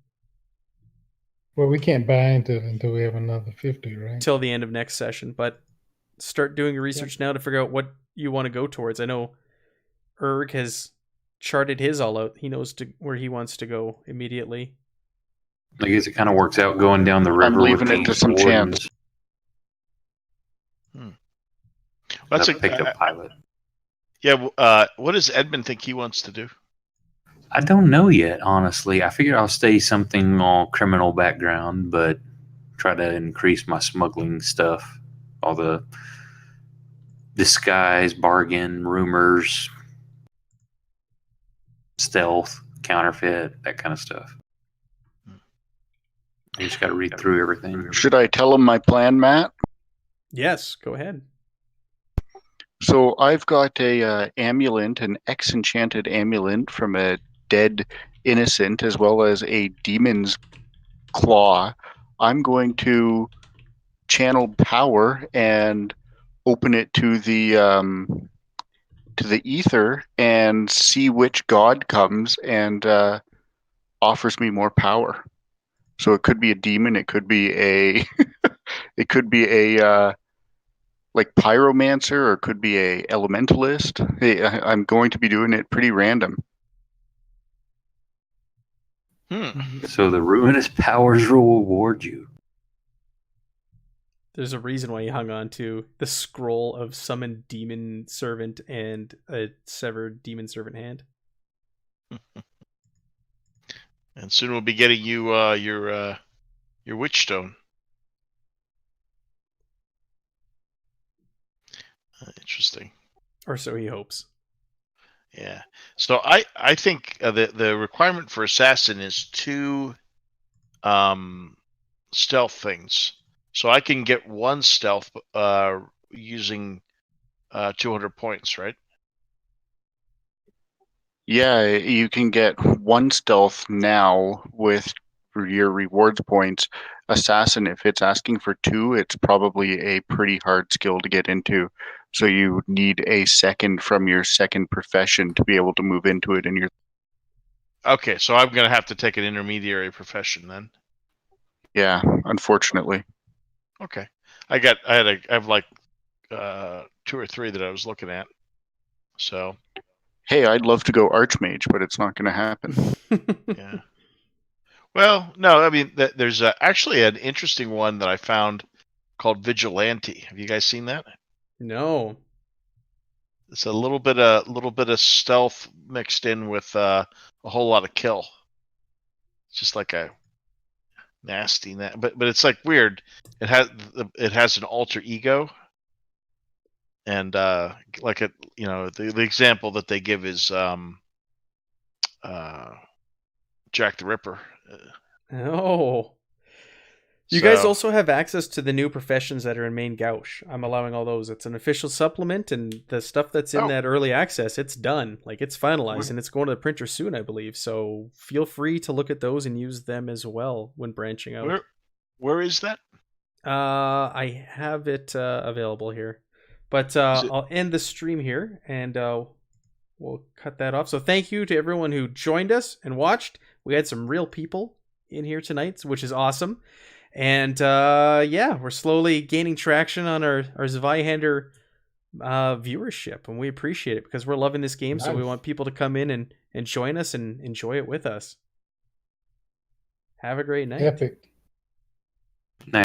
Well, we can't buy into it until we have another 50, right? until the end of next session. But start doing your research now to figure out what you want to go towards. I know Erg has charted his all out. He knows where he wants to go immediately. I guess it kind of works out going down the river. I'm leaving with it to these some wardens. chance. That's I picked a pilot. Yeah. What does Edmund think he wants to do? I don't know yet, honestly. I figure I'll stay something on criminal background, but try to increase my smuggling stuff. All the disguise, bargain, rumors, stealth, counterfeit, that kind of stuff. You just got to read through everything. Should I tell him my plan, Matt? Yes, go ahead. So I've got a amulet, an ex-enchanted amulet from a dead innocent, as well as a demon's claw. I'm going to channel power and open it to the ether and see which god comes and offers me more power. So it could be a demon, it could be a it could be a like pyromancer, or it could be a elementalist. Hey, I'm going to be doing it pretty random. So the ruinous powers will reward you. There's a reason why he hung on to the scroll of summoned demon servant and a severed demon servant hand. And soon we'll be getting you your witch stone. Interesting. Or so he hopes. Yeah. So I think the requirement for assassin is 2 stealth things. So I can get 1 stealth using 200 points, right? Yeah, you can get 1 stealth now with your rewards points. Assassin, if it's asking for 2, it's probably a pretty hard skill to get into. So you need a second from your second profession to be able to move into it in your. Okay, so I'm gonna have to take an intermediary profession then. Yeah, unfortunately. Okay, I have like 2 or 3 that I was looking at. So Hey, I'd love to go archmage, but it's not going to happen. yeah. Well, no, I mean there's actually an interesting one that I found called Vigilante. Have you guys seen that? No. It's a little bit of stealth mixed in with a whole lot of kill. It's just like a nasty, but it's like weird. It has an alter ego, and like the example that they give is Jack the Ripper. Oh. You guys also have access to the new professions that are in Main Gauche. I'm allowing all those. It's an official supplement, and the stuff that's in that early access, it's done. Like, it's finalized, and it's going to the printer soon, I believe. So feel free to look at those and use them as well when branching out. Where is that? I have it available here. But I'll end the stream here, and we'll cut that off. So thank you to everyone who joined us and watched. We had some real people in here tonight, which is awesome. And we're slowly gaining traction on our Zweihander viewership, and we appreciate it because we're loving this game. Nice. So we want people to come in and join us and enjoy it with us. Have a great night. Epic.